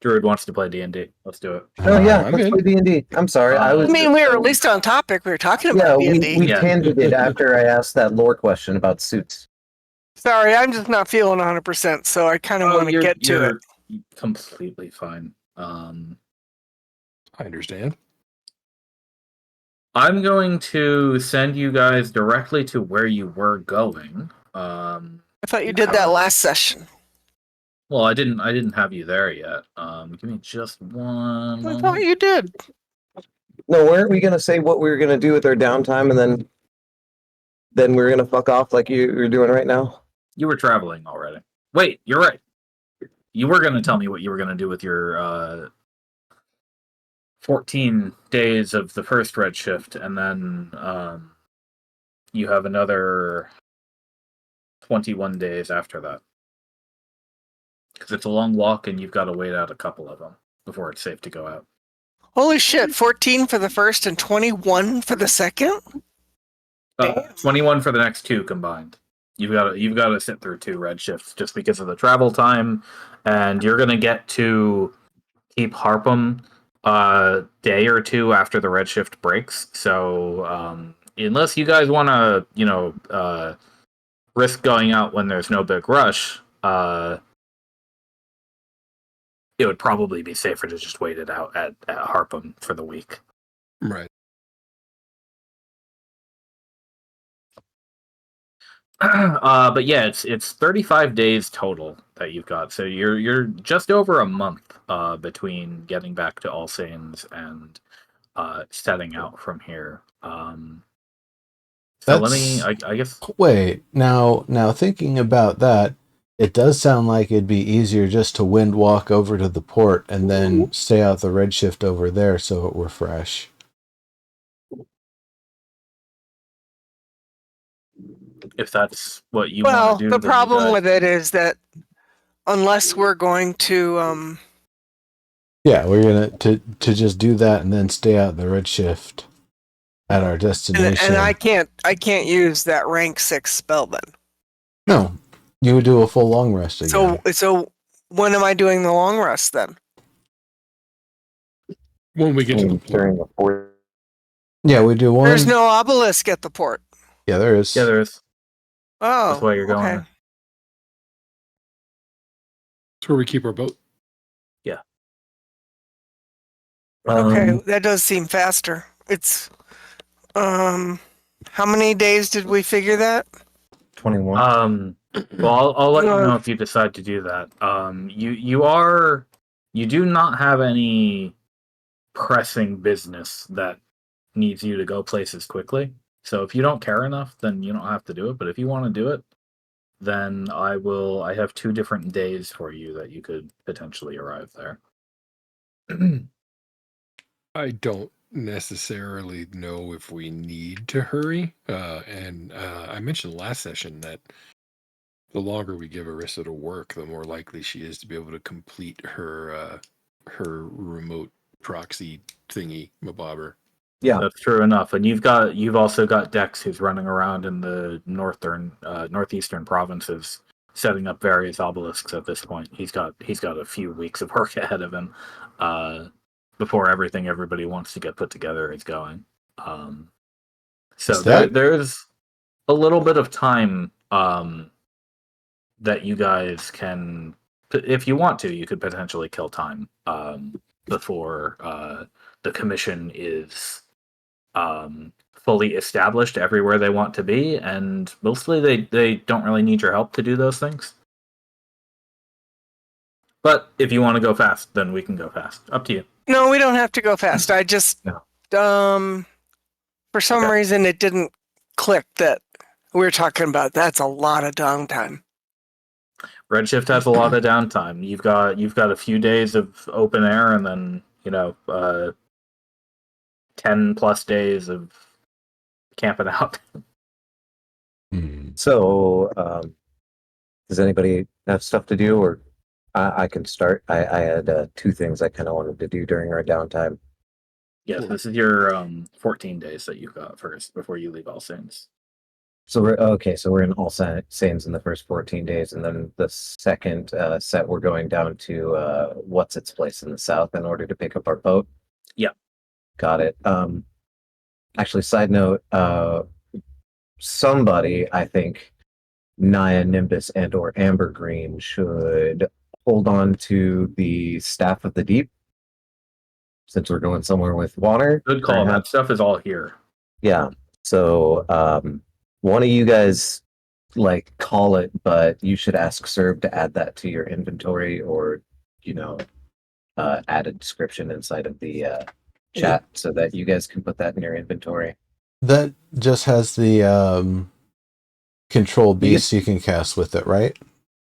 Druid wants to play D&D. Let's do it. Oh yeah, I'm let's good. play D&D. I'm sorry, I was. I mean, we were at least on topic. We were talking about D&D. we Yeah. tangent after I asked that lore question about suits. Sorry, I'm just not feeling 100%, so I kind of want to get to it. You're completely fine. I understand. I'm going to send you guys directly to where you were going. I thought you did that last session. Well, I didn't have you there yet. Give me just one I moment. thought you did. No, weren't we gonna say what we were gonna do with our downtime, and then we're gonna fuck off like you're doing right now? You were traveling already. Wait, you're right. You were going to tell me what you were going to do with your 14 days of the first Redshift, and then you have another 21 days after that. Because it's a long walk, and you've got to wait out a couple of them before it's safe to go out. Holy shit, 14 for the first and 21 for the second? 21 for the next two combined. You've got to sit through 2 Redshifts just because of the travel time, and you're going to get to keep Harpum a day or two after the Redshift breaks. So unless you guys want to, risk going out when there's no big rush, it would probably be safer to just wait it out at Harpum for the week. Right. But yeah, it's 35 days total that you've got. So you're just over a month between getting back to All Saints and setting out from here. So let me, I guess. Wait, now thinking about that, it does sound like it'd be easier just to wind walk over to the port and then stay out the Redshift over there so it were fresh. If that's what you want to do. Well, the problem with it is that unless we're going to Yeah, we're gonna to just do that and then stay out the Redshift at our destination. and I can't use that rank 6 spell then. No, you would do a full long rest again. So when am I doing the long rest then? When we get to the during the port. Yeah, we do one. There's no obelisk at the port. Yeah, there is. Yeah, there is. Oh, That's why you're going. okay. That's where we keep our boat. Yeah. Okay, that does seem faster. It's how many days did we figure that? 21. Well, I'll let you know if you decide to do that. You do not have any pressing business that needs you to go places quickly. So if you don't care enough, then you don't have to do it. But if you want to do it, then I have 2 different days for you that you could potentially arrive there. I don't necessarily know if we need to hurry. And I mentioned last session that the longer we give Arissa to work, the more likely she is to be able to complete her remote proxy thingy mabobber. Yeah, that's true enough. And you've also got Dex, who's running around in the northeastern provinces, setting up various obelisks at this point. He's got a few weeks of work ahead of him before everything everybody wants to get put together is going. So there's a little bit of time that you guys can, if you want to, you could potentially kill time before the commission is fully established everywhere they want to be, and mostly they don't really need your help to do those things. But if you want to go fast, then we can go fast. Up to you. No, we don't have to go fast. I just for some reason it didn't click that we were talking about that's a lot of downtime. Redshift has a lot of downtime. You've got a few days of open air, and then 10 plus days of camping out. So, does anybody have stuff to do, or I can start? I had 2 things I kind of wanted to do during our downtime. Yes, this is your 14 days that you've got first before you leave All Saints. So we're okay. So we're in All Saints in the first 14 days, and then the second set we're going down to what's its place in the south in order to pick up our boat. Yeah. Got it. Actually, side note, somebody, I think, Naya Nimbus and or Amber Green should hold on to the Staff of the Deep since we're going somewhere with water. Good call. Perhaps- That stuff is all here. Yeah. So one of you guys like call it, but you should ask Serb to add that to your inventory or, add a description inside of the chat so that you guys can put that in your inventory. That just has the control beast you can cast with it, right?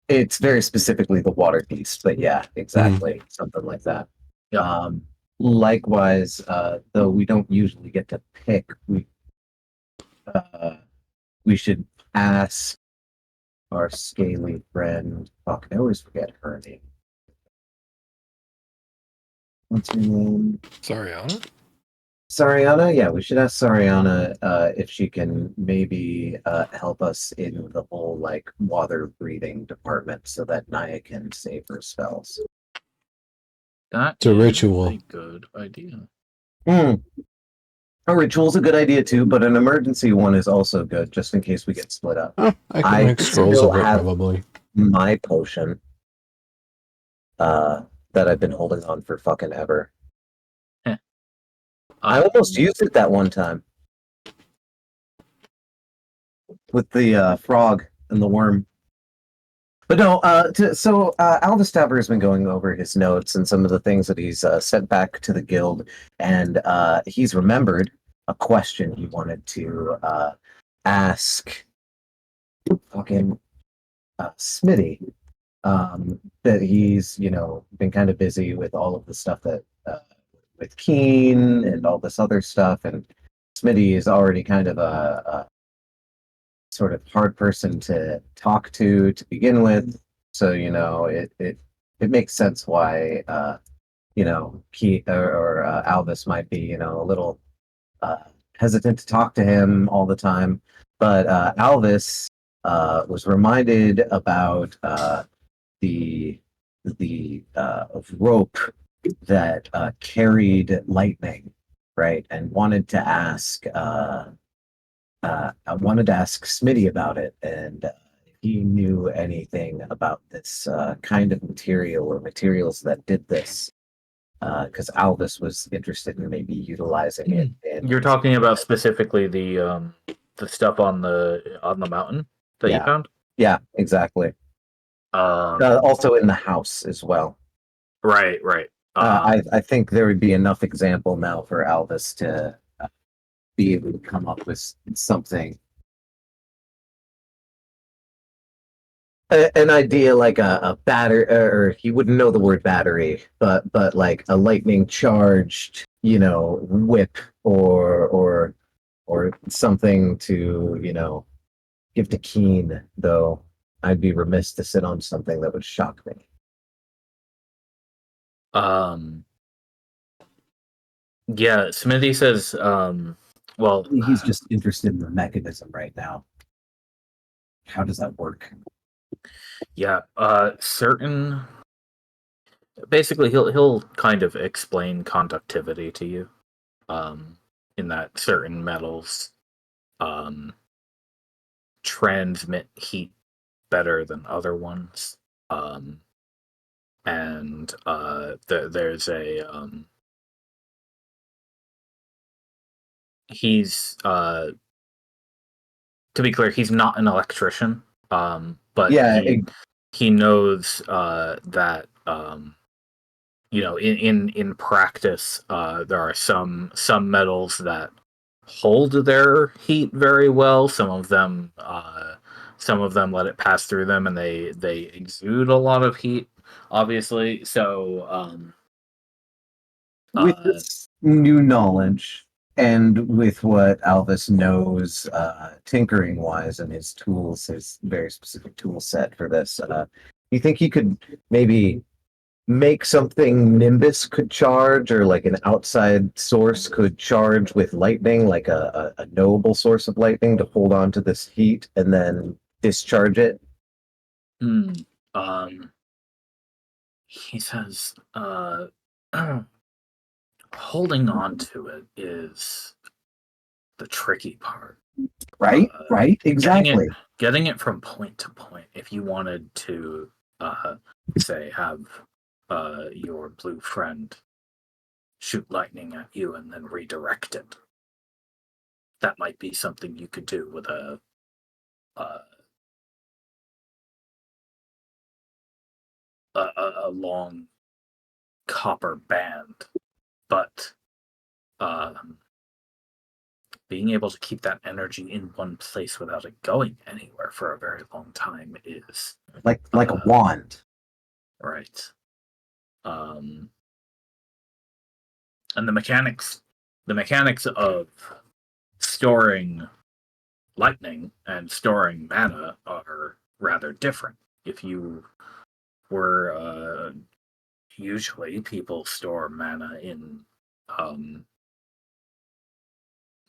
It's very specifically the water beast, but yeah, exactly. Something like that. Yeah. Likewise, though we don't usually get to pick, we should ask our scaly friend. Fuck, I always forget her name. What's her name? Sorry, Anna? Sariana? Yeah, we should ask Sariana if she can maybe help us in the whole like water breathing department so that Naya can save her spells. That's a ritual. a good idea. A ritual's a good idea too, but an emergency one is also good just in case we get split up. Oh, I can I make scrolls still of it have- probably. My potion that I've been holding on for fucking ever. I almost used it that one time with the frog and the worm. But no, Aldous Taver has been going over his notes and some of the things that he's sent back to the guild, and he's remembered a question he wanted to ask fucking Smitty. That he's, been kind of busy with all of the stuff that with Keen and all this other stuff, and Smitty is already kind of a sort of hard person to talk to begin with. So it makes sense why Key or Albus might be a little hesitant to talk to him all the time. But Alvis was reminded about the rope that carried lightning, right? And wanted to ask Smitty about it, and if he knew anything about this kind of material or materials that did this, because Alvis was interested in maybe utilizing it. You're talking about specifically the stuff on the mountain that you found? Yeah, exactly. Also in the house as well. Right. I think there would be enough example now for Alvis to be able to come up with something. An idea like a battery, or he wouldn't know the word battery, but like a lightning charged, whip or something to, give to Keen, though I'd be remiss to sit on something that would shock me. Yeah, Smithy says, well, He's just interested in the mechanism right now. How does that work? yeah, basically he'll kind of explain conductivity to you, in that certain metals, transmit heat better than other ones. And there's a he's to be clear, he's not an electrician, but Yeah, he knows that in practice there are some metals that hold their heat very well. Some of them let it pass through them, and they exude a lot of heat, obviously. So with this new knowledge and with what Alvis knows tinkering wise and his tools, his very specific tool set for this, you think he could maybe make something Nimbus could charge, or like an outside source could charge with lightning, like a knowable source of lightning to hold on to this heat and then discharge it? Hmm. He says, holding on to it is the tricky part. Right? Right? Exactly. Getting it from point to point. If you wanted to, say, have your blue friend shoot lightning at you and then redirect it, that might be something you could do with a long copper band. But being able to keep that energy in one place without it going anywhere for a very long time is Like a wand. right. And the mechanics of storing lightning and storing mana are rather different. If you were usually people store mana in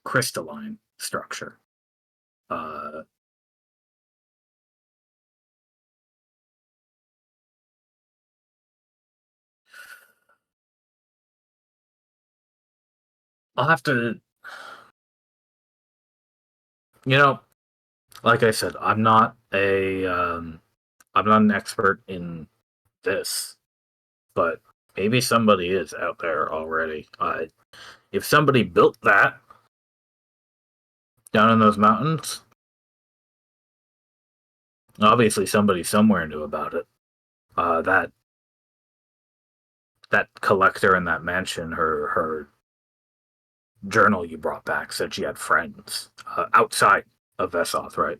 crystalline structure. I'll have to, like I said, I'm not an expert in this, but maybe somebody is out there already. If somebody built that down in those mountains, obviously somebody somewhere knew about it. That collector in that mansion, her journal you brought back said she had friends outside of Vesoth, right?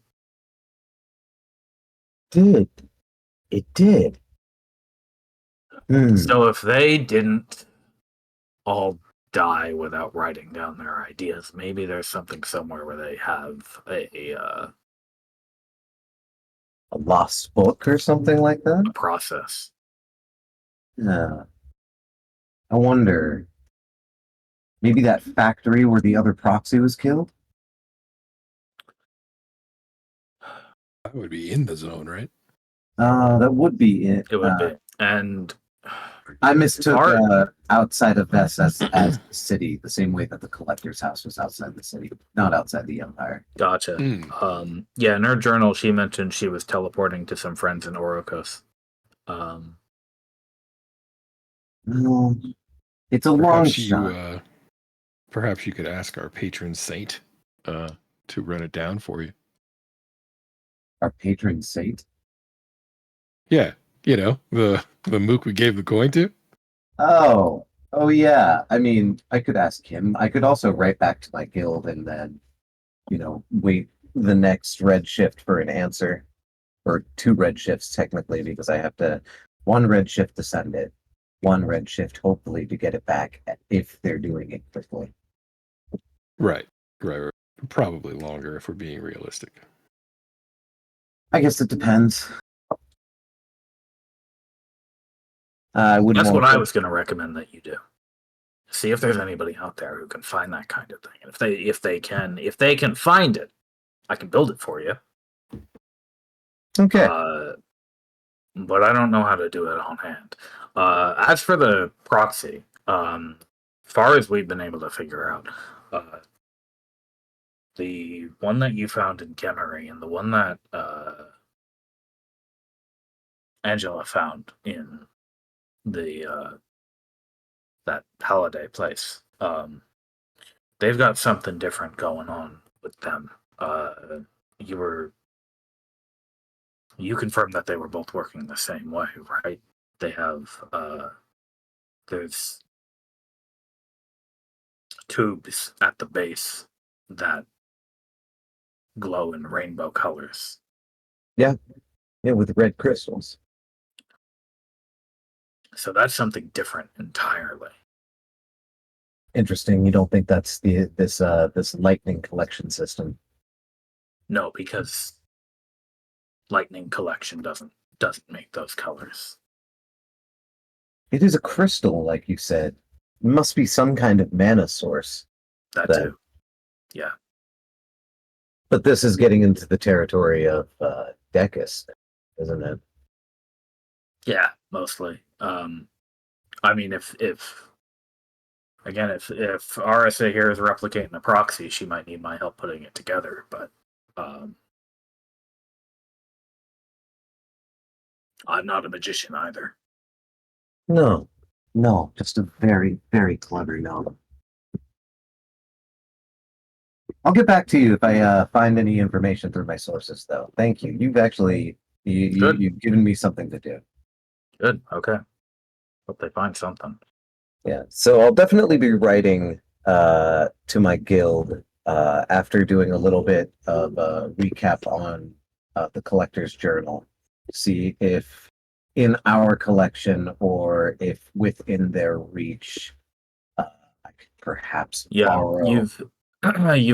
It did. So if they didn't all die without writing down their ideas, maybe there's something somewhere where they have A lost book or something like a that? process. Yeah. I wonder. Maybe that factory where the other proxy was killed? That would be in the zone, right? That would be it. It would be. And I mistook Part- outside of Vess as the city, the same way that the collector's house was outside the city, not outside the Empire. gotcha. Yeah, in her journal she mentioned she was teleporting to some friends in Orokos. Well, it's a long shot. Perhaps you could ask our patron saint to run it down for you. Our patron saint? Yeah, the mook we gave the coin to. Oh yeah. I mean, I could ask him. I could also write back to my guild and then, wait the next red shift for an answer. Or two red shifts technically, because I have to one red shift to send it, one red shift hopefully to get it back if they're doing it quickly. Right. Probably longer if we're being realistic. I guess it depends. I wouldn't That's want what to- I was going to recommend that you do. See if there's anybody out there who can find that kind of thing. And if they can find it, I can build it for you. Okay. But I don't know how to do it on hand. As for the proxy, far as we've been able to figure out, the one that you found in Kemery and the one that Angela found in the that holiday place, they've got something different going on with them. You confirmed that they were both working the same way, right? They have there's tubes at the base that glow in rainbow colors. Yeah, with red crystals. So that's something different entirely. Interesting. You don't think that's this lightning collection system? No, because lightning collection doesn't make those colors. It is a crystal, like you said. It must be some kind of mana source. That Then. too. Yeah. But this is getting into the territory of Decus, isn't it? Yeah, mostly. I mean, if RSA here is replicating the proxy, she might need my help putting it together. But I'm not a magician either. No, just a very, very clever gnome. I'll get back to you if I find any information through my sources, though. Thank you. You've actually Good. you've given me something to do. Good. Okay. Hope they find something. Yeah. So I'll definitely be writing to my guild after doing a little bit of recap on the collector's journal. See if in our collection or if within their reach, I could perhaps Yeah, borrow. you've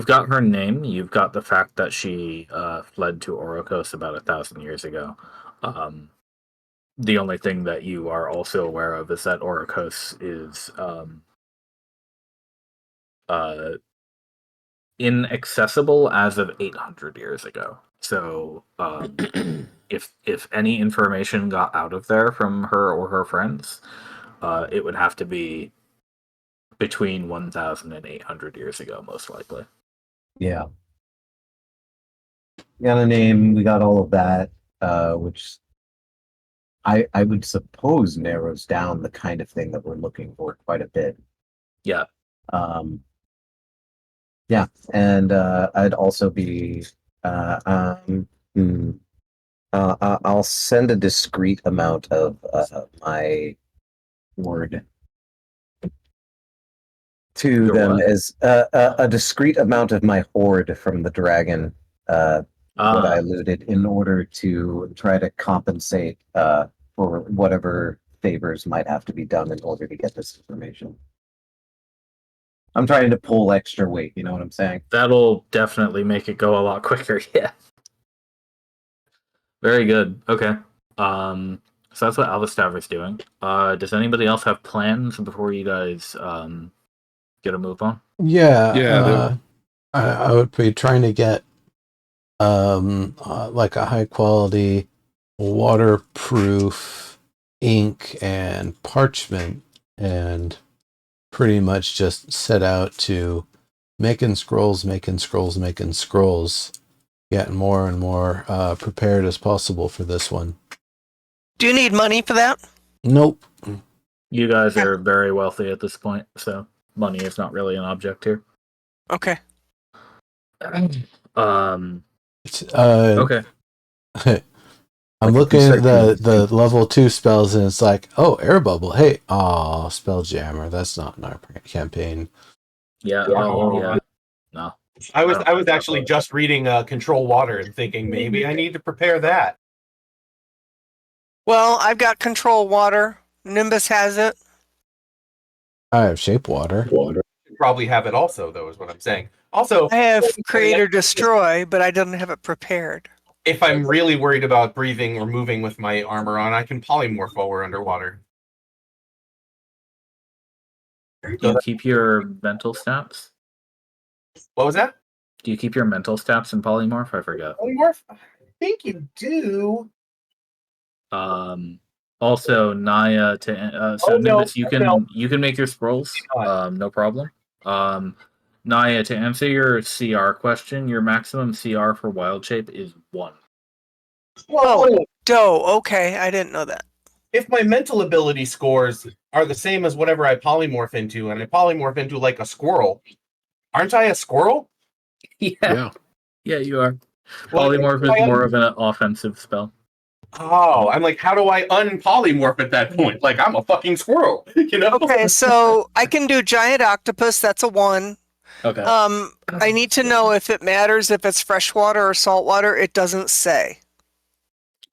got her name. You've got the fact that she fled to Orokos about 1,000 years ago. The only thing that you are also aware of is that Orokos is inaccessible as of 800 years ago. So if any information got out of there from her or her friends, it would have to be between 1,000 and 800 years ago, most likely. Yeah. We got a name, we got all of that, which I would suppose narrows down the kind of thing that we're looking for quite a bit. Yeah. Yeah, and I'd also be I'll send a discrete amount of my word to Your them what? as a discrete amount of my hoard from the dragon. What I looted in order to try to compensate for whatever favors might have to be done in order to get this information. I'm trying to pull extra weight, you know what I'm saying? That'll definitely make it go a lot quicker. Yeah. Very good. Okay. So that's what Alvastaver's doing. Does anybody else have plans before you guys get a move on? Yeah, I would be trying to get like a high quality waterproof ink and parchment, and pretty much just set out to making scrolls, getting more and more prepared as possible for this one. Do you need money for that? Nope. You guys are very wealthy at this point, so money is not really an object here. Okay. Okay. I'm Like, looking if you at start the level 2 spells, and it's like, oh, air bubble. Hey, Spelljammer. That's not in our campaign. Yeah. Yeah. Oh, yeah. No. I was actually just reading Control Water and thinking maybe I need to prepare that. Well, I've got control water. Nimbus has it. I have shape water. You probably have it also, though, is what I'm saying. Also, I have create or destroy, but I don't have it prepared. if I'm really worried about breathing or moving with my armor on, I can polymorph while we're underwater. Do you keep your mental stats? What was that? Do you keep your mental stats in polymorph? I forgot. Polymorph? I think you do. Also, Naya to so Oh, no, Nimbus, you can make your scrolls. not. No problem. Naya, to answer your CR question, your maximum CR for wild shape is 1. Oh, dough. Okay, I didn't know that. If my mental ability scores are the same as whatever I polymorph into, and I polymorph into like a squirrel, aren't I a squirrel? Yeah, you are. Well, Polymorph is more of an offensive spell. Oh, I'm like, how do I unpolymorph at that point? Like, I'm a fucking squirrel, you know? Okay, so I can do giant octopus. That's a 1. Okay. I need to know if it matters if it's freshwater or saltwater. It doesn't say.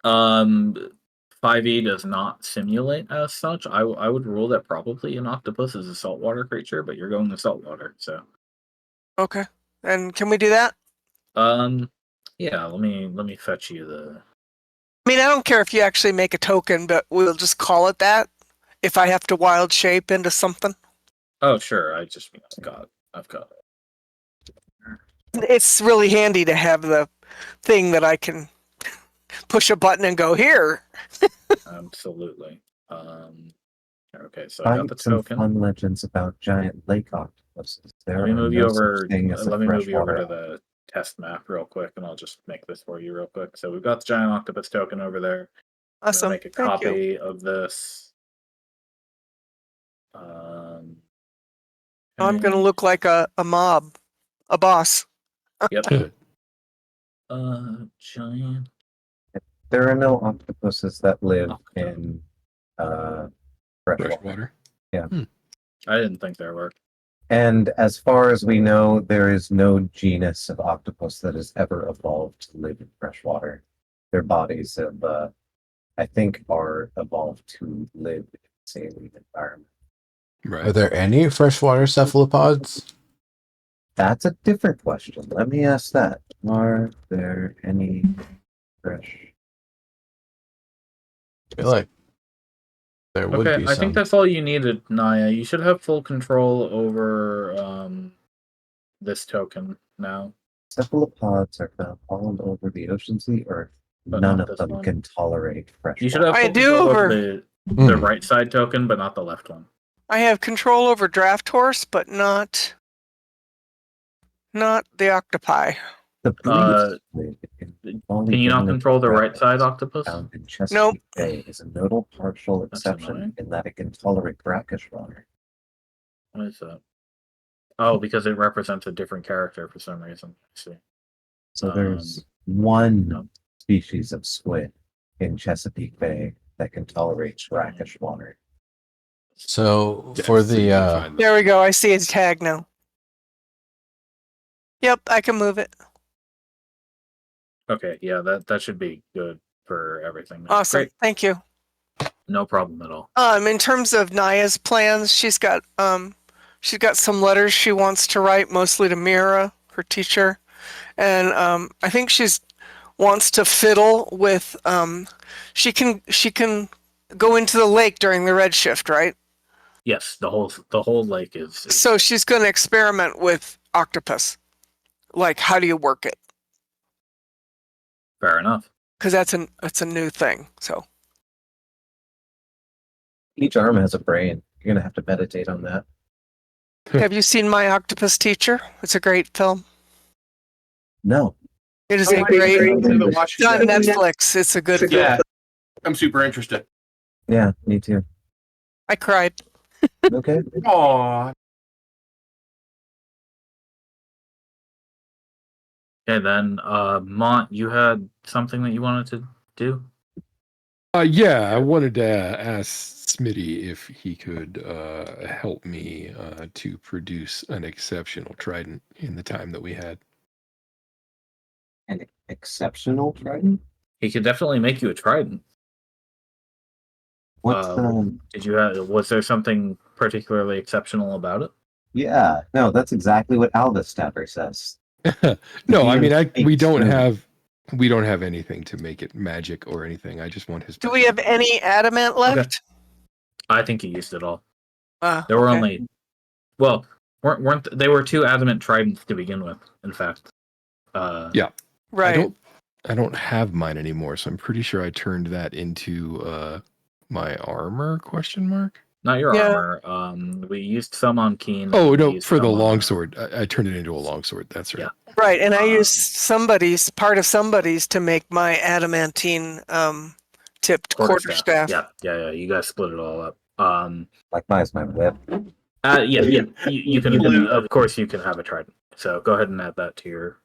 5e does not simulate as such. I would rule that probably an octopus is a saltwater creature, but you're going to saltwater, so. Okay, and can we do that? Yeah. Let me fetch you the. I mean, I don't care if you actually make a token, but we'll just call it that. if I have to wild shape into something. Oh, sure. I just mean I've got it. It's really handy to have the thing that I can push a button and go here. Absolutely. Okay, so I got the Find some token. fun legends about giant lake octopuses. There Let me are move you no over. such thing as a Let me move you over freshwater to the test map real quick, and I'll just make this for you real quick. So we've got the giant octopus token over there. I'm gonna Awesome. make a Thank you. copy of this. Um, I'm going to okay. look like a mob, a boss. Yep. Giant. There are no octopuses that live Octopus. in freshwater. Freshwater. I didn't think there were. And as far as we know, there is no genus of octopus that has ever evolved to live in freshwater. Their bodies have, I think, are evolved to live in a saline environment. Right. Are there any freshwater cephalopods? That's a different question. Let me ask that. Are there any fresh? I feel like there would Okay, be I some. think that's all you needed, Naya. You should have full control over this token now. Cephalopods are found all over the oceans of the earth. But None not of this them one. can tolerate fresh You should water. have I full do control over over- the right side token, but not the left one. I have control over draft horse, but not the octopi. The Uh, breed Can you not control the right side octopus? found in Chesapeake Nope. Bay is a notable partial That's exception annoying. in that it can tolerate brackish water. What is that? Oh, because it represents a different character for some reason. I see. So there's one species of squid in Chesapeake Bay that can tolerate brackish water. So Yes, for so you can the find There we go. I see his tag now. Yep, I can move it. Okay, yeah, that should be good for everything. now. Awesome. Great. Thank you. No problem at all. In terms of Naya's plans, she's got some letters she wants to write, mostly to Mira, her teacher, and I think she's wants to fiddle with. She can go into the lake during the Redshift, right? Yes, the whole lake is So she's going to experiment with octopus. Like, how do you work it? fair enough. Because that's a new thing. So Each arm has a brain. You're gonna have to meditate on that. have you seen My Octopus Teacher? It's a great film. No. It is Oh, a I great. haven't watched It's on it. Netflix. It's a good film. Yeah, I'm super interested. Yeah, me too. I cried. Okay. Aww. Okay, then Mont, you had something that you wanted to do? Yeah, I wanted to ask Smitty if he could help me to produce an exceptional trident in the time that we had. An exceptional trident? He could definitely make you a trident. What's Was there something particularly exceptional about it? Yeah, no, that's exactly what Alvis Stabber says. No, I mean, we Thanks, don't Smitty. have anything to make it magic or anything. I just want his. Do we have any adamant left? I think you used it all. There There were only, well, weren't they were 2 adamant tridents to begin with? In fact, Yeah. right. I don't have mine anymore, so I'm pretty sure I turned that into my armor ? Not your Yeah. armor. We used some on Keen. Oh and we no, used for the some on, longsword. I turned it into a longsword. That's right. Yeah. Right, and I used part of somebody's to make my adamantine tipped quarterstaff. Yeah. You guys split it all up. Like mine's my whip. Yeah. You can, of course, you can have a trident. So go ahead and add that to your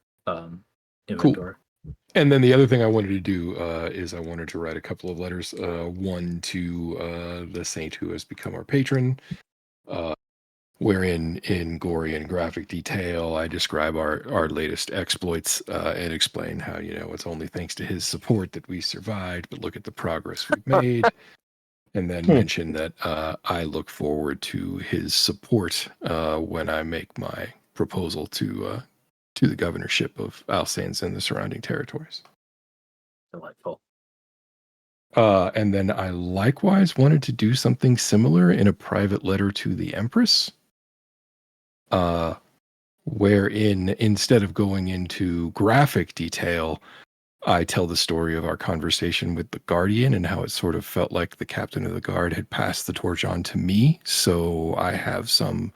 inventory. And then the other thing I wanted to do is I wanted to write a couple of letters. One to the saint who has become our patron, wherein in gory and graphic detail I describe our latest exploits and explain how, it's only thanks to his support that we survived, but look at the progress we've made. And then mention that I look forward to his support when I make my proposal to the governorship of Alsace and the surrounding territories. Delightful. And then I likewise wanted to do something similar in a private letter to the Empress, wherein instead of going into graphic detail, I tell the story of our conversation with the Guardian and how it sort of felt like the captain of the guard had passed the torch on to me. So I have some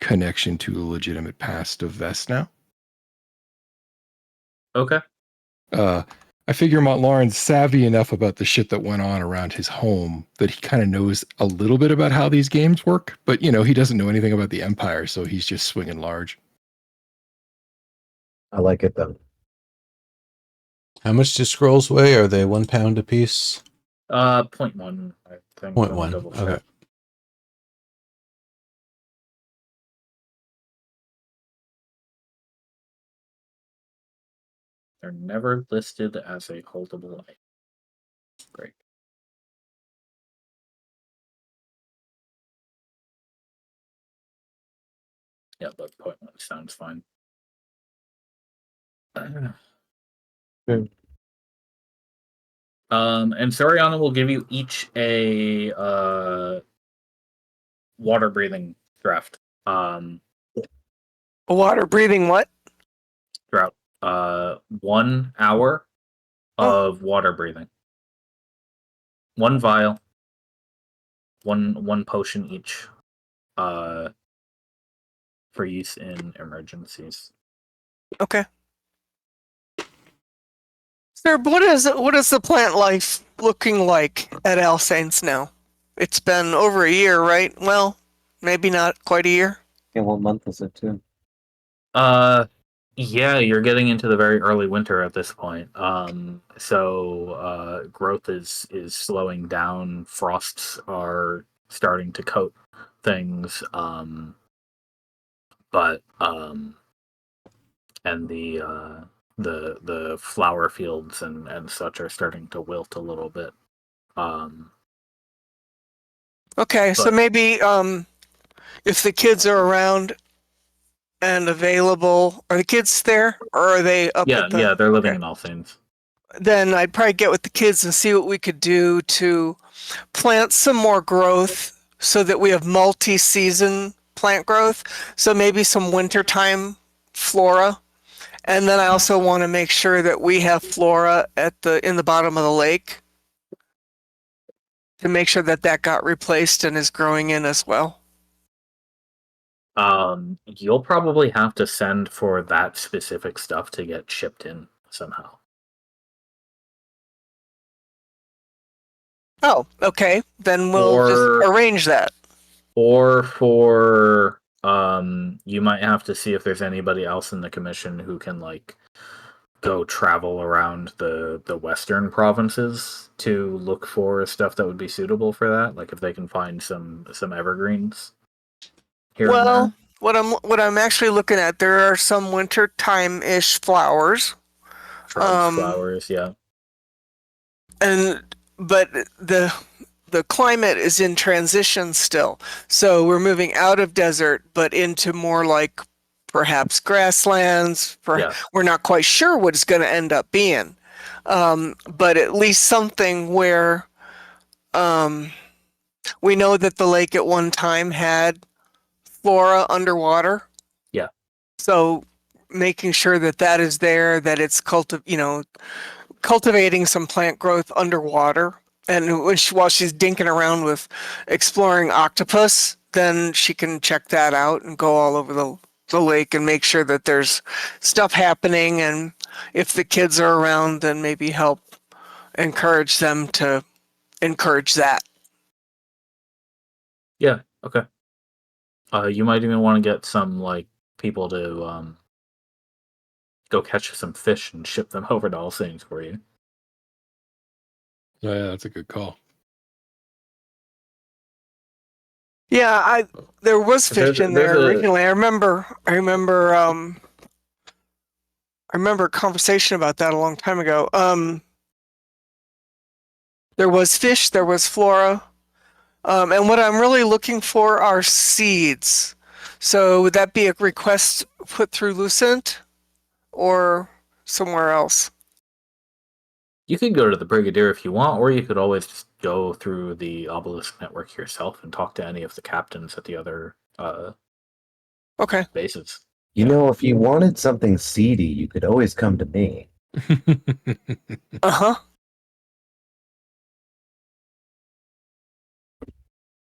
connection to the legitimate past of Vest now. Okay. I figure Montlaurent's savvy enough about the shit that went on around his home that he kind of knows a little bit about how these games work, but he doesn't know anything about the Empire, so he's just swinging large. I like it though. How much do scrolls weigh? Are they 1 pound a piece? 0.1, I think. 0.1. Double check. Okay. They're never listed as a holdable item. Great. Yeah, but 0.1 sounds fine. Good. And Soriana will give you each a water breathing draft. A water breathing what? Drought. 1 hour Oh. of water breathing. 1 vial. One potion each. For use in emergencies. Okay. Sir, what is the plant life looking like at Alsanes now? It's been over a year, right? Well, maybe not quite a year. Yeah, what month is it too? Yeah, you're getting into the very early winter at this point. So growth is slowing down. Frosts are starting to coat things. And the flower fields and such are starting to wilt a little bit. Okay, so But- maybe if the kids are around and available, are the kids there or are they up Yeah, at the? yeah, they're living Okay. in Alsanes. Then I'd probably get with the kids and see what we could do to plant some more growth so that we have multi-season plant growth. So maybe some wintertime flora. And then I also want to make sure that we have flora in the bottom of the lake to make sure that that got replaced and is growing in as well. You'll probably have to send for that specific stuff to get shipped in somehow. Oh, okay. Then we'll Or- just arrange that. Or for you might have to see if there's anybody else in the commission who can go travel around the western provinces to look for stuff that would be suitable for that, like if they can find some evergreens here and Well, there. what I'm actually looking at, there are some winter time-ish flowers. Shrubs, flowers, yeah. But the climate is in transition still. So we're moving out of desert, but into more like perhaps grasslands. Yeah. We're not quite sure what it's going to end up being. But at least something where we know that the lake at one time had flora underwater. Yeah. So making sure that that is there, that it's cultivating some plant growth underwater. And while she's dinking around with exploring octopus, then she can check that out and go all over the lake and make sure that there's stuff happening. And if the kids are around, then maybe help encourage them to encourage that. Yeah, okay. You might even want to get some people to go catch some fish and ship them over to All Saints for you. Yeah, that's a good call. Yeah, there was fish in there originally. I remember a conversation about that a long time ago. There was fish, there was flora. And what I'm really looking for are seeds. So would that be a request put through Lucent or somewhere else? You could go to the Brigadier if you want, or you could always just go through the Obelisk network yourself and talk to any of the captains at the other Okay. bases. You know, if you wanted something seedy, you could always come to me. Uh-huh.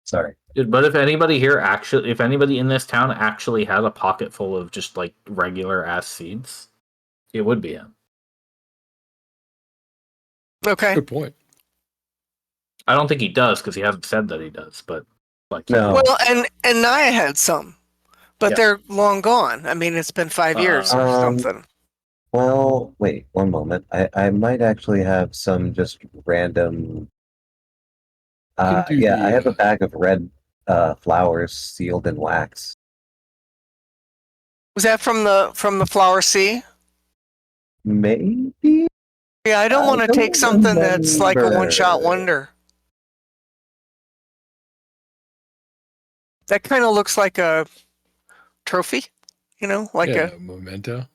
Sorry. But if anybody in this town actually had a pocket full of just like regular ass seeds, it would be him. Okay. Good point. I don't think he does because he hasn't said that he does, but like No. Well, and Naya had some, but Yeah. they're long gone. I mean, it's been 5 years or something. Well, wait one moment. I might actually have some just random. can do Yeah, the, I have a bag of red flowers sealed in wax. Was that from the Flower Sea? Maybe. Yeah, I don't I want to take don't something that's like a one-shot remember. wonder. That kind of looks like a trophy, like yeah, memento.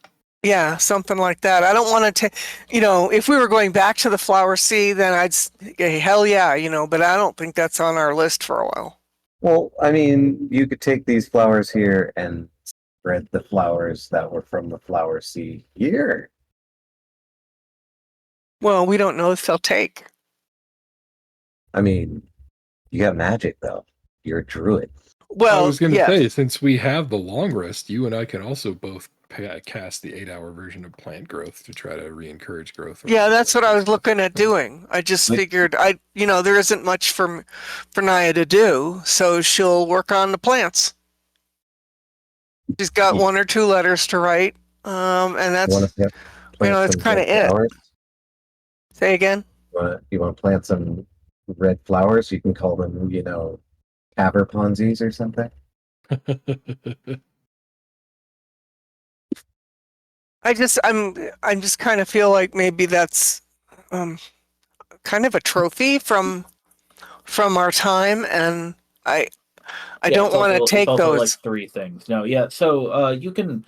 yeah, something like that. I don't want to take, if we were going back to the Flower Sea, then I'd say, hell yeah, but I don't think that's on our list for a while. Well, I mean, you could take these flowers here and spread the flowers that were from the flower sea here. Well, we don't know if they'll take. I mean, you got magic though. You're a druid. I Well, was going to yeah, say, since we have the long rest, you and I can also both cast the 8-hour version of plant growth to try to re-encourage growth. yeah, that's what I was looking at doing. I just figured there isn't much for Naya to do, so she'll work on the plants. She's got 1 or 2 letters to write, and that's that's kind of it. Flowers? Say again. You want to plant some red flowers? You can call them, Caverponzies or something. I'm just kind of feel like maybe that's kind of a trophy from our time, and I don't want to take also those. like 3 things. No, yeah. So you can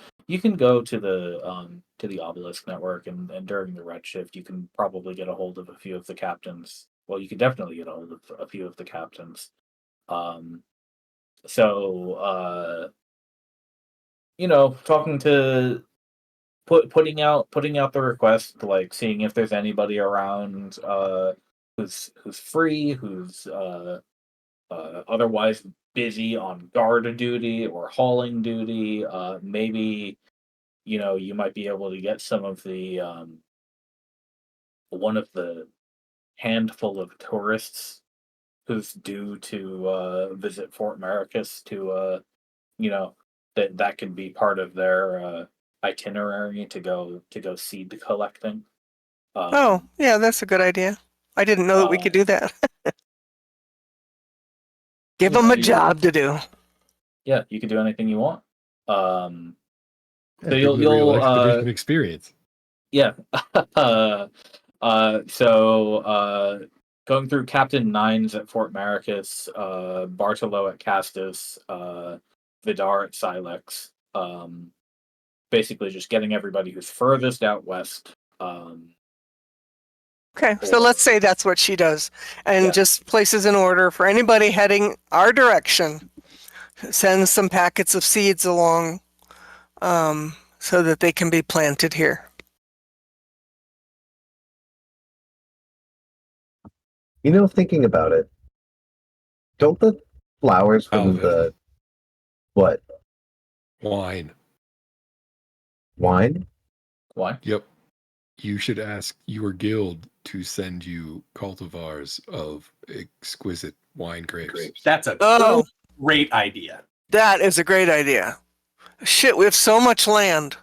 go to the Obelisk network and during the Redshift you can probably get a hold of a few of the captains. Well, you can definitely get a hold of a few of the captains. So talking to putting out the request, like seeing if there's anybody around who's free, who's otherwise busy on guard duty or hauling duty. Maybe you might be able to get some of the one of the handful of tourists who's due to visit Fort Maricus to that can be part of their itinerary to go seed collecting. Oh, yeah, that's a good idea. I didn't know that we could do that. Give them a job to do. Yeah, you can do anything you want. So give them the real expedition experience. Yeah. Going through Captain Nines at Fort Maricus, Bartolo at Castus, Vidar at Silex. Basically just getting everybody who's furthest out west. Okay, so let's say that's what she does, and just places an order for anybody heading our direction. Sends some packets of seeds along, so that they can be planted here. Thinking about it, don't the flowers from the what? Wine. Wine? Why? Yep. You should ask your guild to send you cultivars of exquisite wine grapes. That's a great idea. That is a great idea. Shit, we have so much land.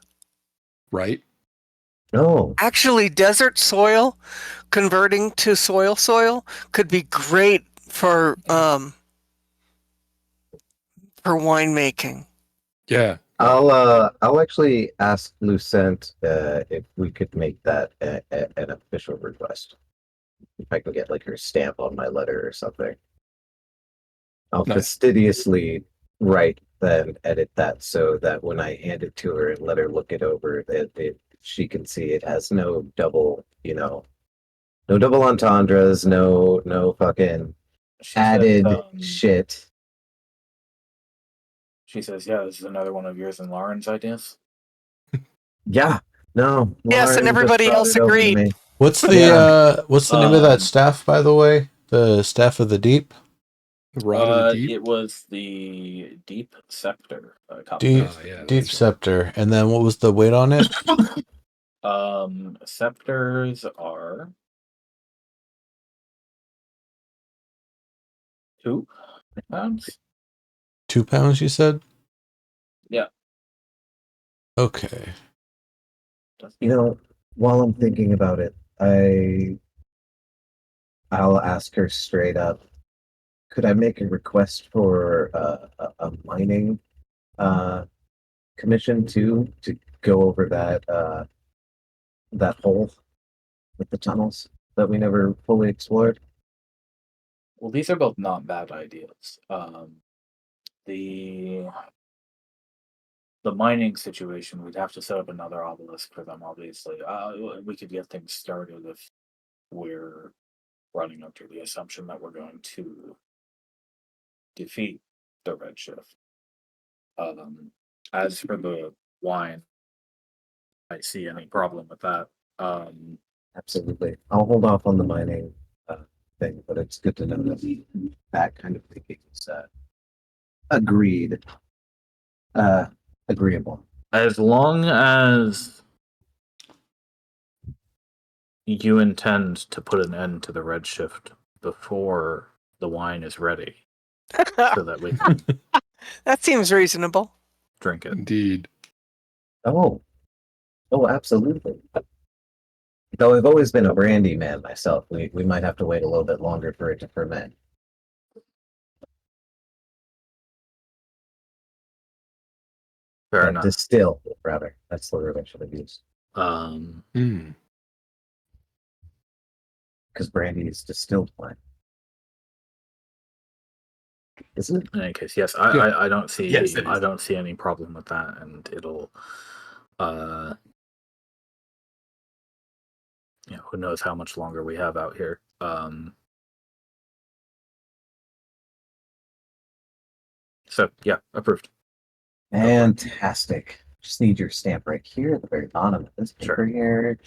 Right? No. Actually, desert soil converting to soil could be great for winemaking. Yeah. I'll actually ask Lucent if we could make that an official request. If I can get like her stamp on my letter or something. I'll fastidiously write then edit that so that when I hand it to her and let her look it over, that she can see it has no double, No double entendres. No fucking She says, added shit. She says, "Yeah, this is another one of yours and Lauren's ideas." Yeah. No. Yes, and Lauren just everybody brought else it over to agreed. me. What's the name of that staff, by the way? The Staff of the Deep? The Rod of the Deep. It was the Deep Scepter. Deep, yeah, Deep that's right. Scepter. And then what was the weight on it? Scepters are 2 pounds. 2 pounds, you said? Yeah. Okay. You know, while I'm thinking about it, I'll ask her straight up. Could I make a request for a mining commission too to go over that hole with the tunnels that we never fully explored? Well, these are both not bad ideas. The mining situation, we'd have to set up another obelisk for them, obviously. We could get things started if we're running under the assumption that we're going to defeat the Redshift. As for the wine, I see any problem with that. Absolutely. I'll hold off on the mining thing, but it's good to know that that kind of thinking is agreed. Agreeable. As long as you intend to put an end to the Redshift before the wine is ready, so that we can That seems reasonable. drink it. Indeed. Oh, absolutely. Though I've always been a brandy man myself, we might have to wait a little bit longer for it to ferment. Fair enough. Distill, rather. That's the word I should have used. Mm. Because brandy is distilled wine. Is it? In any case, yes, Yeah. I don't see Yes, it I is. don't see any problem with that, and it'll who knows how much longer we have out here. So yeah, approved. Fantastic. Just need your stamp right here at the very bottom of this paper here.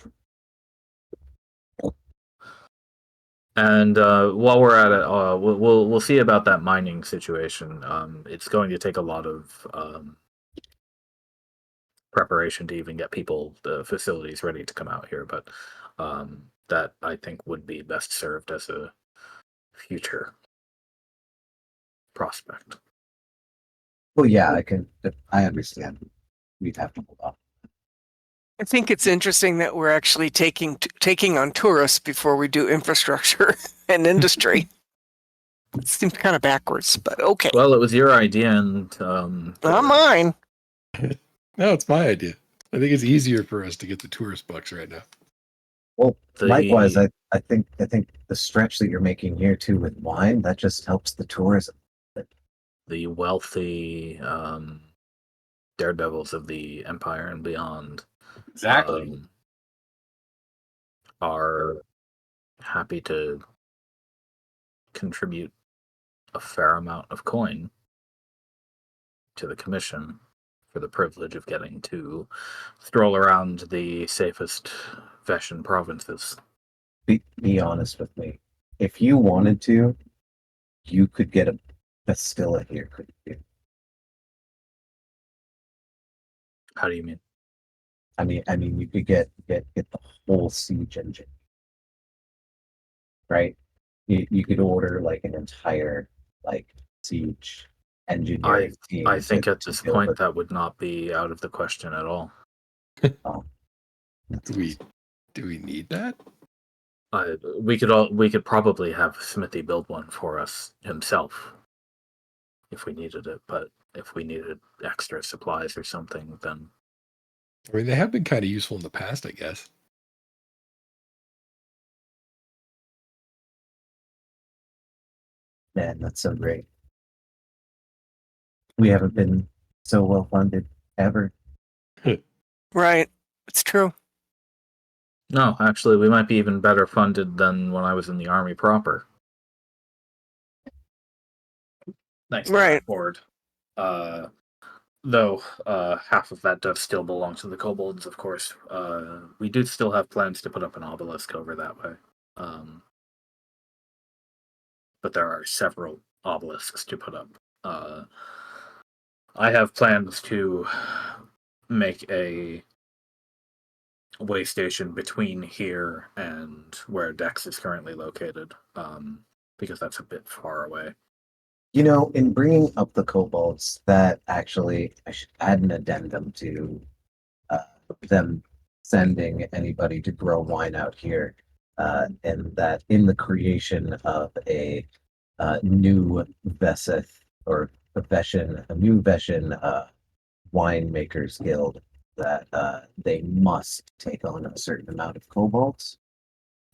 And while we're at it, we'll see about that mining situation. It's going to take a lot of preparation to even get the facilities ready to come out here, but that I think would be best served as a future prospect. Well, yeah, I understand. We'd have to hold off. I think it's interesting that we're actually taking on tourists before we do infrastructure and industry. It seems kind of backwards, but okay. Well, it was your idea, and Not mine. No, it's my idea. I think it's easier for us to get the tourist bucks right now. Well, likewise, I think the stretch that you're making here too with wine, that just helps the tourism. The wealthy daredevils of the Empire and beyond Exactly. are happy to contribute a fair amount of coin to the commission for the privilege of getting to stroll around the safest Veshan provinces. Be honest with me. If you wanted to, you could get a Bastilla here, couldn't you? How do you mean? I mean, you could get the whole siege engine, right? You could order like an entire like siege engineering team. I think to at this build point it. that would not be out of the question at all. Do we need that? We could probably have Smithy build one for us himself if we needed it, but if we needed extra supplies or something, then I mean, they have been kind of useful in the past, I guess. Man, that's so great. We haven't been so well funded ever. Right. It's true. No, actually, we might be even better funded than when I was in the army proper. Thanks to Right. that board. Though half of that does still belong to the kobolds, of course. We do still have plans to put up an obelisk over that way. But there are several obelisks to put up. I have plans to make a way station between here and where Dex is currently located, because that's a bit far away. You know, in bringing up the kobolds, that actually, I should add an addendum to them sending anybody to grow wine out here, and that in the creation of a new Veseth or a new Veshin winemakers guild, that they must take on a certain amount of kobolds.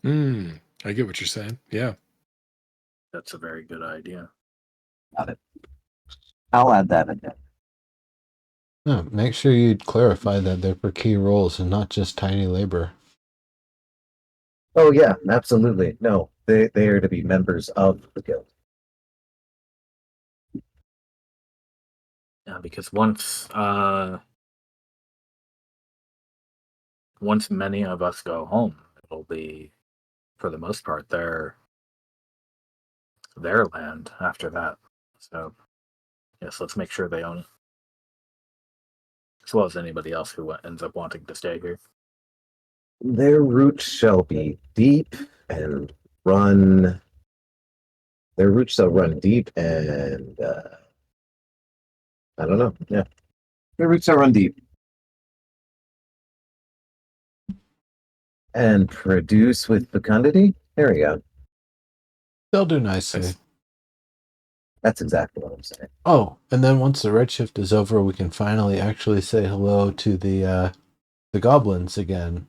I get what you're saying. Yeah. That's a very good idea. Got it. I'll add that in. Yeah, make sure you clarify that they're for key roles and not just tiny labor. Oh yeah, absolutely. No, they are to be members of the guild. Yeah, because once many of us go home, it'll be, for the most part, their land after that. So yes, let's make sure they own it, as well as anybody else who ends up wanting to stay here. Their roots shall be deep and run. Their roots shall run deep and I don't know. Yeah, their roots shall run deep and produce with fecundity. There we go. They'll do nicely. Nice. That's exactly what I'm saying. Oh, and then once the redshift is over, we can finally actually say hello to the goblins again.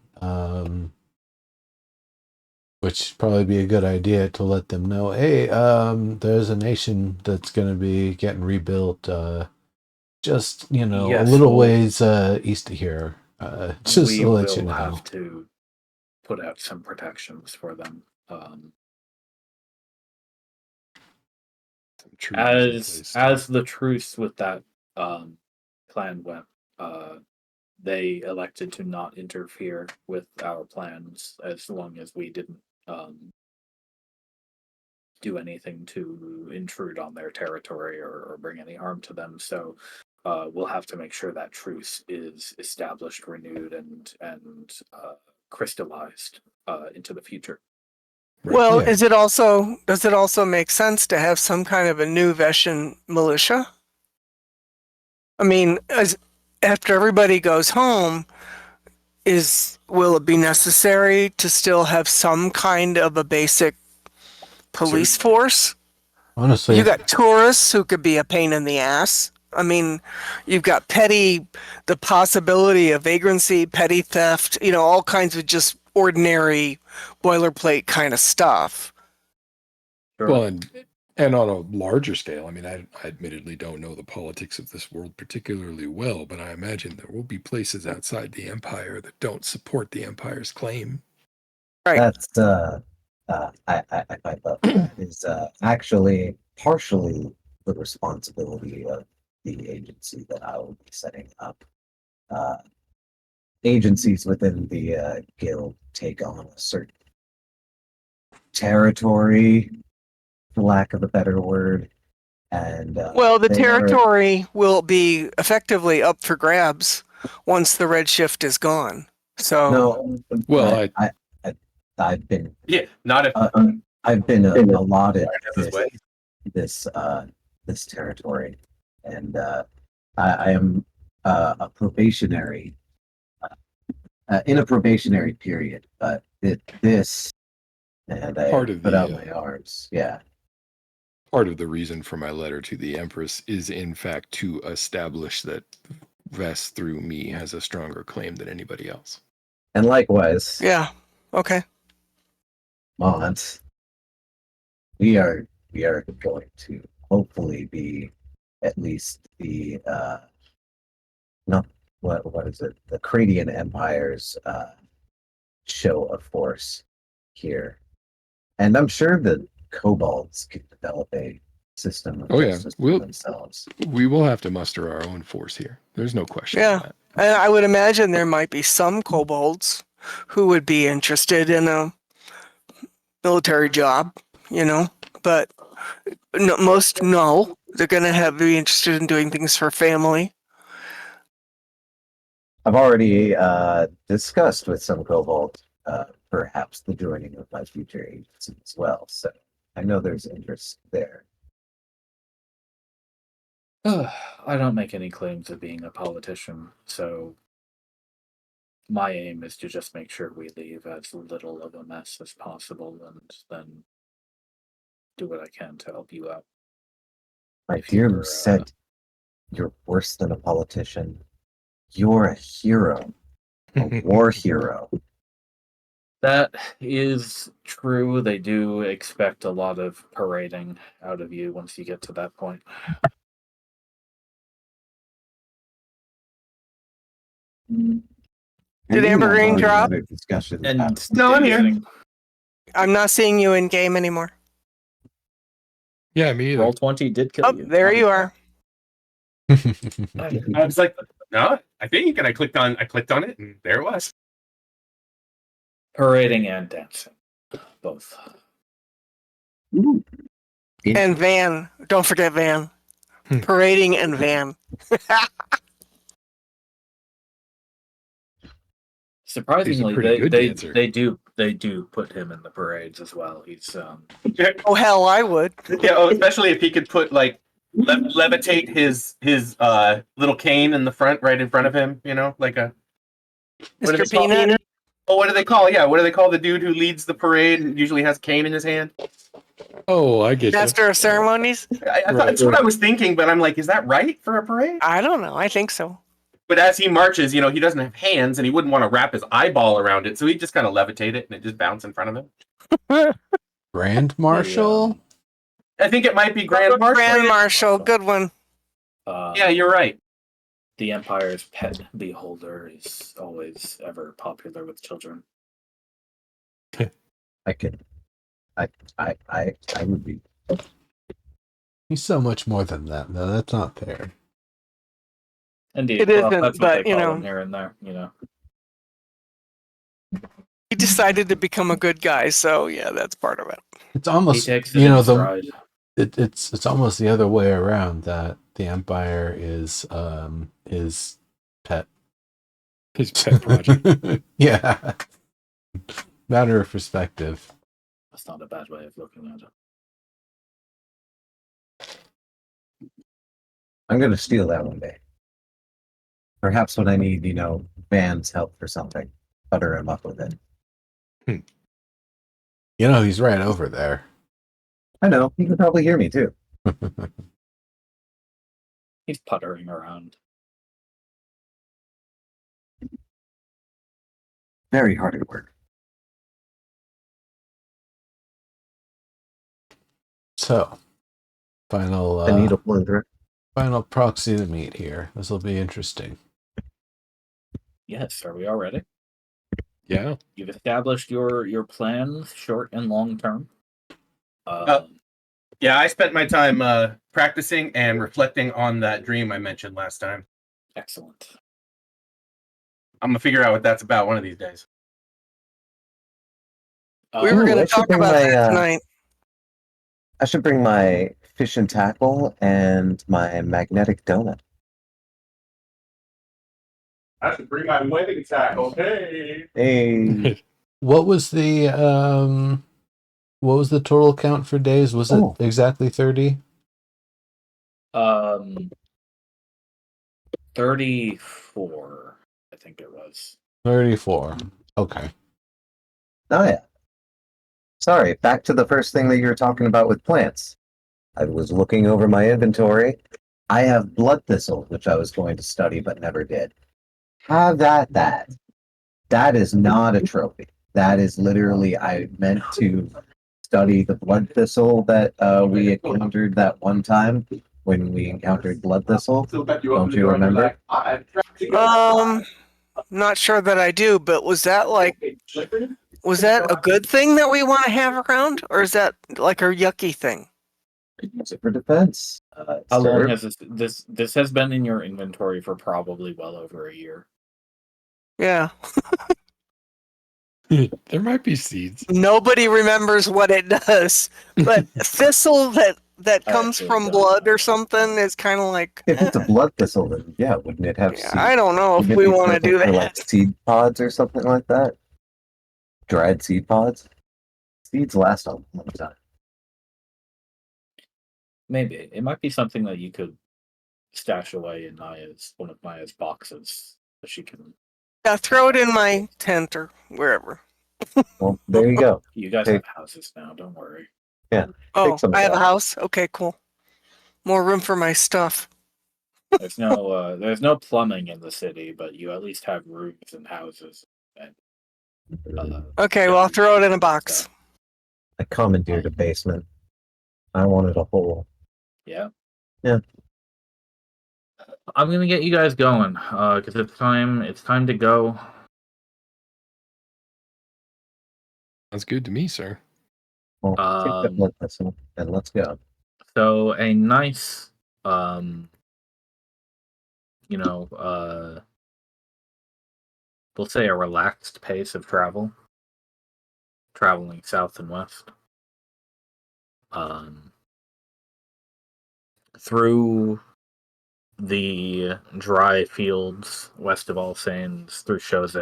Which probably be a good idea to let them know, hey, there's a nation that's going to be getting rebuilt. Just a Yes, little well, ways east of here. Just we to let you will know. have to put out some protections for them. Some treaties in place, As the truce with that clan went, they elected to not interfere with our plans as long as we didn't do anything to intrude on their territory or bring any harm to them. So we'll have to make sure that truce is established, renewed, and crystallized into the future. Well, Yeah. does it also make sense to have some kind of a new Veshin militia? I mean, after everybody goes home, will it be necessary to still have some kind of a basic police force? Honestly, You got tourists who could be a pain in the ass. I mean, you've got the possibility of vagrancy, petty theft, all kinds of just ordinary boilerplate kind of stuff. Sure. Well, and on a larger scale, I mean, I admittedly don't know the politics of this world particularly well, but I imagine there will be places outside the empire that don't support the empire's claim. Right. That's I find that is actually partially the responsibility of the agency that I will be setting up. Agencies within the guild take on a certain territory, for lack of a better word, and Well, the they are territory will be effectively up for grabs once the redshift is gone. So, no. Well, I've been Not if I've been allotted this way. this territory, and I am a probationary in a probationary period, but this and I Part of put the, out my arms. Yeah, part of the reason for my letter to the Empress is, in fact, to establish that Vess, through me, has a stronger claim than anybody else. and likewise, yeah. Okay. Mont, we are going to hopefully be at least the not what is it, the Cradian Empire's show of force here. And I'm sure the kobolds can develop a system of Oh, yeah. justice for We'll- themselves. We will have to muster our own force here. There's no question. Yeah. Of that. And I would imagine there might be some kobolds who would be interested in a military job, but most no. They're going to be interested in doing things for family. I've already discussed with some kobolds perhaps the joining of my future agency as well. So I know there's interest there. I don't make any claims of being a politician, so my aim is to just make sure we leave as little of a mess as possible and then do what I can to help you out. My If you dear were, Lucette, you're worse than a politician. You're a hero, a war hero. That is true. They do expect a lot of parading out of you once you get to that point. Did Amber Green drop? Discussion. And No, I'm here. I'm not seeing you in game anymore. Yeah, me either. Roll20 did kill Oh, you. there you are. I was like, no, I think, and I clicked on it, and there it was. Parading and dancing. Both. And Van. Don't forget Van. Hmm. Parading and Van. Surprisingly, pretty good dancer. they do put him in the parades as well. He's Oh, hell, I would. Yeah, especially if he could put levitate his little cane in the front, right in front of him. Like a what do Mr. they call- Peanut. Oh, what do they call? Yeah, what do they call the dude who leads the parade and usually has a cane in his hand? Oh, I get you. Master of Ceremonies? I thought that's what I was thinking, but I'm like, is that right for a parade? I don't know. I think so. But as he marches, he doesn't have hands, and he wouldn't want to wrap his eyeball around it, so he just kind of levitate it, and it just bounce in front of him. Grand Marshal? I think it might be Grand Marshal. Grand Marshal. Good one. Yeah, you're right. The Empire's pet beholder is always ever popular with children. I would be. He's so much more than that, though. That's not fair. Indeed, It isn't, that's what but, they call him here and there. He decided to become a good guy, so yeah, that's part of it. It's He almost takes it in stride. it's almost the other way around that the Empire is his pet. His pet project. Yeah. Matter of perspective. That's not a bad way of looking at it. I'm going to steal that one day. Perhaps when I need, Van's help for something, butter him up with it. He's right over there. I know. He can probably hear me too. He's puttering around. Very hard at work. So, final The needle pulling through. final proxy to meet here. This will be interesting. Yes, are we all ready? Yeah. You've established your plans, short and long term. Yeah, I spent my time practicing and reflecting on that dream I mentioned last time. Excellent. I'm gonna figure out what that's about one of these days. We were Ooh, going I to should talk bring about my, that tonight. I should bring my fish and tackle and my magnetic donut. I should bring my wedding tackle. Hey. Hey. What was the total count for days? Was it exactly 30? 34, I think it was. 34. Okay. Oh, yeah. Sorry, back to the first thing that you were talking about with plants. I was looking over my inventory. I have blood thistle, which I was going to study but never did. Have at that. That is not a trophy. That is literally, I meant to study the blood thistle that we encountered that one time when we encountered blood thistle. Don't you remember? Not sure that I do, but was that like Was that a good thing that we want to have around, or is that like a yucky thing? Use it for defense. How long Sir. has this has been in your inventory for probably well over a year. Yeah. There might be seeds. Nobody remembers what it does, but thistle that I comes actually from don't blood know. or something is kind of like. If it's a blood thistle, then yeah, wouldn't it have Yeah, seed? I don't know if Wouldn't it we be want to perfect do for like that. seed pods or something like that? Dried seed pods? Seeds last a long time. Maybe it might be something that you could stash away in one of Naya's boxes that she can. Yeah, throw it in my tent or wherever. Well, there you go. You guys Take- have houses now. Don't worry. Oh, some of I have a that. house. Okay, cool. More room for my stuff. There's no plumbing in the city, but you at least have roofs and houses. And, Okay, well, I'll throw it in a box. stuff. I commandeered a basement. I wanted a hole. Yeah. Yeah. I'm gonna get you guys going, because it's time to go. Sounds good to me, sir. Well, take that blood vessel and let's go. So a nice, we'll say a relaxed pace of traveling south and west, through the dry fields west of All Saints, through Chose,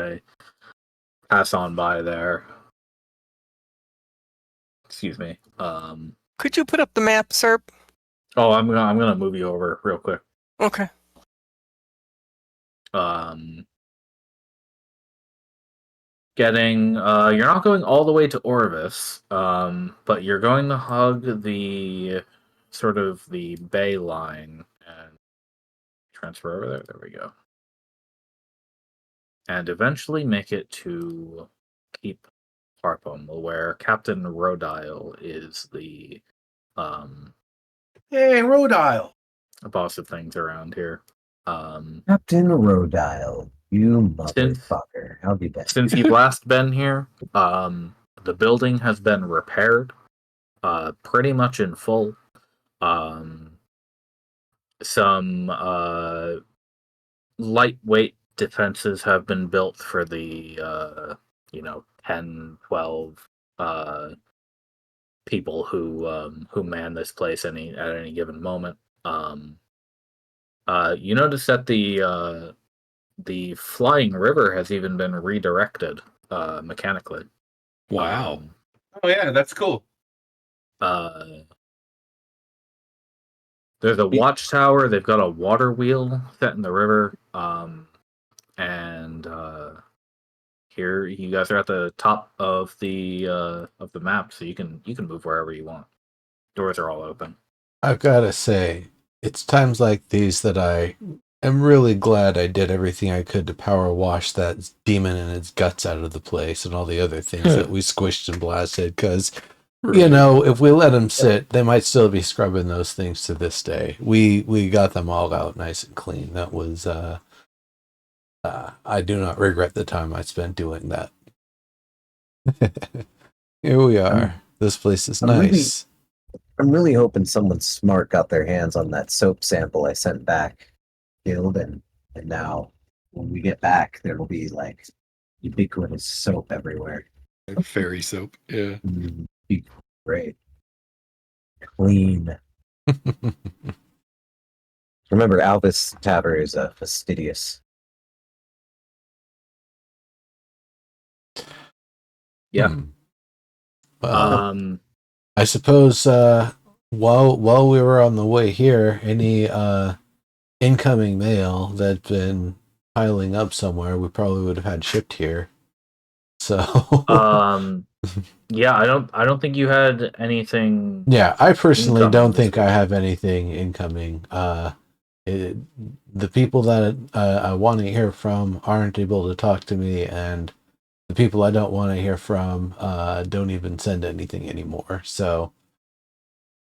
pass on by there. Excuse me. Could you put up the map, sir? Oh, I'm gonna move you over real quick. Okay. Getting you're not going all the way to Orvis, but you're going to hug the sort of the bay line and transfer over there. There we go. And eventually make it to Keep Harpum, where Captain Rodile is the Hey, Rodile. boss of things around here. Captain Rodile, you motherfucker. How be that? Since you've last been here, the building has been repaired, pretty much in full. Some lightweight defenses have been built for the 10, 12 people who man this place at any given moment. You notice that the flying river has even been redirected mechanically. Wow. Oh yeah, that's cool. There's a watchtower. They've got a water wheel set in the river. And here you guys are at the top of the map, so you can move wherever you want. Doors are all open. I've got to say, it's times like these that I am really glad I did everything I could to power wash that demon and its guts out of the place and all the other things that we squished and blasted. Because, you know, if we let them sit, they might still be scrubbing those things to this day. We got them all out nice and clean. That was, I do not regret the time I spent doing that. Here we are. This place is nice. I'm really hoping someone smart got their hands on that soap sample I sent back, Guild, and now when we get back, there will be like ubiquitous soap everywhere. Fairy soap. Yeah. Be great, clean. Remember, Albus Taver is fastidious. Yeah. I suppose while we were on the way here, any incoming mail that's been piling up somewhere, we probably would have had shipped here. So yeah, I don't think you had anything. Yeah, I personally incoming don't this think I week. have anything incoming. The people that I want to hear from aren't able to talk to me, and the people I don't want to hear from don't even send anything anymore. So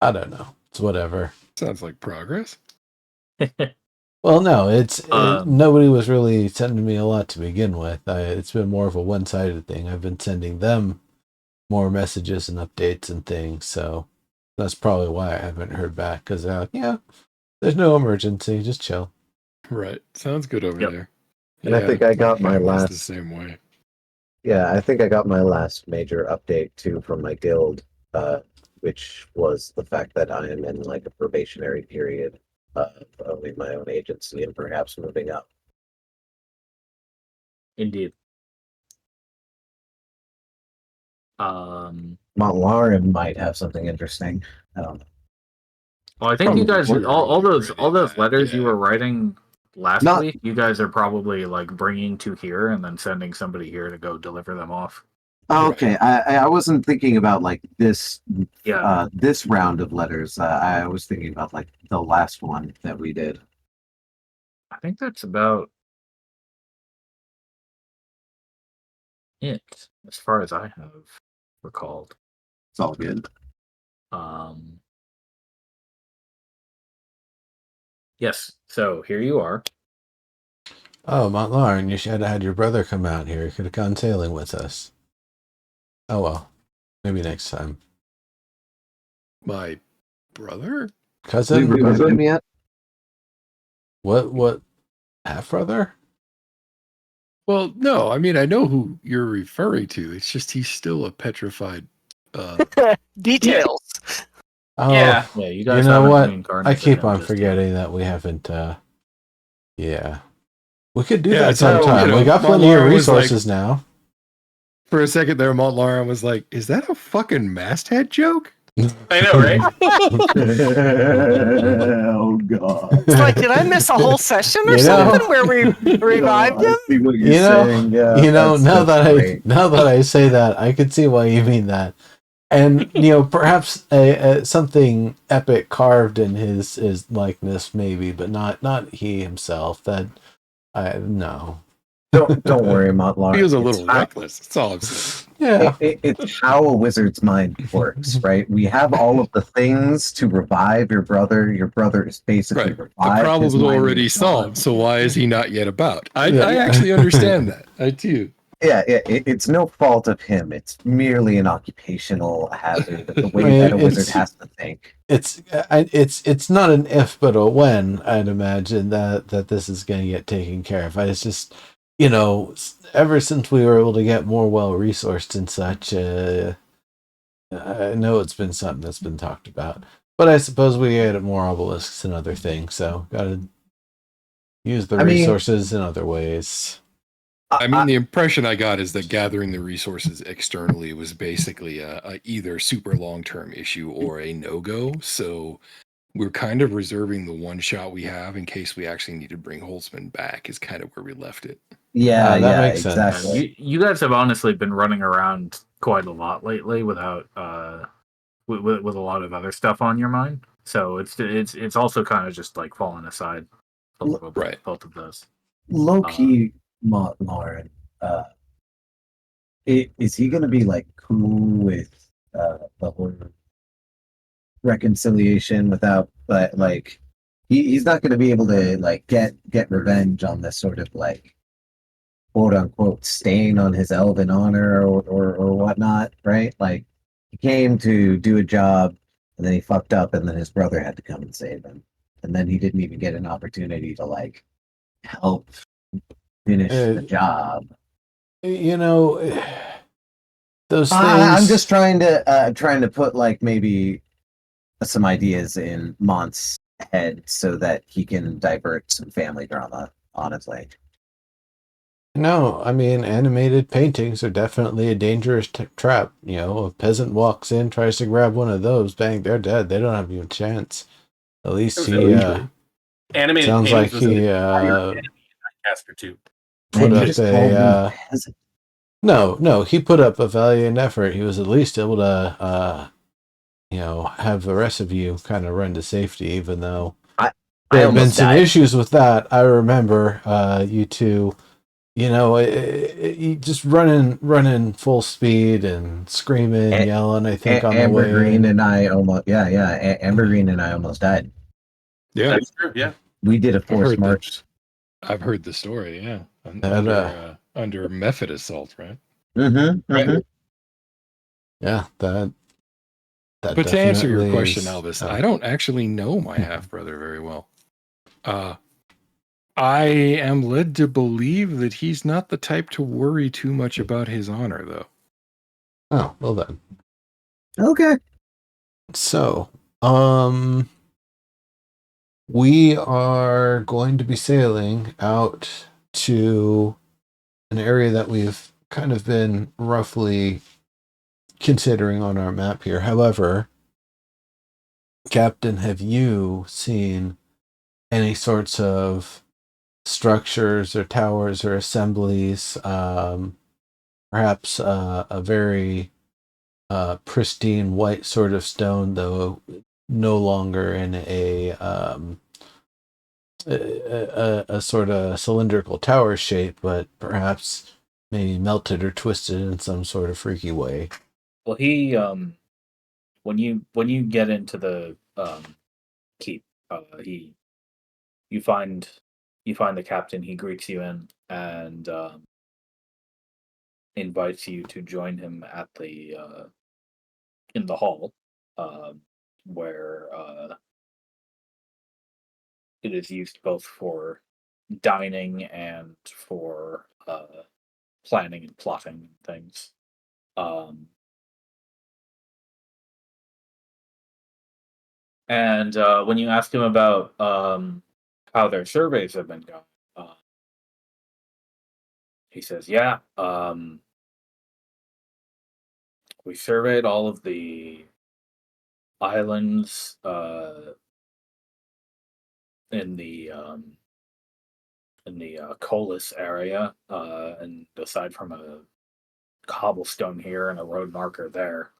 I don't know. It's whatever. Sounds like progress. Well, no, Um, nobody was really sending me a lot to begin with. It's been more of a one-sided thing. I've been sending them more messages and updates and things, so that's probably why I haven't heard back. Because they're like, yeah, there's no emergency, just chill. Right. Sounds good over Yep. there. And I think I got my family's the last. same way. Yeah, I think I got my last major update too from my guild, which was the fact that I am in like a probationary period of owning my own agency and perhaps moving up. Indeed. Um, Montlarin might have something interesting. I don't know. well, I think you guys, Probably all those already, letters you yeah. were writing last Not- week, you guys are probably like bringing to here and then sending somebody here to go deliver them off. Oh, okay, I wasn't thinking about like this Yeah. this round of letters. I was thinking about like the last one that we did. I think that's about it, as far as I have recalled. It's all good. Yes, so here you are. Oh, Montlarin, you should have had your brother come out here. He could have gone sailing with us. Oh well, maybe next time. My brother? We Cousin? revived him yet? What? Half brother? Well, no. I mean, I know who you're referring to. It's just he's still a petrified. Details. Oh, Yeah. Yeah, you guys know haven't what? reincarnated I keep him on just yet. forgetting that we haven't. Yeah, we could do Yeah, that so, sometime. you know, We got plenty of Montlarin was like- resources now. For a second there, Montlarin was like, "Is that a fucking masthead joke?" I know, right? Oh god. It's like, did I miss a whole session or You know- something where we revived him? I see what you're You know- saying. Yeah, now that's that great. now that I say that, I could see why you mean that. And perhaps a something epic carved in his likeness, maybe, but not he himself. That I no. Don't worry, Montlar. He was a It's little how- reckless. That's all I'm saying. Yeah. It's how a wizard's mind works, right? We have all of the things to revive your brother. Your brother is basically Right. The revived. problem His was mind already is gone. solved. So why is he not yet about? I Yeah. actually understand that. I do. Yeah, it's no fault of him. It's merely an occupational hazard of the way Right, that a wizard it's- has to think. It's not an if but a when. I'd imagine that this is going to get taken care of. It's just ever since we were able to get more well resourced and such. I know it's been something that's been talked about, but I suppose we added more obelisks and other things. So got to use the I mean- resources in other ways. I mean, the impression I got is that gathering the resources externally was basically a either super long-term issue or a no-go. So we're kind of reserving the one shot we have in case we actually need to bring Holtzman back is kind of where we left it. Yeah, that yeah, makes sense. exactly. You guys have honestly been running around quite a lot lately without with a lot of other stuff on your mind. So it's also kind of just like falling aside a little bit, Right. both of those. Low key, Montlarin. Is he going to be like cool with the whole reconciliation without, but like he's not going to be able to like get revenge on this sort of like quote unquote stain on his elven honor or whatnot, right? Like he came to do a job and then he fucked up and then his brother had to come and save him. And then he didn't even get an opportunity to like help finish the job. Those things. I'm just trying to put like maybe some ideas in Mont's head so that he can divert some family drama, honestly. No, I mean, animated paintings are definitely a dangerous trap. A peasant walks in, tries to grab one of those, bang, they're dead. They don't have even a chance. At least he Animated sounds like paintings was he a caster too. put Man, you up just called him peasant. no, he put up a valiant effort. He was at least able to have the rest of you kind of run to safety, even though I there have been almost some died. issues with that. I remember you two, just running full speed and screaming, yelling. I think on the Amber way. Green and I almost Amber Green and I almost died. Yeah. That's true. Yeah. We did a forced heard that. march. I've heard the story. Yeah, That, under method assault, right? Mm-hmm. Right. Mm-hmm. yeah, that But to answer your definitely question, is- Elvis, oh. I don't actually know my half brother very well. I am led to believe that he's not the type to worry too much about his honor, though. Oh, well then. Okay. So, we are going to be sailing out to an area that we've kind of been roughly considering on our map here. However, Captain, have you seen any sorts of structures or towers or assemblies? Perhaps a very pristine white sort of stone, though no longer in a sort of cylindrical tower shape, but perhaps maybe melted or twisted in some sort of freaky way. Well, he when you get into the keep, he you find the captain. He greets you in and invites you to join him at the in the hall, where it is used both for dining and for planning and plotting and things. And when you ask him about how their surveys have been going, he says, "Yeah, we surveyed all of the islands in the Colas area, and aside from a cobblestone here and a road marker there,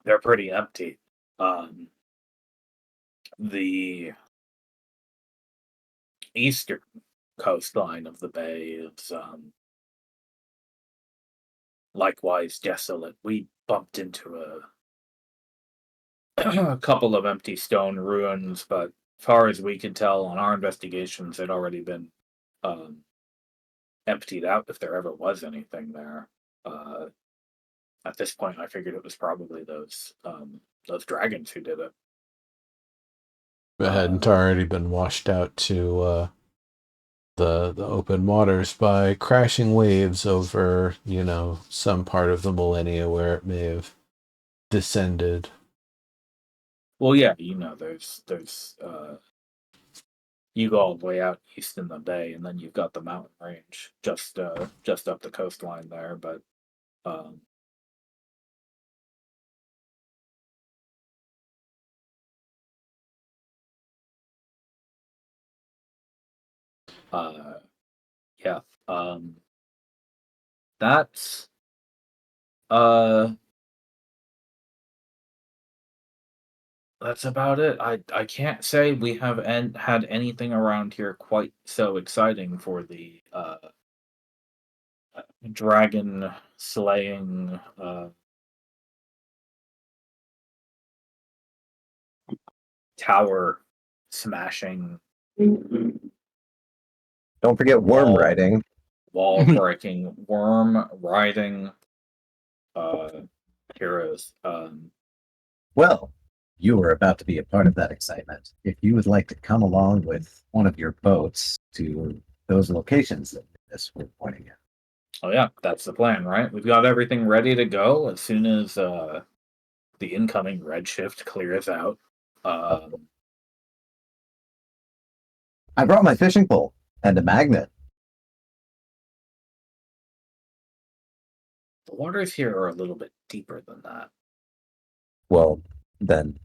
they're pretty empty. The eastern coastline of the bay is likewise desolate. We bumped into a couple of empty stone ruins, but as far as we could tell on our investigations, had already been emptied out if there ever was anything there. At this point, I figured it was probably those dragons who did it. It hadn't already been washed out to the open waters by crashing waves over, some part of the millennia where it may have descended. Well, yeah, there's you go all the way out east in the bay, and then you've got the mountain range just up the coastline there. But yeah, that's that's about it. I can't say we have had anything around here quite so exciting for the dragon slaying tower smashing Don't forget worm wall riding. wall breaking worm riding heroes. Well, you are about to be a part of that excitement. If you would like to come along with one of your boats to those locations that we're pointing at. Oh yeah, that's the plan, right? We've got everything ready to go as soon as the incoming redshift clears out. I brought my fishing pole and a magnet. The waters here are a little bit deeper than that. Well, then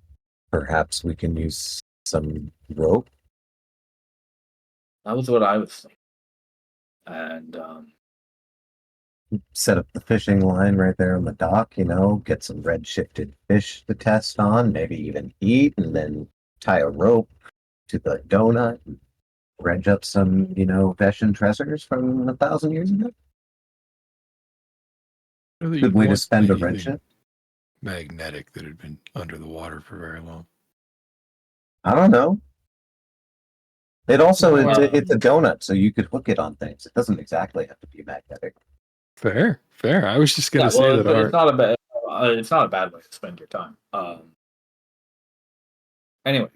perhaps we can use some rope. That was what I was thinking. And Set up the fishing line right there on the dock, get some red shifted fish to test on, maybe even eat, and then tie a rope to the donut and dredge up some, Veshan treasures from 1,000 years ago. Good way to spend a red ship. Magnetic that had been under the water for very long. I don't know. It also Wow. it's a donut, so you could hook it on things. It doesn't exactly have to be magnetic. Fair. I was just gonna Yeah, say well, that it's not a bad way to spend your time. Anyway,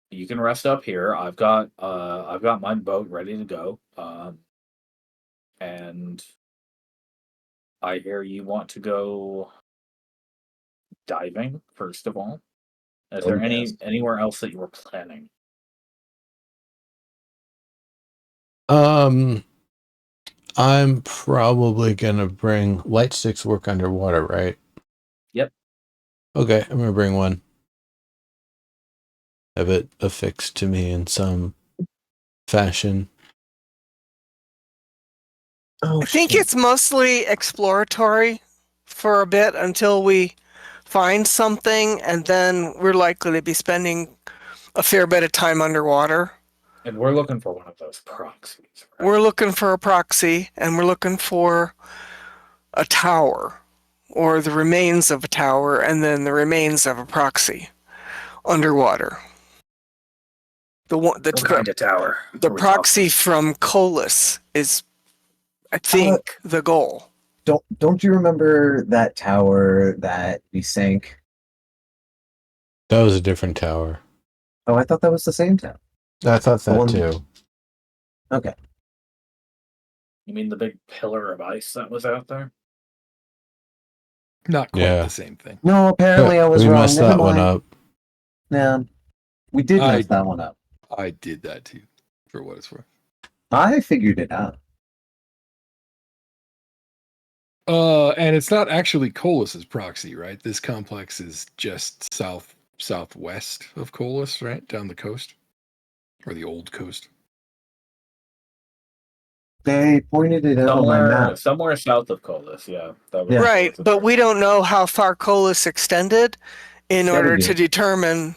you can rest up here. I've got my boat ready to go. And I hear you want to go diving first of all. Is there yes. anywhere else that you were planning? I'm probably gonna bring light sticks work underwater, right? Yep. Okay, I'm gonna bring one. Have it affixed to me in some fashion. Oh, I think shit. it's mostly exploratory for a bit until we find something, and then we're likely to be spending a fair bit of time underwater. And we're looking for one of those proxies. Right? We're looking for a proxy, and we're looking for a tower, or the remains of a tower, and then the remains of a proxy underwater. The one, What kind of tower? the are we proxy talking? from Colas is, I think, the goal. Don't you remember that tower that we sank? That was a different tower. Oh, I thought that was the same tower. I thought The that one- too. Okay. You mean the big pillar of ice that was out there? not quite Yeah. the same thing. No, apparently I was we wrong. messed Never that one mind. up. Yeah, we did I- mess that one up. I did that too, for what it's worth. I figured it out. And it's not actually Colas's proxy, right? This complex is just southwest of Colas, right? Down the coast. Or the old coast. They pointed it out on my map. Somewhere south of Colas, yeah. That was, Yeah. Right, but we don't know how far Colas extended in Gotta order be. to determine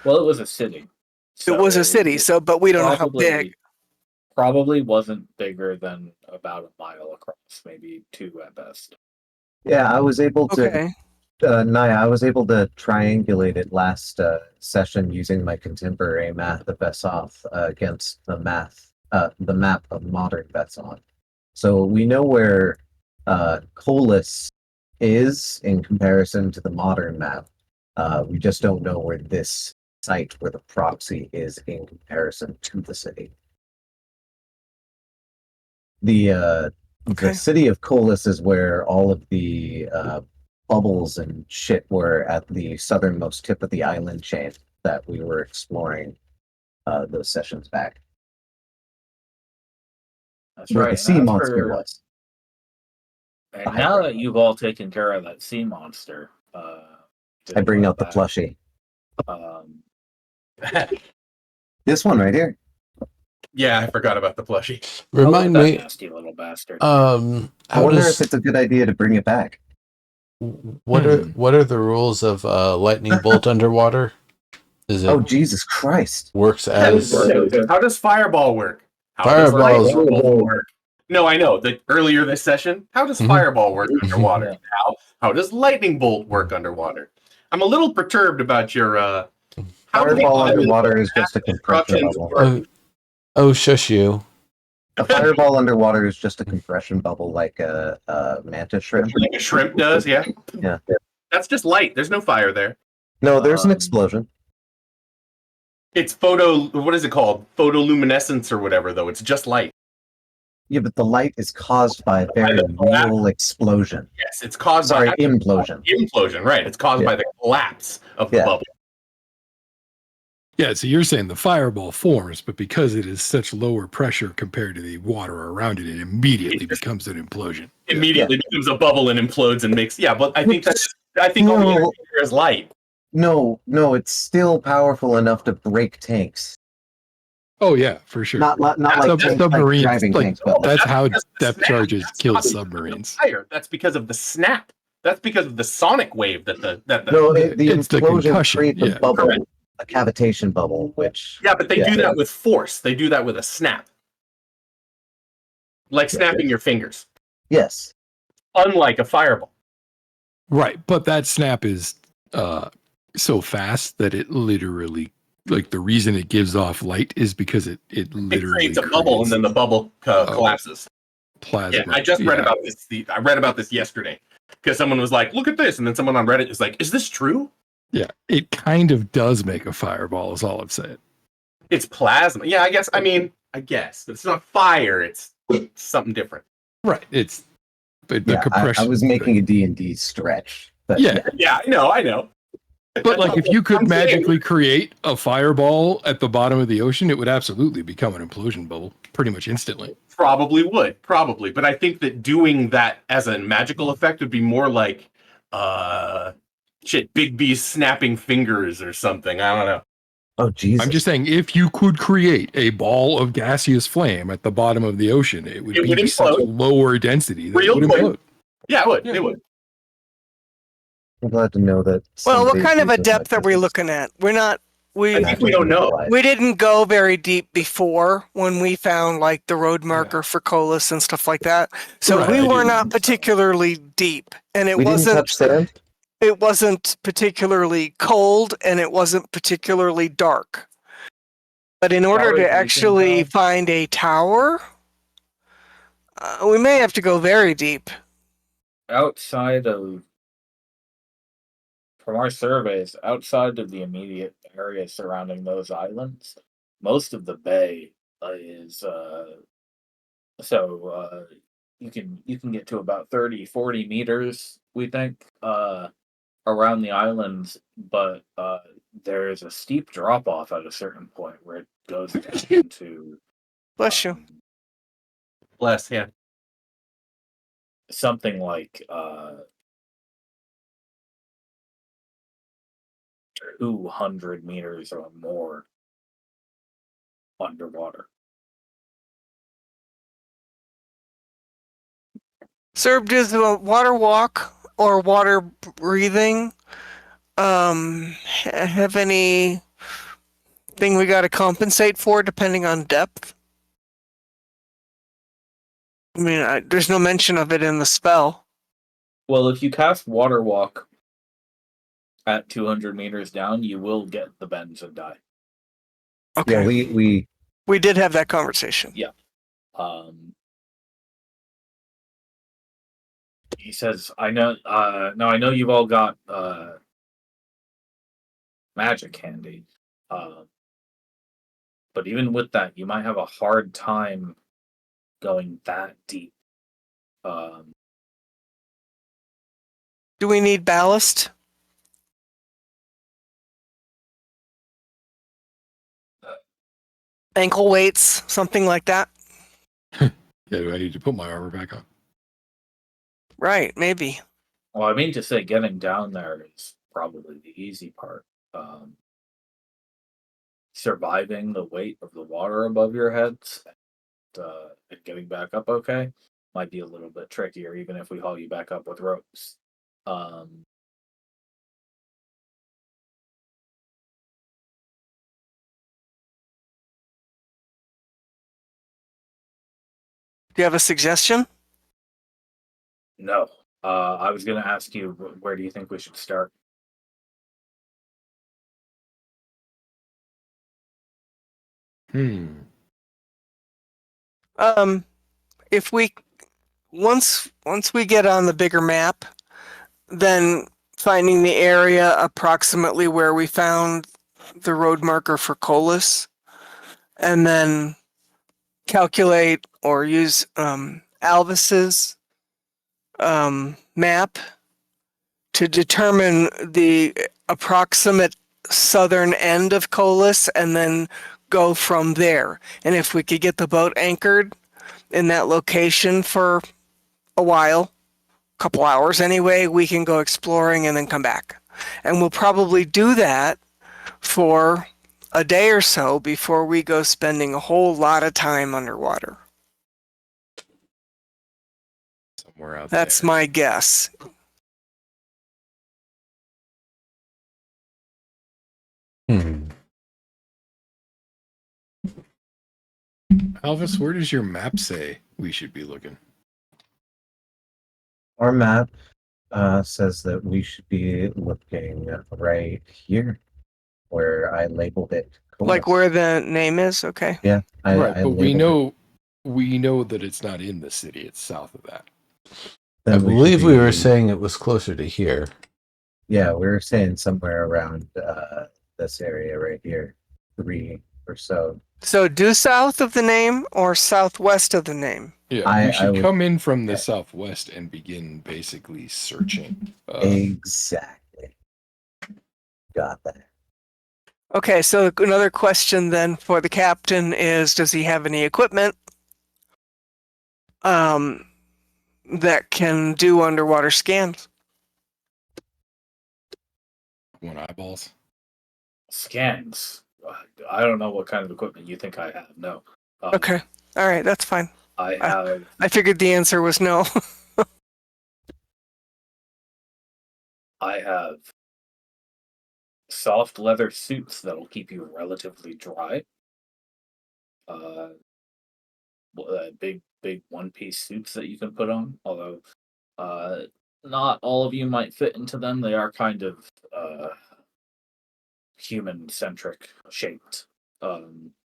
Well, it was a city. it was a city, so but we don't know how big. Probably wasn't bigger than about a mile across, maybe 2 at best. Yeah, I was able to. Okay. Naya, I was able to triangulate it last session using my contemporary math of Vesoth against the map of modern Vesoth. So we know where Colas is in comparison to the modern map. We just don't know where this site where the proxy is in comparison to the city. The Okay. city of Colas is where all of the bubbles and shit were at the southernmost tip of the island chain that we were exploring those sessions back. That's Where right. the sea monster was. And now that you've all taken care of that sea monster, I bring out the plushie. Um, This one right here. Yeah, I forgot about the plushie. Remind that me, nasty little bastard. I how wonder does if it's a good idea to bring it back. what are the rules of lightning bolt underwater? Is it Oh, Jesus Christ. works How as does Fireball work? How Fireball does is- Lightning Bolt work? No, I know. Earlier this session, how does Mhm. Fireball work underwater? Yeah. How does Lightning Bolt work underwater? I'm a little perturbed about your how do the Fireball islands underwater is just a and compression constructions bubble. work? oh shush you. A fireball underwater is just a compression bubble like a mantis shrimp. Like a shrimp does, yeah. Yeah. That's just light. There's no fire there. No, there's an Um, explosion. It's what is it called? Photoluminescence or whatever, though. It's just light. Yeah, but the light is caused by a very real explosion. Yes, it's caused Sorry, by implosion. implosion, right? It's caused Yeah. by the collapse of the Yeah. bubble. Yeah, so you're saying the fireball forms, but because it is such lower pressure compared to the water around it, it immediately becomes an implosion. Immediately becomes a bubble and implodes and makes but I think all the energy here is light. No, it's still powerful enough to break tanks. Oh yeah, for sure. Not like tanks, like submarines, driving like, tanks, but that's how because the depth snap. charges That's kill not because submarines. of the fire. That's because of the snap. That's because of the sonic wave that the no, the It's the implosion concussion, creates a yeah. bubble, Correct. a cavitation bubble, which but they do that with force. They do that with a snap, like snapping your fingers. Yes. Unlike a fireball. Right, but that snap is so fast that it literally, like, the reason it gives off light is because it It literally creates a bubble, and then the bubble collapses. plasma. Yeah, I just read about this. I read about this yesterday because someone was like, "Look at this," and then someone on Reddit is like, "Is this true?" Yeah, it kind of does make a fireball. Is all I'm saying. It's plasma. Yeah, I guess. I mean, I guess, but it's not fire. It's something different. Right. It's but the Yeah, compression. I was making a D&D stretch. But Yeah, Yeah, I know. but like if you could I'm saying- magically create a fireball at the bottom of the ocean, it would absolutely become an implosion bubble pretty much instantly. Probably would, probably, but I think that doing that as a magical effect would be more like, Big B's snapping fingers or something. I don't know. Oh, Jesus. I'm just saying, if you could create a ball of gaseous flame at the bottom of the ocean, it would be such implode. lower density that Real it would quick. implode. Yeah, it would. Yeah. It would. I'm glad to know that. Well, what somebody kind of a agrees with my depth are we physics. looking at? I think we don't know. We didn't go very deep before when we found like the road marker for Colas and stuff like that. So Right, we I were didn't not think so. particularly deep, and We didn't touch sand? it wasn't particularly cold, and it wasn't particularly dark. But in order Tower to is leaking, actually though. find a tower, we may have to go very deep. Outside of, from our surveys, outside of the immediate area surrounding those islands, most of the bay is you can get to about 30-40 meters, we think, around the islands, but there's a steep drop off at a certain point where it goes into Bless you. Bless, yeah. something like 200 meters or more underwater. Sir, does the water walk or water breathing have any thing we got to compensate for depending on depth? I mean, there's no mention of it in the spell. Well, if you cast Water Walk at 200 meters down, you will get the bends and die. Okay. Yeah, we did have that conversation. He says, "I know. Now I know you've all got magic handy, but even with that, you might have a hard time going that deep. Do we need ballast? Ankle weights, something like that? Yeah, do I need to put my armor back on? Right, maybe. Well, I mean to say, getting down there is probably the easy part. Surviving the weight of the water above your heads and getting back up okay might be a little bit trickier, even if we haul you back up with ropes. Do you have a suggestion? No. I was going to ask you, where do you think we should start? If we once we get on the bigger map, then finding the area approximately where we found the road marker for Colas, and then calculate or use Alvis's map to determine the approximate southern end of Colas, and then go from there. And if we could get the boat anchored in that location for a while, a couple hours anyway, we can go exploring and then come back. And we'll probably do that for a day or so before we go spending a whole lot of time underwater. Somewhere out That's there. my guess. Alvis, where does your map say we should be looking? our map says that we should be looking right here, where I labeled it. Like where the name is? Okay. Yeah, Right, I but we labeled it. know that it's not in the city. It's south of that. Then I we should believe we were be- saying it was closer to here. Yeah, we were saying somewhere around this area right here, 3 or so. So due south of the name or southwest of the name? Yeah, we should would- come in from the okay. southwest and begin basically searching. Exactly. Got that. Okay, so another question then for the captain is, does he have any equipment that can do underwater scans? One eyeballs. Scans. I don't know what kind of equipment you think I have. No. Okay, all right, that's fine. I have. I figured the answer was no. I have soft leather suits that'll keep you relatively dry. Big one-piece suits that you can put on. Although, not all of you might fit into them. They are kind of human-centric shaped.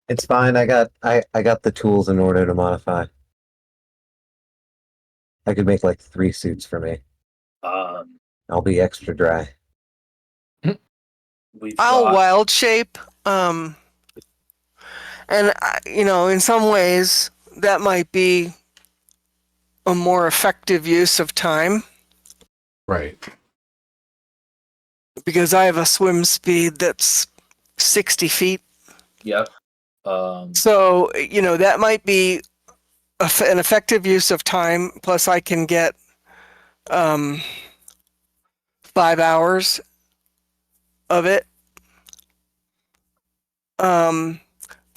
It's fine. I got the tools in order to modify. I could make like 3 suits for me. I'll be extra dry. I'll got wild shape. And in some ways that might be a more effective use of time Right. because I have a swim speed that's 60 feet. Yep. So, that might be an effective use of time. Plus I can get 5 hours of it. The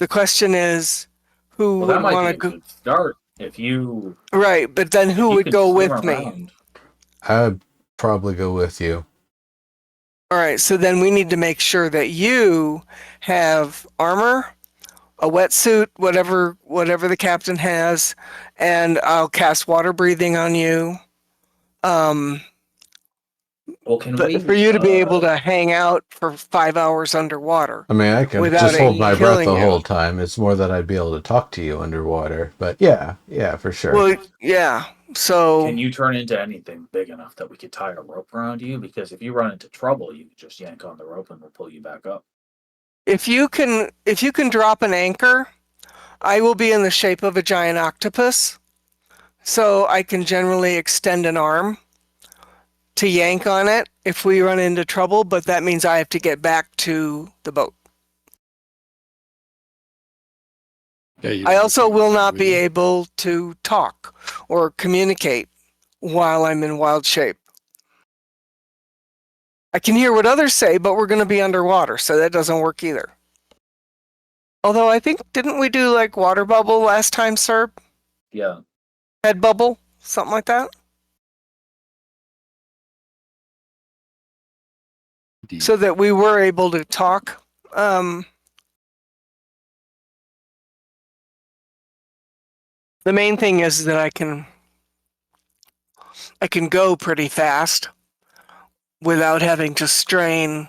question is, who Well, that would might want be to a go? good start if you. Right, but then who you would can go swim with me? around. I'd probably go with you. All right, so then we need to make sure that you have armor, a wetsuit, whatever the captain has, and I'll cast water breathing on you. Well, can But we? for you to be able to hang out for 5 hours underwater I mean, I can without just it hold my breath killing the you. whole time. It's more that I'd be able to talk to you underwater. But yeah, for sure. Well, yeah. So Can you turn into anything big enough that we could tie a rope around you? Because if you run into trouble, you can just yank on the rope and we'll pull you back up. if you can drop an anchor, I will be in the shape of a giant octopus. So I can generally extend an arm to yank on it if we run into trouble, but that means I have to get back to the boat. Yeah, you I don't also take will me not with be you. able to talk or communicate while I'm in wild shape. I can hear what others say, but we're going to be underwater, so that doesn't work either. Although I think, didn't we do like water bubble last time, sir? Yeah. Head bubble? Something like that? Indeed. So that we were able to talk. The main thing is that I can go pretty fast without having to strain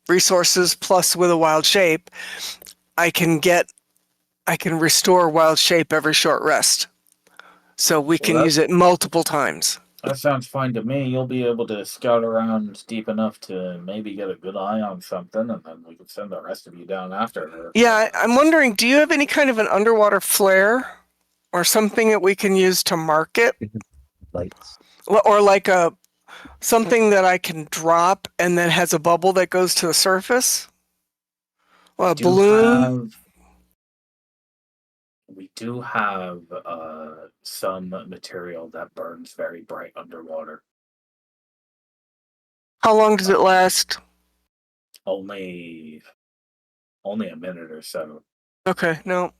resources. Plus, with a wild shape, I can restore wild shape every short rest. So we can use it multiple times. That sounds fine to me. You'll be able to scout around deep enough to maybe get a good eye on something, and then we can send the rest of you down after her. Yeah, I'm wondering, do you have any kind of an underwater flare or something that we can use to mark it? Lights. Or like something that I can drop and then has a bubble that goes to the surface? Well, a balloon? We do have some material that burns very bright underwater. How long does it last? Only a minute or so. Okay, no.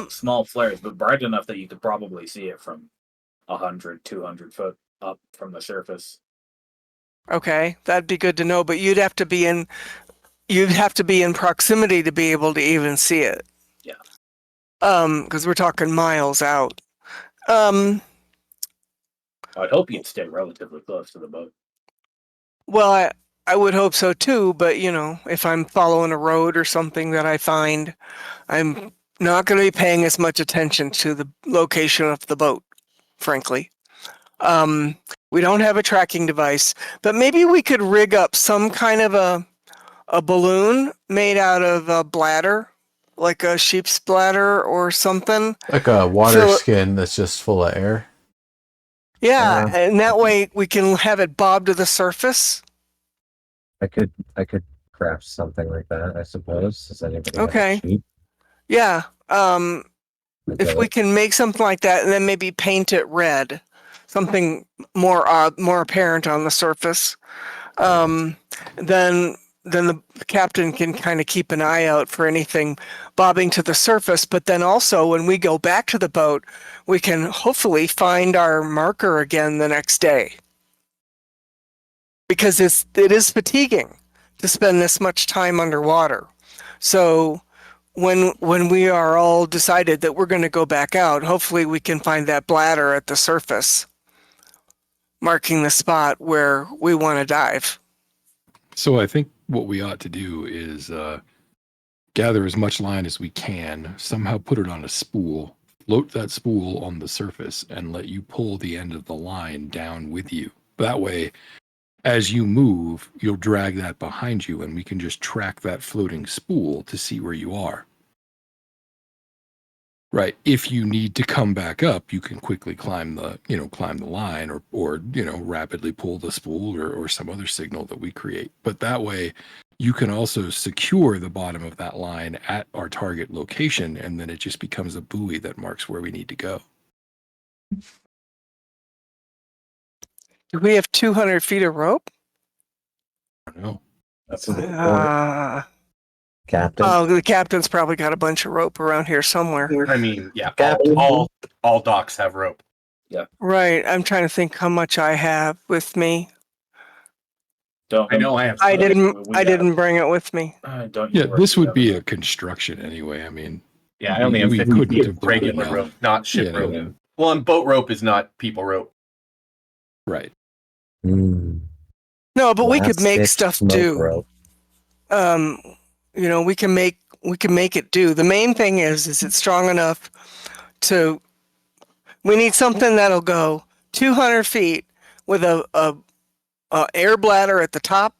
Small flares, but bright enough that you could probably see it from 100, 200 foot up from the surface. Okay, that'd be good to know, but you'd have to be in proximity to be able to even see it. Yeah. Because we're talking miles out. Are I'd hope you'd stay relatively close to the boat. Well, I would hope so too, but if I'm following a road or something that I find, I'm not going to be paying as much attention to the location of the boat, frankly. We don't have a tracking device, but maybe we could rig up some kind of a balloon made out of a bladder, like a sheep's bladder or something. Like a water Fill it- skin that's just full of air. Yeah, and that way we can have it bob to the surface. I could craft something like that, I suppose. Does anybody have Okay. a sheet? Yeah. If we Okay. can make something like that and then maybe paint it red, something more apparent on the surface, then the captain can kind of keep an eye out for anything bobbing to the surface. But then also when we go back to the boat, we can hopefully find our marker again the next day. Because it is fatiguing to spend this much time underwater. So when we are all decided that we're going to go back out, hopefully we can find that bladder at the surface, marking the spot where we want to dive. So I think what we ought to do is gather as much line as we can, somehow put it on a spool, float that spool on the surface, and let you pull the end of the line down with you. That way, as you move, you'll drag that behind you, and we can just track that floating spool to see where you are. Right. If you need to come back up, you can quickly climb the line or rapidly pull the spool or some other signal that we create. But that way you can also secure the bottom of that line at our target location, and then it just becomes a buoy that marks where we need to go. Do we have 200 feet of rope? I don't know. That's a good point. Captain. Oh, the captain's probably got a bunch of rope around here somewhere. I mean, yeah, Captain. all docks have rope. Right. I'm trying to think how much I have with me. Don't I know I have. I We didn't bring it with me. don't you Yeah, worry, this we would be have a construction anyway. I mean, Yeah, I only have we 50 couldn't feet have of broken regular down. rope, not ship You know, rope. yeah. Well, and boat rope is not people rope. Right. Mm. No, but we could Last make ditch stuff smoke do. rope. We can make it do. The main thing is it's strong enough to. We need something that'll go 200 feet with a air bladder at the top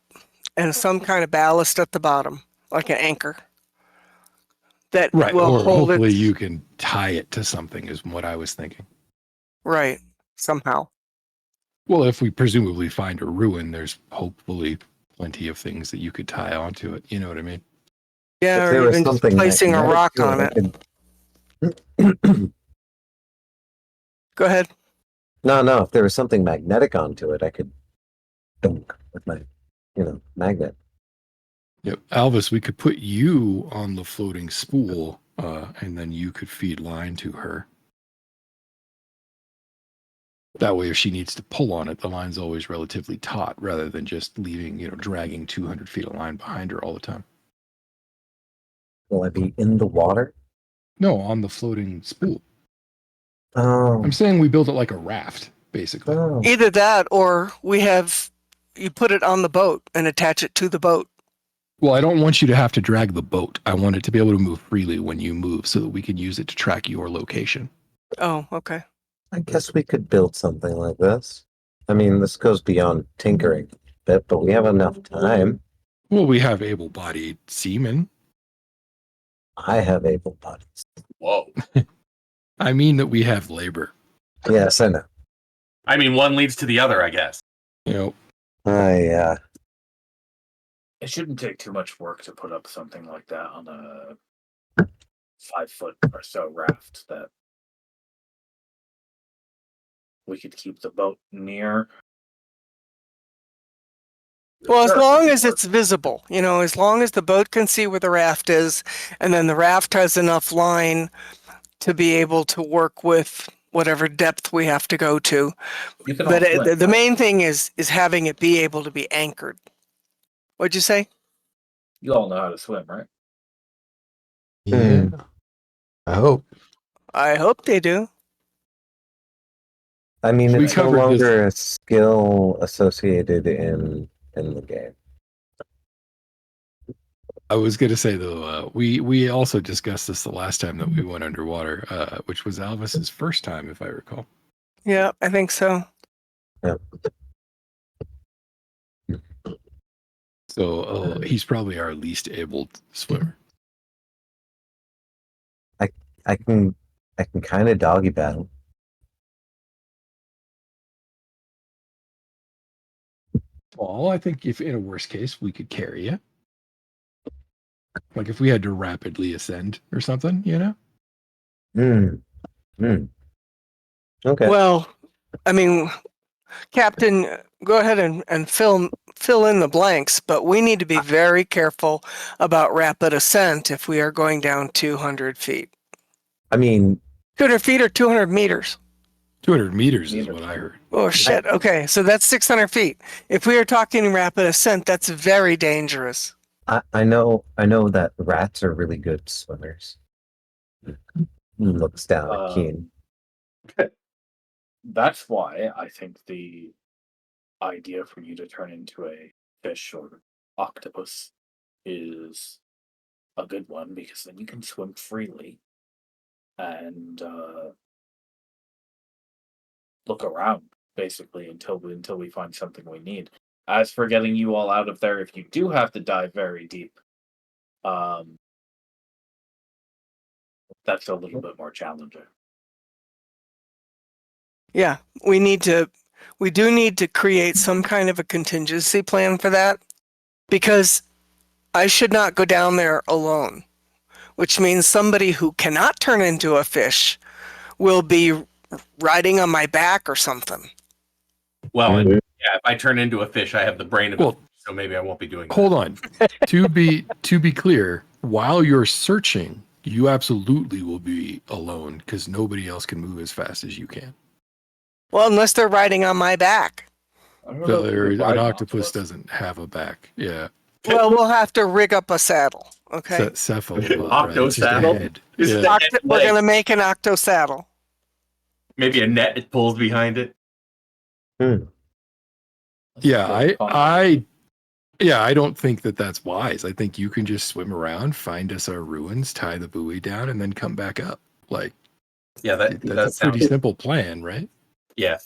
and some kind of ballast at the bottom, like an anchor. That Right. will Or hold hopefully it you can tie it to something is what I was thinking. right somehow. Well, if we presumably find a ruin, there's hopefully plenty of things that you could tie onto it. You know what I mean? Yeah, If or there was even just something placing a magnetic rock to on I it. could- Go ahead. No. If there was something magnetic onto it, I could dunk with my, magnet. Yep. Alvis, we could put you on the floating spool, and then you could feed line to her. That way, if she needs to pull on it, the line's always relatively taut rather than just leaving, dragging 200 feet of line behind her all the time. Will I be in the water? No, on the floating spool. Oh. I'm saying we build it like a raft, basically. Oh. Either that or you put it on the boat and attach it to the boat. Well, I don't want you to have to drag the boat. I want it to be able to move freely when you move so that we can use it to track your location. Oh, okay. I guess we could build something like this. I mean, this goes beyond tinkering a bit, but we have enough time. Well, we have able-bodied seamen. I have able bodies. Whoa. I mean that we have labor. Yes, I know. I mean, one leads to the other, I guess. You know, It shouldn't take too much work to put up something like that on a 5 foot or so raft that we could keep the boat near. Well, as Sure, long it as could it's visible, as long as the boat can see where the raft is, and then the raft has enough line to be able to work with whatever depth we have to go to. work. You can But all swim, the right? main thing is having it be able to be anchored. What'd you say? You all know how to swim, right? Yeah. I hope. I hope they do. I mean, We it's no covered this. longer a skill associated in the game. I was going to say though, we also discussed this the last time that we went underwater, which was Alvis's first time, if I recall. Yeah, I think so. So he's probably our least able swimmer. I can kind of doggy battle. Well, I think if in a worst case we could carry you, like if we had to rapidly ascend or something, you know. Hmm. Hmm. Okay. Well, I mean, Captain, go ahead and fill in the blanks, but we need to be very careful about rapid ascent if we are going down 200 feet. I mean, 200 feet or 200 meters? 200 meters is what I heard. Oh, shit. Okay, so that's 600 feet. If we are talking rapid ascent, that's very dangerous. I know that rats are really good swimmers. He looks down at Keen. That's why I think the idea for you to turn into a fish or octopus is a good one, because then you can swim freely and look around basically until we find something we need. As for getting you all out of there, if you do have to dive very deep, that's a little bit more challenging. Yeah, we do need to create some kind of a contingency plan for that, because I should not go down there alone, which means somebody who cannot turn into a fish will be riding on my back or something. Well, and yeah, if I turn into a fish, I have the brain of a fish, so maybe I won't be doing that. Hold on. to be clear, while you're searching, you absolutely will be alone because nobody else can move as fast as you can. Well, unless they're riding on my back. An octopus doesn't have a back. Yeah. Well, we'll have to rig up a saddle. Okay. Octo saddle? Yeah. We're going to make an octo saddle. Maybe a net it pulls behind it. Yeah, I don't think that that's wise. I think you can just swim around, find us our ruins, tie the buoy down, and then come back up. Like, yeah, that's a pretty simple plan, right? Yeah.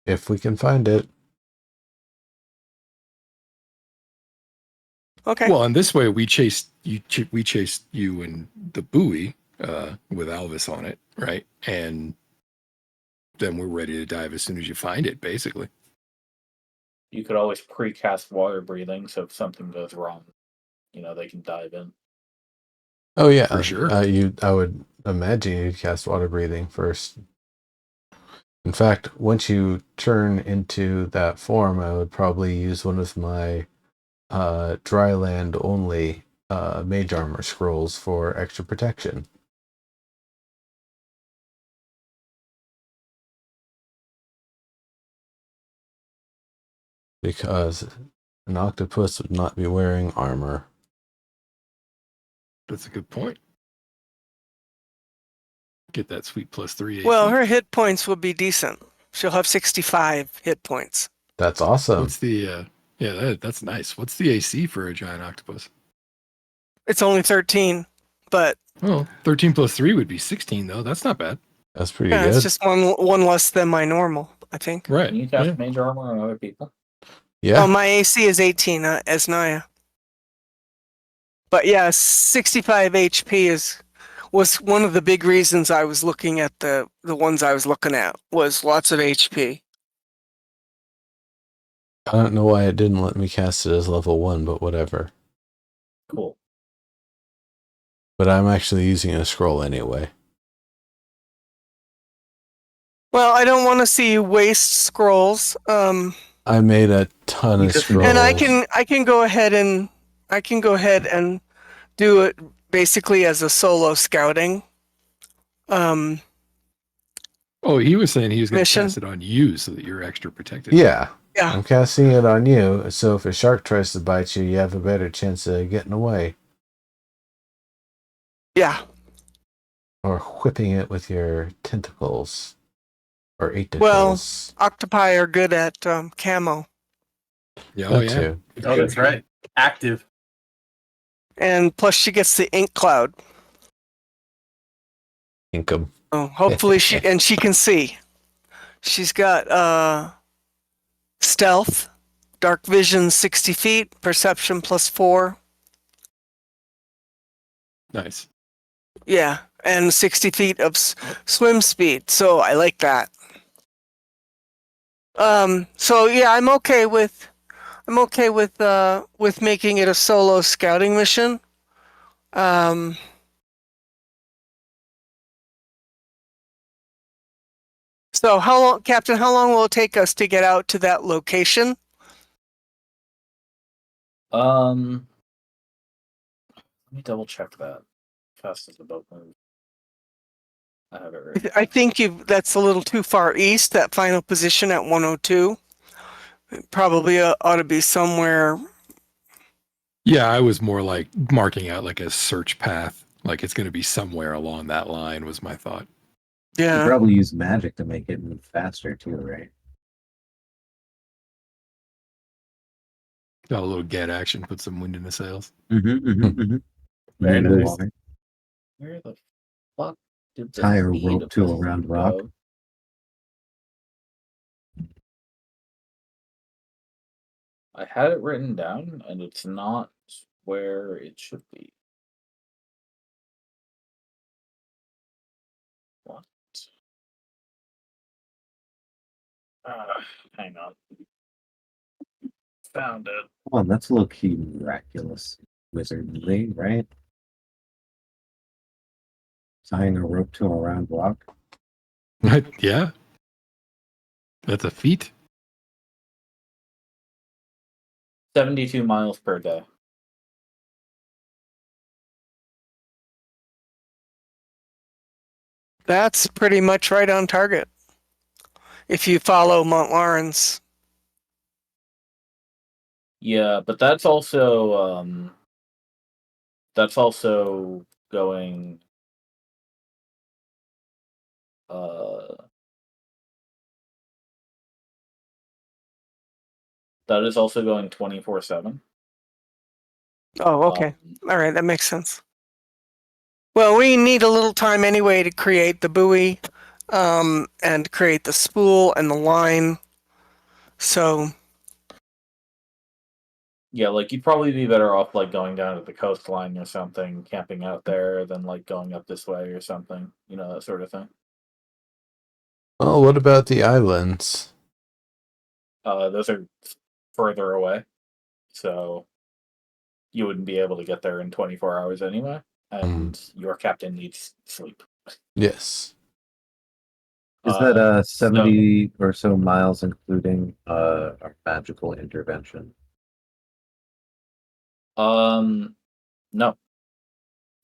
If we can find it. Okay. Well, and this way we chased you and the buoy with Alvis on it, right? And then we're ready to dive as soon as you find it, basically. You could always precast water breathing, so if something goes wrong, they can dive in. Oh yeah, For sure. I would imagine you'd cast water breathing first. In fact, once you turn into that form, I would probably use one of my dry land only mage armor scrolls for extra protection. Because an octopus would not be wearing armor. That's a good point. Get that sweet +3 AC. Well, her hit points will be decent. She'll have 65 hit points. That's awesome. What's the that's nice. What's the AC for a giant octopus? It's only 13, but 13 + 3 would be 16 though. That's not bad. That's pretty yeah, good. it's just one less than my normal, I think. Right. Can you cast mage armor on other people? Yeah. Oh, my AC is 18 as Naya. But yeah, 65 HP was one of the big reasons I was looking at the ones I was looking at, was lots of HP. I don't know why it didn't let me cast it as level 1, but whatever. Cool. But I'm actually using a scroll anyway. Well, I don't want to see you waste scrolls. I made a ton of scrolls. And I can go ahead and do it basically as a solo scouting. He was saying he was going to Mission. cast it on you so that you're extra protected. Yeah. Yeah. I'm casting it on you, so if a shark tries to bite you, you have a better chance of getting away. Yeah. or whipping it with your tentacles or eight Well, tentacles. octopi are good at camo, Yeah, oh That yeah. too. Oh, that's right. Active. and plus she gets the ink cloud. Ink 'em. Oh, hopefully she can see. She's got stealth, dark vision 60 feet, perception +4. Nice. Yeah, and 60 feet of swim speed. So I like that. So yeah, I'm okay with making it a solo scouting mission. Um, so how long, Captain, how long will it take us to get out to that location? Let me double check that. Fast as the boat moves. I have it written. I think that's a little too far east, that final position at 102. It probably ought to be somewhere. Yeah, I was more like marking out like a search path. Like it's going to be somewhere along that line was my thought. You Yeah. probably use magic to make it move faster too, right? Got a little get action, put some wind in the sails. Very Move the nice. water. Where the fuck did the Tie a feed rope of to a this round thing rock. go? I had it written down, and it's not where it should be. What? Hang on. Found it. Come on, that's low key miraculous wizardly, right? Tying a rope to a round rock. Yeah. That's a feat. 72 miles per day. That's pretty much right on target. If you follow Mont Lawrence. Yeah, but that's also going uh that is also going 24/7. Oh, okay. All right, that makes sense. Well, we need a little time anyway to create the buoy, and create the spool and the line. So, Yeah, like you'd probably be better off like going down to the coastline or something, camping out there, than like going up this way or something. You know, that sort of thing. Well, what about the islands? Those are further away, so you wouldn't be able to get there in 24 hours anyway, and your captain needs sleep. Yes. Is that So- 70 or so miles, including our magical intervention? No.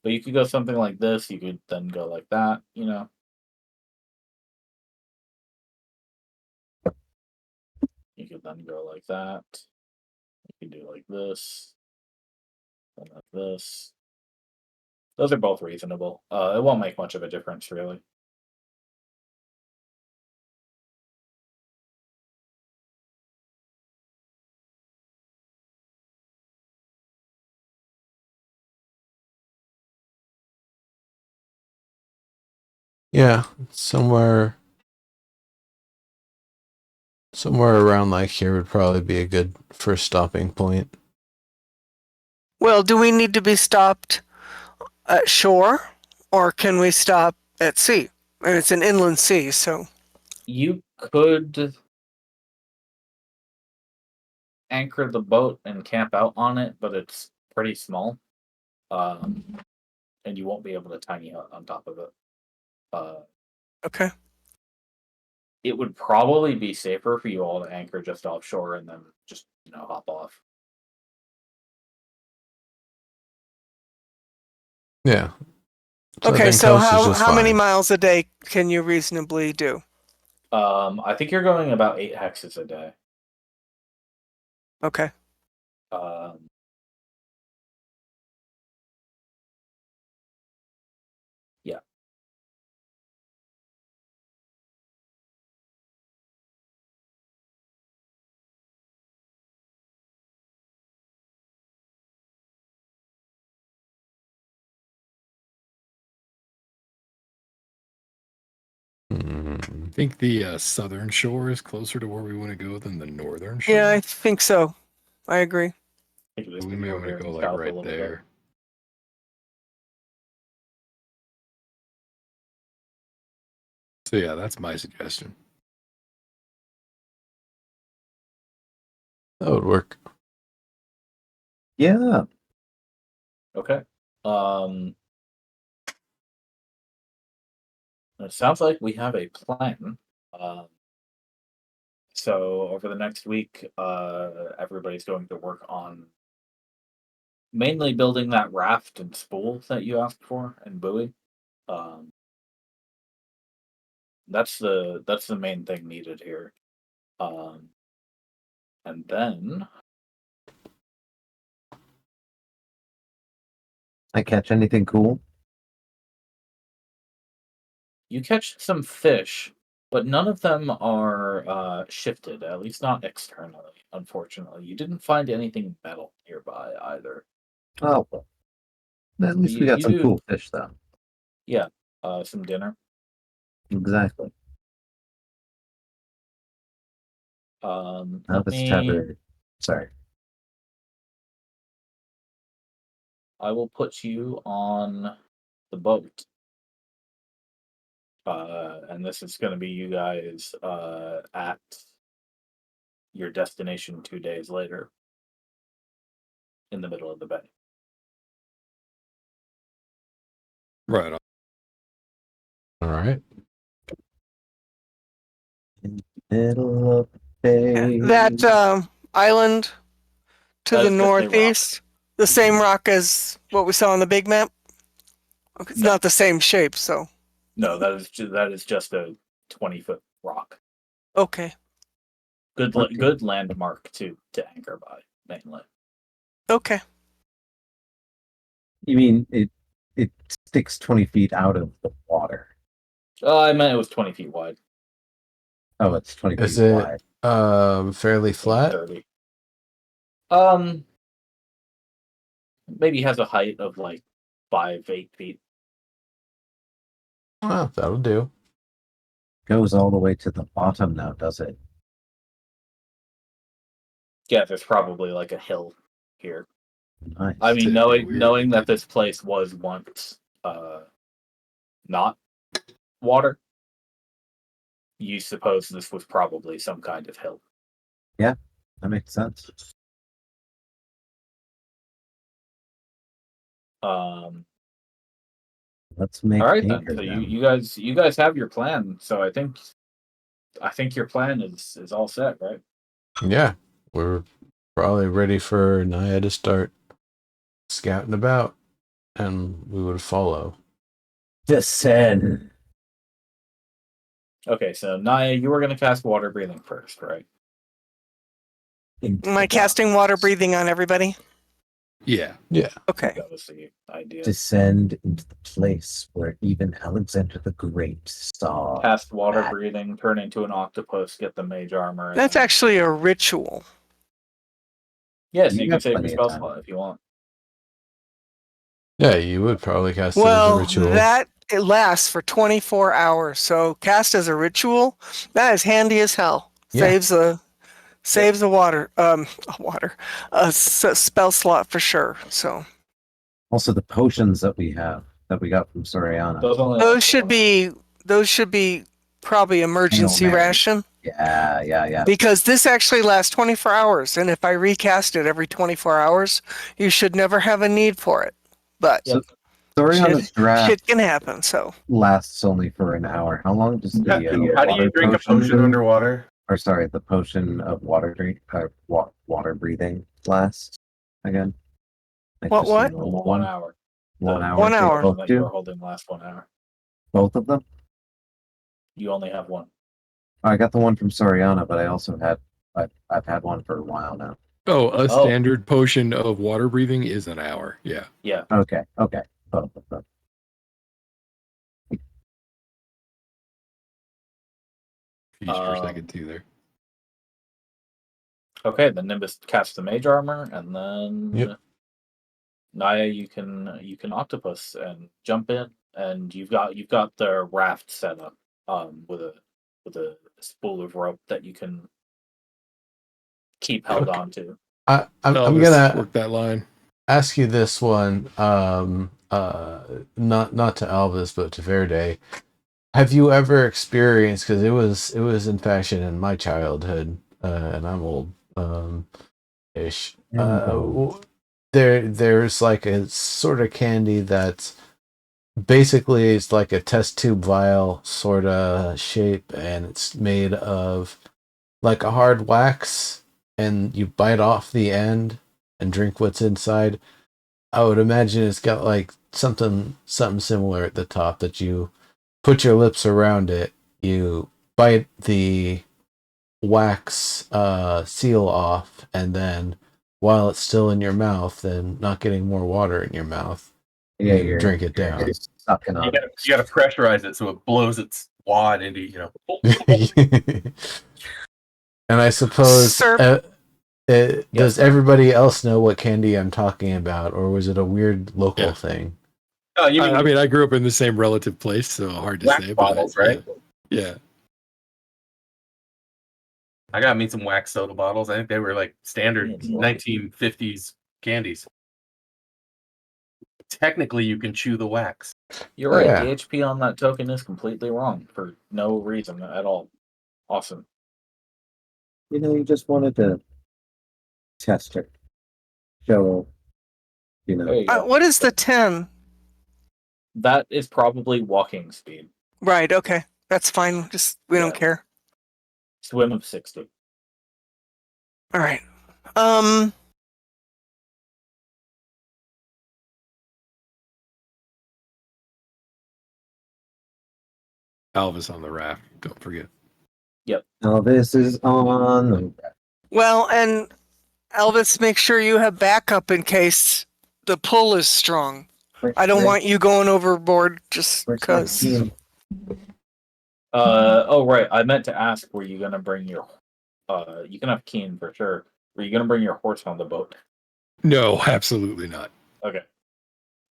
But you could go something like this, you could then go like that, you know. You could then go like that. You could do like this. And like this. Those are both reasonable. It won't make much of a difference, really. Yeah, somewhere around like here would probably be a good first stopping point. well, do we need to be stopped at shore, or can we stop at sea? And it's an inland sea, so. You could anchor the boat and camp out on it, but it's pretty small. And you won't be able to tiny hut on top of it. Okay. It would probably be safer for you all to anchor just offshore and then just, hop off. Yeah. I Okay, think so coast is just how many fine. miles a day can you reasonably do? I think you're going about 8 hexes a day. Okay. Um, yeah. I think the southern shore is closer to where we want to go than the northern shore. Yeah, I think so. I agree. I think it is we may over want to here go in like south a right little there. So yeah, that's my suggestion. That would work. Yeah. bit. Okay. It sounds like we have a plan. So over the next week, everybody's going to work on mainly building that raft and spool that you asked for and buoy. Um, that's the main thing needed here. And then I catch anything cool? you catch some fish, but none of them are shifted, at least not externally, unfortunately. You didn't find anything metal nearby either. Oh, well. At least we got You some do, cool fish, though. yeah, some dinner. Exactly. Let This me. tavern. Sorry. I will put you on the boat. And this is going to be you guys at your destination 2 days later in the middle of the bay. Right on. All right. Middle of the day. That island to That the is just a rock. northeast, the same rock as what we saw on the big map. Okay, it's No. not the same shape, so No, that is just a 20-foot rock. okay. Okay. Good landmark to anchor by mainly. Okay. You mean it sticks 20 feet out of the water? I meant it was 20 feet wide. Oh, it's 20 Is feet it wide. fairly flat? 30. Maybe has a height of like 5-8 feet. Well, that'll do. Goes all the way to the bottom now, does it? Yeah, there's probably like a hill here. Nice. I mean, It'd be weird knowing if that they- this place was once not water, you suppose this was probably some kind of hill. That makes sense. Let's make All right then. anchor So then. you guys have your plan. So I think your plan is all set, right? Yeah, we're probably ready for Naya to start scouting about, and we would follow. Descend. Okay, so Naya, you were gonna cast water breathing first, right? into Am I the casting water breathing on everybody? Yeah. Okay. That was the idea. Descend into the place where even Alexander the Great saw. Cast water that. breathing, turn into an octopus, get the mage armor. And That's then... actually a ritual. Yes, You you got can save your plenty of spell time. slot if you want. Yeah, you would probably cast it as a Well, ritual. that it lasts for 24 hours. So cast as a ritual, that is handy as hell. Yeah. Saves the water spell slot for sure. So Also, the potions that we got from Soriana. Those only those last should one. be probably emergency Mary. ration Yeah. because this actually lasts 24 hours. And if I recast it every 24 hours, you should never have a need for it. But Yep. Soriana's draft shit can happen. So lasts only for an hour. How long does the How do you water drink a potion do? underwater? Or sorry, the potion of water breathing last again? Like What, just a what? normal 1 one? hour. 1 hour. 1 they hour. both That do? you were holding last 1 hour. Both of them? You only have one. I got the one from Soriana, but I also had I've had one for a while now. Oh, a Oh. standard potion of water breathing is an hour. Yeah. Yeah. Okay. Both of them. Confused for a second too there. Okay, then Nimbus casts the mage armor, and then Yep. Naya, you can octopus and jump in, and you've got the raft set up. with a spool of rope that you can keep held Okay. onto. I'm Elvis, gonna work that line. ask you this one, not to Elvis, but to Verde. Have you ever experienced, because it was in fashion in my childhood, and I'm old, ish. There's like a sort of candy that's basically it's like a test tube vial sort of shape, and it's made of like a hard wax, and you bite off the end and drink what's inside. I would imagine it's got like something similar at the top that you put your lips around it, you bite the wax seal off, and then while it's still in your mouth, then not getting more water in your mouth, Yeah, you drink it down. sucking You on gotta, you gotta pressurize it so it blows its wad into, And I suppose Sir, does sir. everybody else know what candy I'm talking about, or was it a weird local Yeah. thing? Oh, you mean, I mean, I grew up in the same relative place, so hard to wax say. bottles, But right? yeah. I got me some wax soda bottles. I think they were like standard Yeah. 1950s candies. Technically, you can chew the wax. You're Oh, right. yeah. The HP on that token is completely wrong for no reason at all. Awesome. You just wanted to test her. Show, There you go. what is the 10? That is probably walking speed. Right, okay. That's fine. Just we don't Yeah. care. Swim of 60. All right. Elvis on the raft. Don't forget. Elvis is on the Well, and Elvis, make sure you have backup in case the pull is strong. I don't want you going overboard just Where's my because. team? Oh right, I meant to ask, were you gonna bring your you can have Keen for sure. Were you gonna bring your horse on the boat? No, absolutely not. Okay.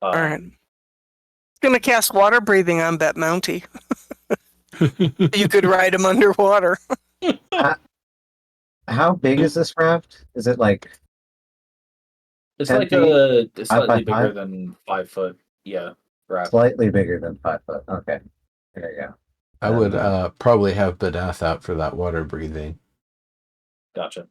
All right. Gonna cast water breathing on Bet Mountie. You could ride him underwater. How big is this raft? Is it like It's 10 like feet? a 5 by slightly bigger 5? than 5 foot. Yeah. Raft. Slightly bigger than 5 foot? Okay, there you go. I would And, probably have Benath out for that water breathing. Gotcha.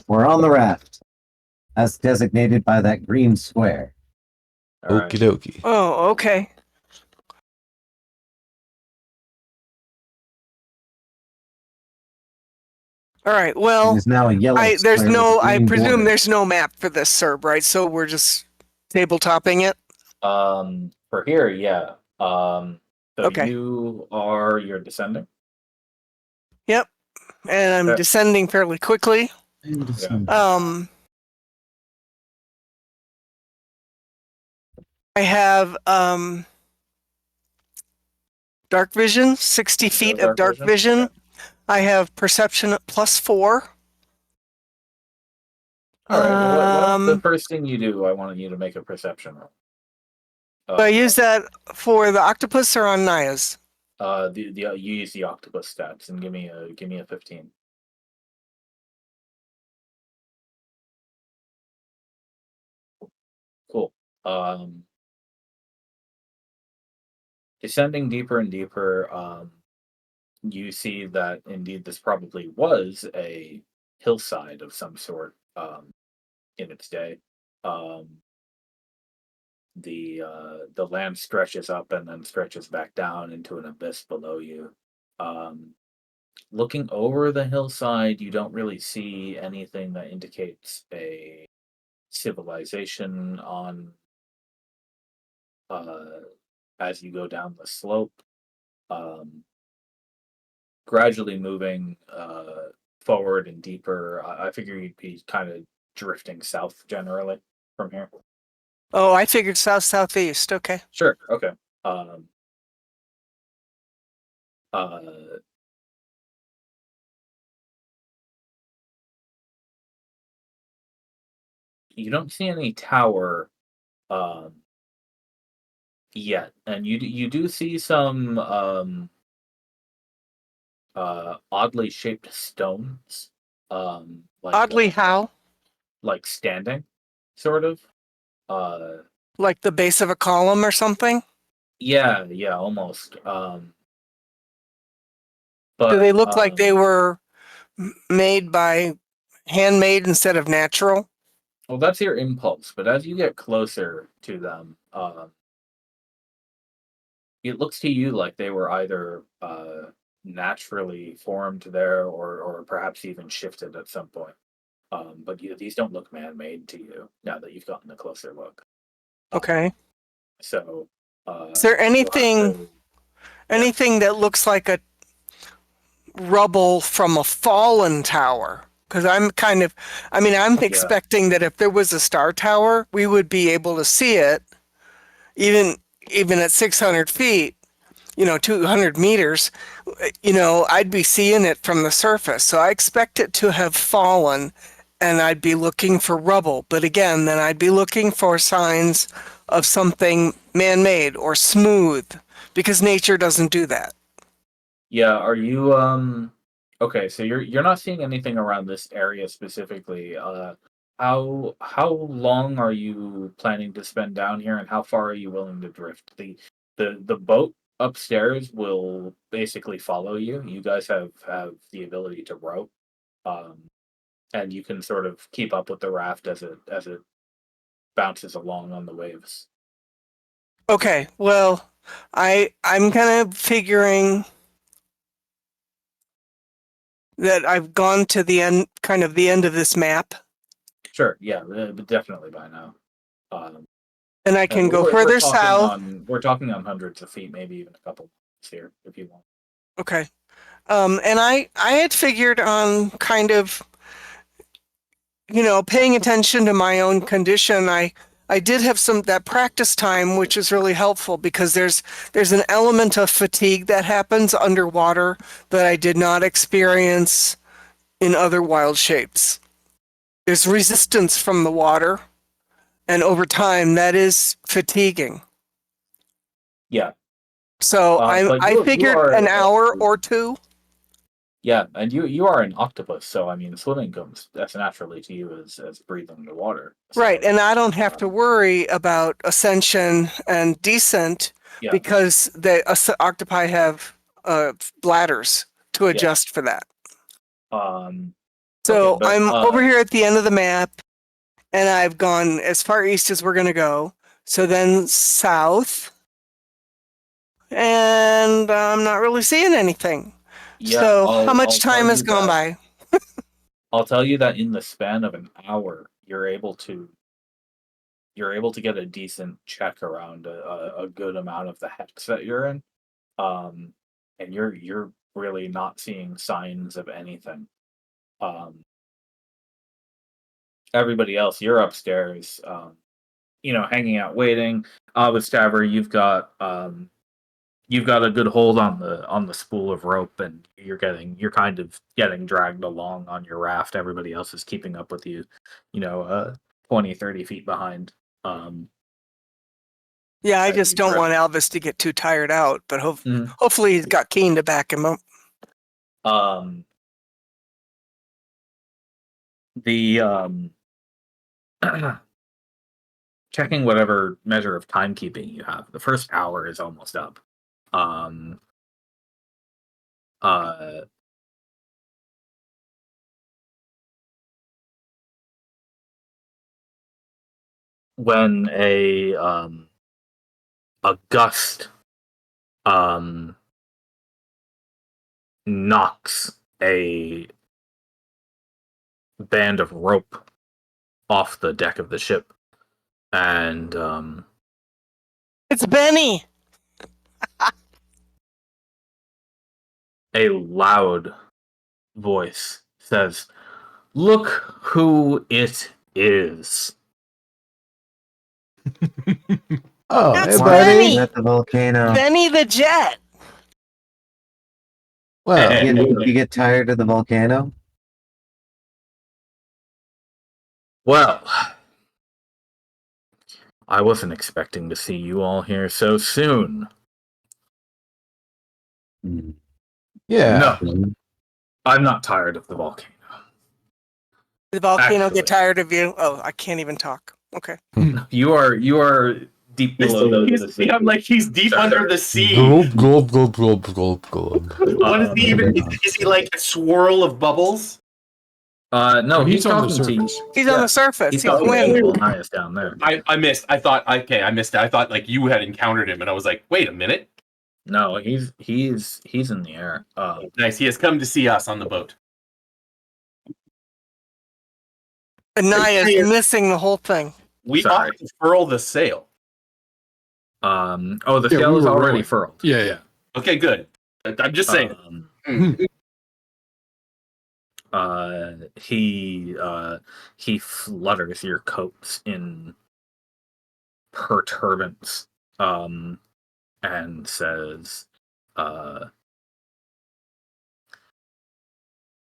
We're on the raft, as designated by that green square. All right. Okie dokie. Oh, okay. All right. It Well, is now a yellow there's square with no. a I green presume border. there's no map for this, Serb, right? So we're just tabletopping it. For here, yeah. So Okay. you're descending. Yep. And I'm Okay. descending fairly quickly. I have dark vision, 60 feet of dark vision. Okay. I have perception at +4. All right. What's the first thing you do? I want you to make a perception roll. Do I use that for the octopus or on Naya's? You use the octopus stats and give me a 15. Cool. Descending deeper and deeper, you see that indeed this probably was a hillside of some sort in its day. The land stretches up and then stretches back down into an abyss below you. Looking over the hillside, you don't really see anything that indicates a civilization on as you go down the slope. Gradually moving forward and deeper. I figure you'd be kind of drifting south generally from here. Oh, I figured southeast. Okay. Sure. Okay. You don't see any tower yet, and you do see some oddly shaped stones, Oddly, how? like standing, sort of. Uh, Like the base of a column or something? yeah, yeah, almost. Do But they look like they were made by handmade instead of natural? well, that's your impulse. But as you get closer to them, it looks to you like they were either naturally formed there, or perhaps even shifted at some point. But these don't look man-made to you now that you've gotten a closer look. Okay. So, Is there you'll have anything to, yeah. anything that looks like a rubble from a fallen tower? Because I'm Yeah. expecting that if there was a star tower, we would be able to see it, even at 600 feet, 200 meters, I'd be seeing it from the surface. So I expect it to have fallen, and I'd be looking for rubble. But again, then I'd be looking for signs of something man-made or smooth, because nature doesn't do that. Yeah, are you okay, so you're not seeing anything around this area specifically. How long are you planning to spend down here, and how far are you willing to drift? The boat upstairs will basically follow you. You guys have the ability to row. Um and you can sort of keep up with the raft as it bounces along on the waves. Okay, well, I'm kind of figuring that I've gone to the end, kind of the end of this map, Sure, yeah, definitely by now. Um and I And can go further south. we're talking on hundreds of feet, maybe even a couple miles here, if you want. Okay. And I had figured on kind of, paying attention to my own condition. I did have some that practice time, which is really helpful because there's an element of fatigue that happens underwater that I did not experience in other wild shapes. There's resistance from the water, and over time that is fatiguing. Yeah, So but I you figured are an hour or two. yeah, and you are an octopus, so I mean, swimming comes as naturally to you as breathing the water. Right, So and I don't have to um, worry about ascension and descent yeah, because the octopi have bladders to yeah. adjust for that. Okay, So but I'm over here at the end of the map, and I've gone as far east as we're going to go. So then south, and I'm not really seeing anything. yeah, So how I'll much tell time has you gone that by? in the span of an hour, you're able to get a decent check around a good amount of the hex that you're in. Um, and you're really not seeing signs of anything. Um, Everybody else, you're upstairs, hanging out, waiting. With Staver, you've got a good hold on the spool of rope, and you're kind of getting dragged along on your raft. Everybody else is keeping up with you, 20, 30 feet behind. Um, Yeah, I as just you don't want drift. Elvis to get too tired out, but Mhm. hopefully he's got Keen to back him up. Um, the checking whatever measure of timekeeping you have. The first hour is almost up. Um, uh, when a gust um, knocks a band of rope off the deck of the ship, and It's Benny. a loud voice says, "Look who it is." Oh, That's hey, Why are buddy. you Benny. at the volcano? Benny the Jet. Well, You get tired of the volcano? Well, I wasn't expecting to see you all here so soon. Yeah. No, I'm not tired of the volcano. Did the volcano Actually. get tired of you? Oh, I can't even talk. Okay. You are deep below the sea. I'm like he's deep Sorry. under the sea. Gulp, gulp, gulp, gulp, gulp, gulp. What is he even? Is he like a swirl of bubbles? No, he's on the talking to you. surface. He's on the surface. He's He's talking to wind. you. Highest down there. I missed. I thought I missed it. I thought like you had encountered him, and I was like, wait a minute. No, he's in the air. Nice. He has come to see us on the boat. Anaya's missing the whole thing. We Sorry. ought to furl the sail. The Yeah, sail we is were already rowing. furled. Yeah. Okay, good. I'm just saying. He flutters your coats in perturbance, and says,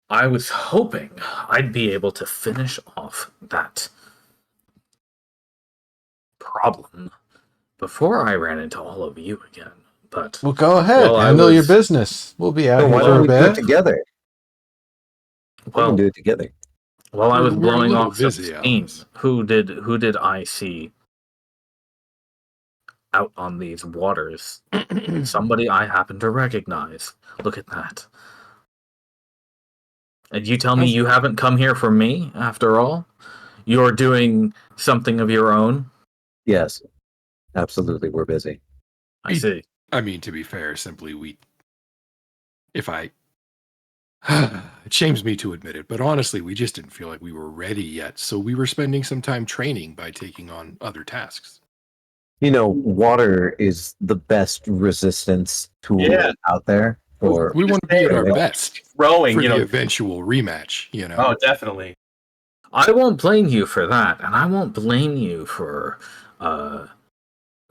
I was hoping I'd be able to finish off that problem before I ran into all of you again. But Well, go ahead. Well, I Handle your was- business. We'll be out So here why for don't a we do it bit. together? We can well, do it together. while I was We're a blowing little off some busy, steam, Alice. who did I see out on these waters? Somebody I happen to recognize. Look at that. And you tell me you haven't come here for me, after all? You're doing something of your own? Yes, absolutely. We're busy. I see. I mean, to be fair, simply it shames me to admit it, but honestly, we just didn't feel like we were ready yet. So we were spending some time training by taking on other tasks. You know, water is the best resistance tool Yeah. out there. For We want to be at our Yeah. best Rowing, for you the know. eventual rematch, you know. Oh, definitely. I won't blame you for that, and I won't blame you for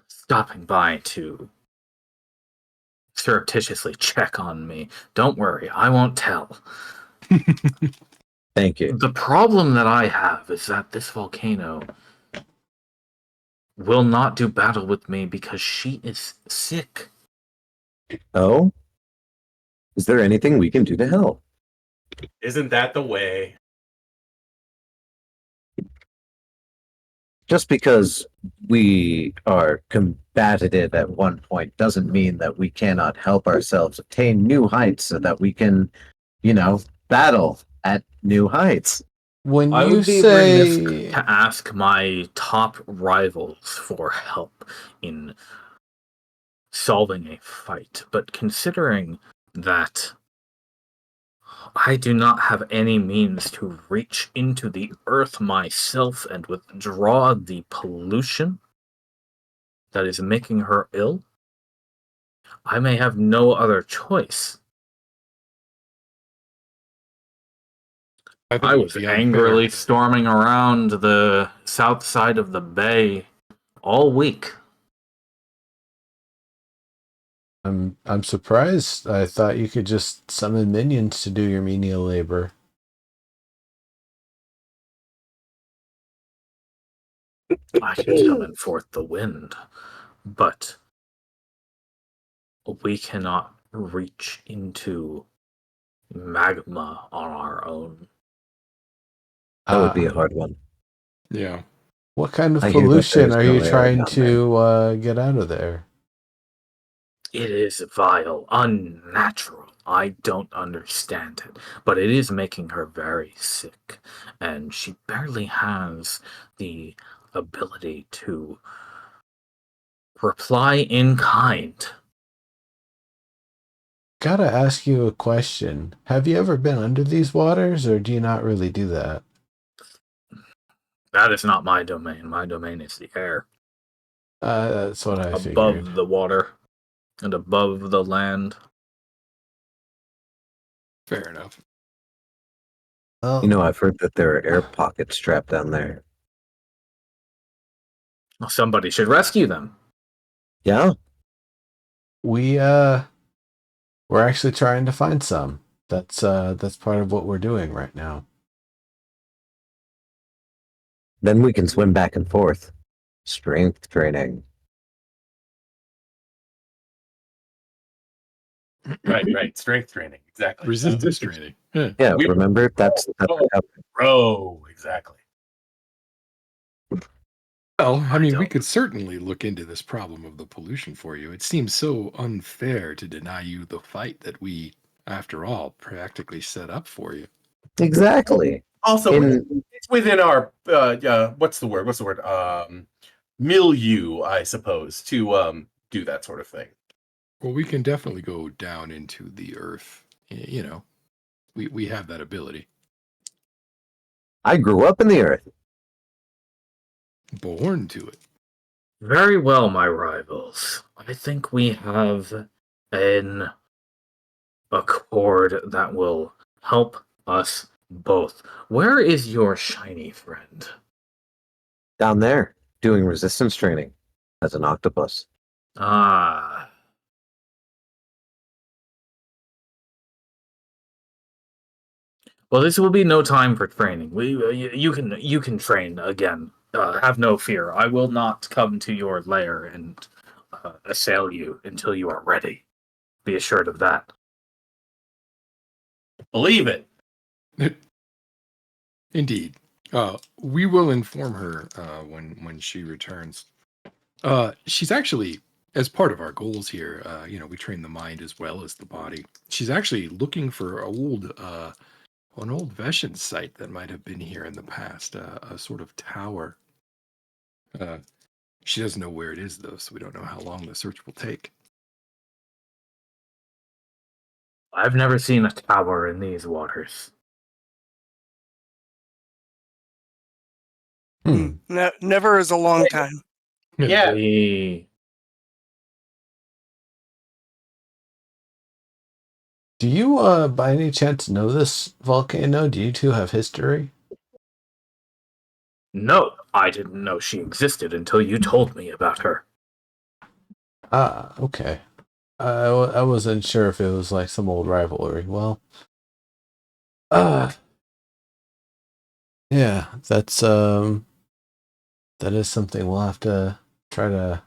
stopping by to surreptitiously check on me. Don't worry, I won't tell. Thank you. The problem that I have is that this volcano will not do battle with me because she is sick. Oh, is there anything we can do to help? Isn't that the way? Just because we are combative at one point doesn't mean that we cannot help ourselves attain new heights so that we can, battle at new heights. When I you would be say remiss to ask my top rivals for help in solving a fight, but considering that I do not have any means to reach into the earth myself and withdraw the pollution that is making her ill, I may have no other choice. think I it would was be unfair. angrily storming around the south side of the bay all week. I'm surprised. I thought you could just summon minions to do your menial labor. I can summon forth the wind, but we cannot reach into magma on our own. That would be a hard one. Yeah. What kind of I hear that pollution there's are no you air trying down to get out of there? It is vile, unnatural. I don't understand it, but it is making her very sick, and she barely has the ability to reply in kind. Gotta ask you a question. Have you ever been under these waters, or do you not really do that? That is not my domain. My domain is the air, That's what I above figured. the water and above the land. Fair enough. Well, I've heard that there are air pockets trapped down there. Well, somebody should rescue them. Yeah? we're actually trying to find some. That's part of what we're doing right now. Then we can swim back and forth. Strength training. Right. Strength training. Exactly. Resistance training. Yeah. Yeah, We- remember that's Bro, exactly. Well, I mean, we don't- could certainly look into this problem of the pollution for you. It seems so unfair to deny you the fight that we, after all, practically set up for you. exactly. Also, In it's within our what's the word? Milieu, I suppose, to do that sort of thing. Well, we can definitely go down into the earth. You know, we have that ability. I grew up in the earth. Born to it. Very well, my rivals. I think we have an accord that will help us both. Where is your shiny friend? Down there, doing resistance training as an octopus. Ah. Well, this will be no time for training. You can train again. Have no fear. I will not come to your lair and assail you until you are ready. Be assured of that. Believe it. Indeed. We will inform her when she returns. She's actually, as part of our goals here, we train the mind as well as the body. She's actually looking for an old Veshan site that might have been here in the past, a sort of tower. She doesn't know where it is, though, so we don't know how long the search will take. I've never seen a tower in these waters. Never is a long time. Yeah. Do you, by any chance, know this volcano? Do you two have history? No, I didn't know she existed until you told me about her. Ah, okay. I wasn't sure if it was like some old rivalry. Well, yeah, that is something we'll have to try to.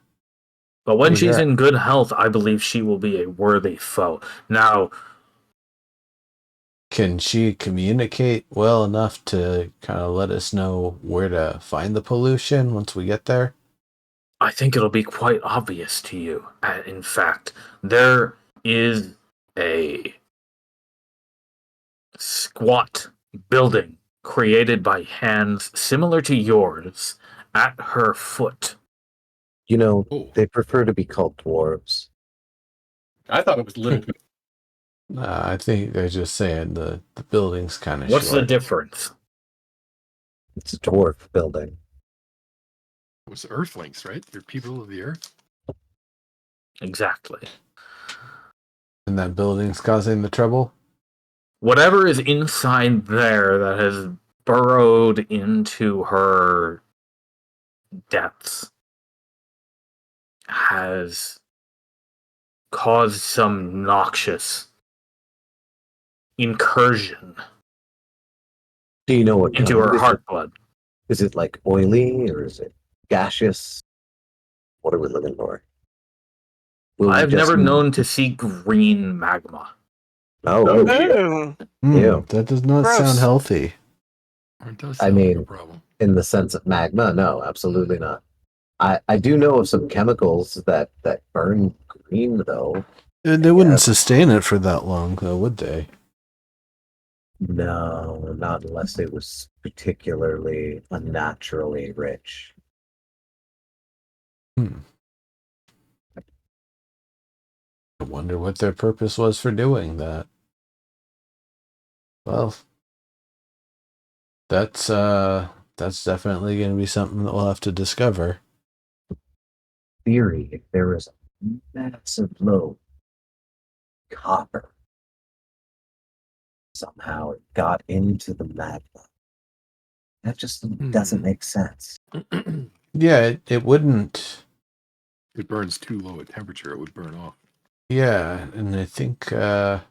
But when figure she's out. in good health, I believe she will be a worthy foe. Now, Can she communicate well enough to kind of let us know where to find the pollution once we get there? I think it'll be quite obvious to you. In fact, there is a squat building created by hands similar to yours at her foot. You know, Oh, they prefer to be called dwarves. I thought it was little. I think they're just saying the building's kind of What's the short. difference? It's a dwarf building. it was Earthlings, right? They're people of the Earth. Exactly. And that building's causing the trouble? Whatever is inside there that has burrowed into her depths has caused some noxious incursion Do you know what into kind? her heart blood. Is it like oily or is it gaseous? What are we looking for? Will we I've just- never known to see green magma. Oh, Oh, Ew. That does not Gross. sound healthy. Or it does I sound like a mean- problem. in the sense of magma? No, absolutely not. I do know of some chemicals that burn green though. They wouldn't Yeah. sustain it for that long, though, would they? No, not unless it was particularly unnaturally rich. I wonder what their purpose was for doing that. Well, that's definitely going to be something that we'll have to discover. Theory, if there is a massive load of copper, somehow it got into the magma. That just doesn't make sense. Yeah, it wouldn't. If it burns too low a temperature, it would burn off. Yeah, and I think Does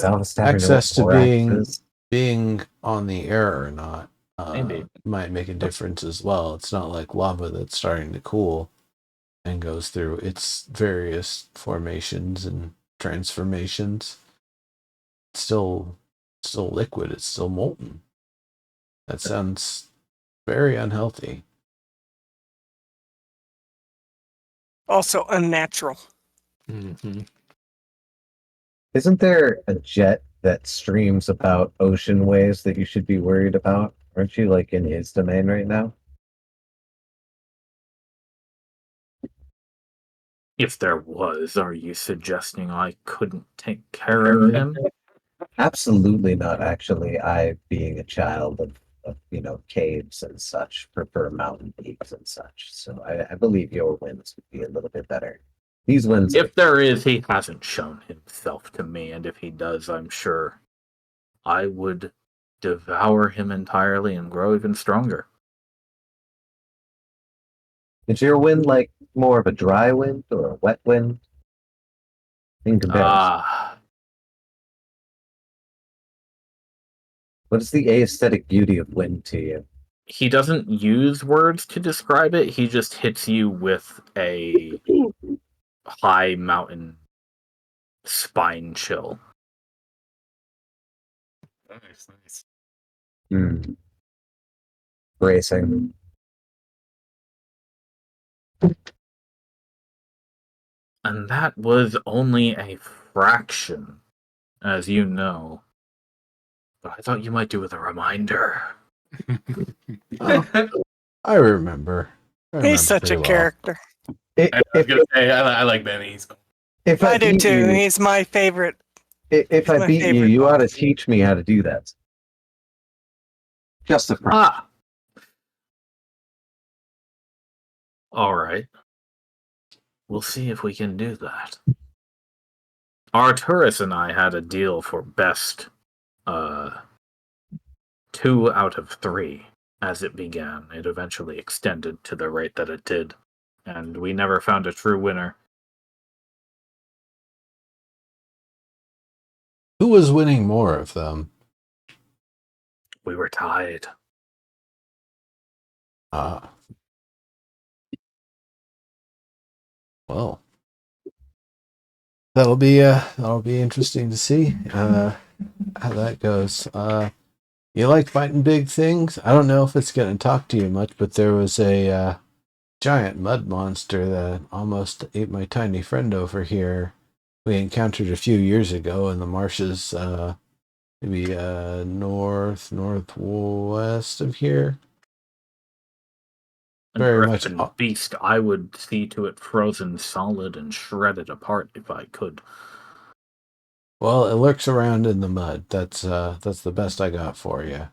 Alice Tavern know access to what borax is? being on the air or not. Maybe. might make a difference as well. It's not like lava that's starting to cool and goes through its various formations and transformations. It's still liquid. It's still molten. That sounds very unhealthy. Also unnatural. Mm-hmm. Isn't there a jet that streams about ocean ways that you should be worried about? Aren't you like in his domain right now? If there was, are you suggesting I couldn't take care of him? Absolutely not. Actually, I, being a child of caves and such, prefer mountain peaks and such. So I believe your winds would be a little bit better. These winds, If there is, he hasn't shown himself to me, and if he does, I'm sure I would devour him entirely and grow even stronger. is your wind like more of a dry wind or a wet wind? In comparison, Ah, what is the aesthetic beauty of wind to you? he doesn't use words to describe it. He just hits you with a high mountain spine chill. Nice. Hmm. Bracing. And that was only a fraction, as you know. But I thought you might do with a reminder. Oh, I remember. He's such pretty a well. character. I was gonna say I like Benny. If I do beat too. you, He's my favorite. if he's I my beat you, favorite you ought to boss. teach me how to do that. Just a prompt. Ah! Alright. We'll see if we can do that. Arturus and I had a deal for best 2 out of 3 as it began. It eventually extended to the rate that it did, and we never found a true winner. Who was winning more of them? We were tied. Ah. Well, that'll be interesting to see how that goes. You like fighting big things? I don't know if it's going to talk to you much, but there was a giant mud monster that almost ate my tiny friend over here. We encountered a few years ago in the marshes, maybe northwest of here. An Very much. earthen beast. I would see to it frozen solid and shred it apart if I could. Well, it lurks around in the mud. That's the best I got for you.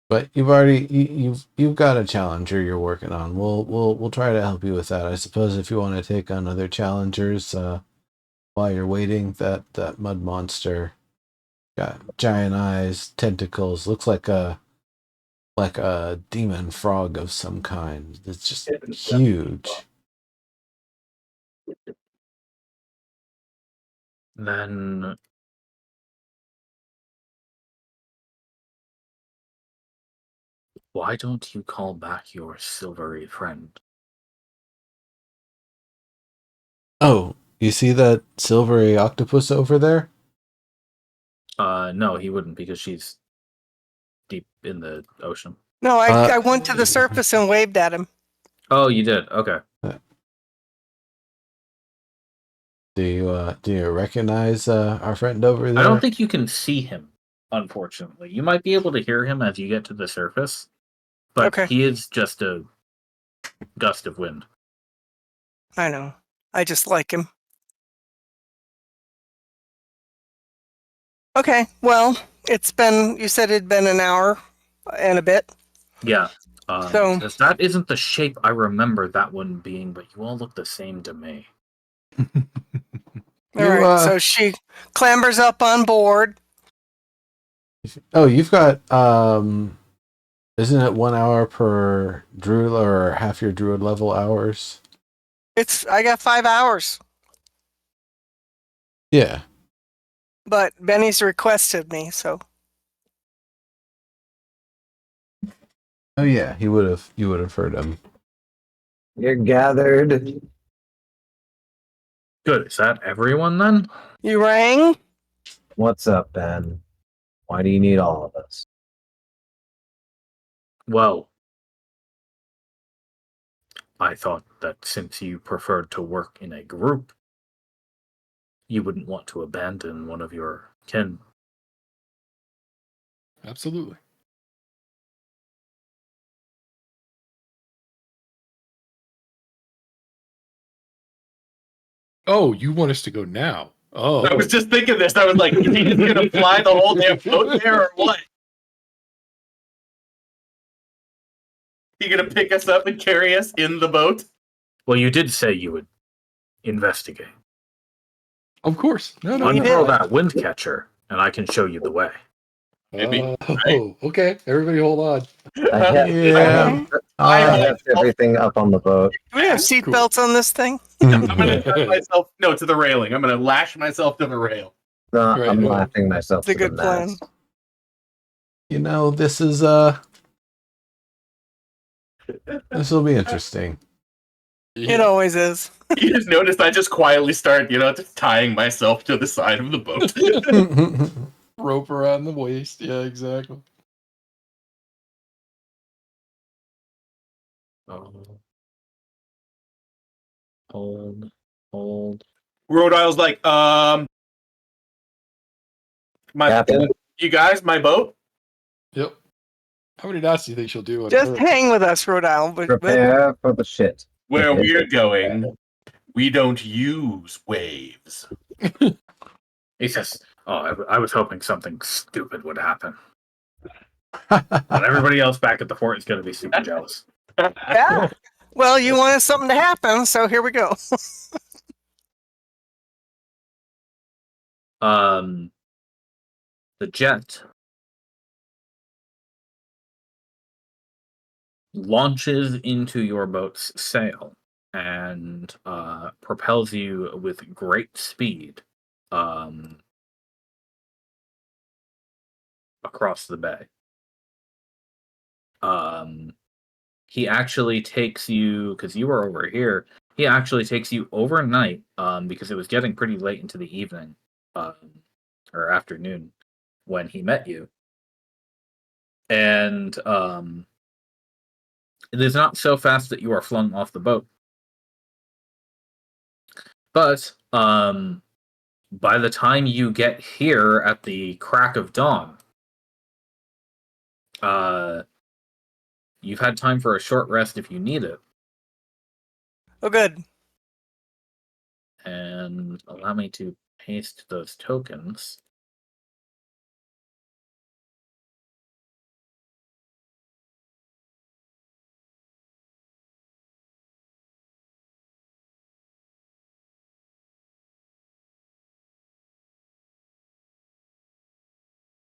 But you've got a challenger you're working on. We'll try to help you with that. I suppose if you want to take on other challengers while you're waiting, that mud monster got giant eyes, tentacles, looks like a demon frog of some kind. It's just huge. Then why don't you call back your silvery friend? Oh, you see that silvery octopus over there? No, he wouldn't because she's deep in the ocean. No, I went to the surface and waved at him. Oh, you did? Okay. Do you recognize our friend over there? I don't think you can see him, unfortunately. You might be able to hear him as you get to the surface, but Okay. he is just a gust of wind. I know. I just like him. Okay, well, you said it'd been an hour and a bit. Yeah. So- that isn't the shape I remember that one being, but you all look the same to me. All right, so she clambers up on board. Oh, you've got isn't it 1 hour per druid or half your druid level hours? I got 5 hours, Yeah. but Benny's requested me, so Oh yeah, you would have heard him. You're gathered. Good. Is that everyone then? You rang? What's up, Ben? Why do you need all of us? Well, I thought that since you preferred to work in a group, you wouldn't want to abandon one of your kin. Absolutely. Oh, you want us to go now? Oh, I was just thinking this. I was like, is he just gonna fly the whole damn boat there or what? He gonna pick us up and carry us in the boat? Well, you did say you would investigate. of course. No, no, We no. Unfurl did. that wind catcher, and I can show you the way. Oh, okay. Everybody, hold on. I have, Yeah. I Uh, have everything up on the boat. Do we have seatbelts on this thing? I'm gonna tie myself to the railing. I'm gonna lash myself to the rail. No, Right, I'm yeah. laughing myself It's a to the good plan. mast. you know, this will be interesting. It always is. You just noticed I just quietly start, just tying myself to the side of the boat. Rope around the waist. Yeah, exactly. Hold. Rhode Isle's like, my Captain? you guys, my boat. Yep. How many knots do you think she'll do? On Just her? hang with us, Rhode Island. But Prepare for the shit. Where we're going, we don't use waves. He says, "Oh, I was hoping something stupid would happen, but everybody else back at the fort is going to be super jealous." yeah. Well, you wanted something to happen, so here we go. The jet launches into your boat's sail and propels you with great speed across the bay. He actually takes you, because you were over here, he actually takes you overnight because it was getting pretty late into the evening or afternoon when he met you. And it is not so fast that you are flung off the boat. But by the time you get here at the crack of dawn, you've had time for a short rest if you need it. Oh, good. And allow me to paste those tokens.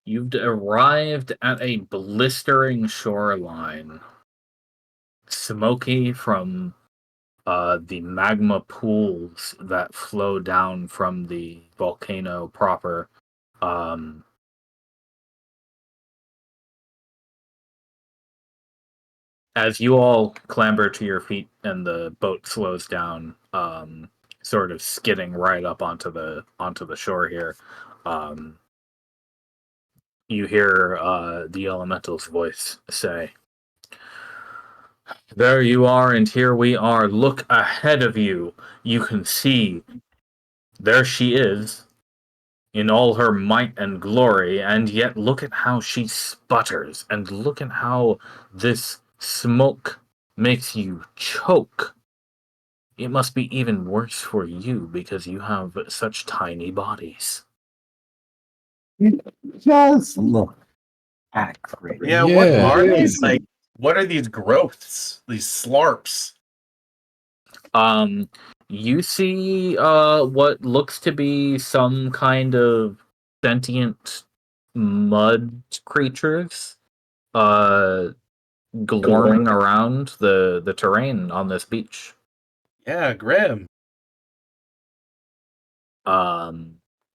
You've arrived at a blistering shoreline, smoky from the magma pools that flow down from the volcano proper. As you all clamber to your feet and the boat slows down, sort of skidding right up onto the shore here, you hear the elemental's voice say, "There you are, and here we are. Look ahead of you. You can see there she is in all her might and glory, and yet look at how she sputters, and look at how this smoke makes you choke. It must be even worse for you because you have such tiny bodies." Just look accurate. Yeah, what Yeah. are these like? What are these growths? These slarps? You see what looks to be some kind of sentient mud creatures glorming around the terrain on this beach. Yeah, grim.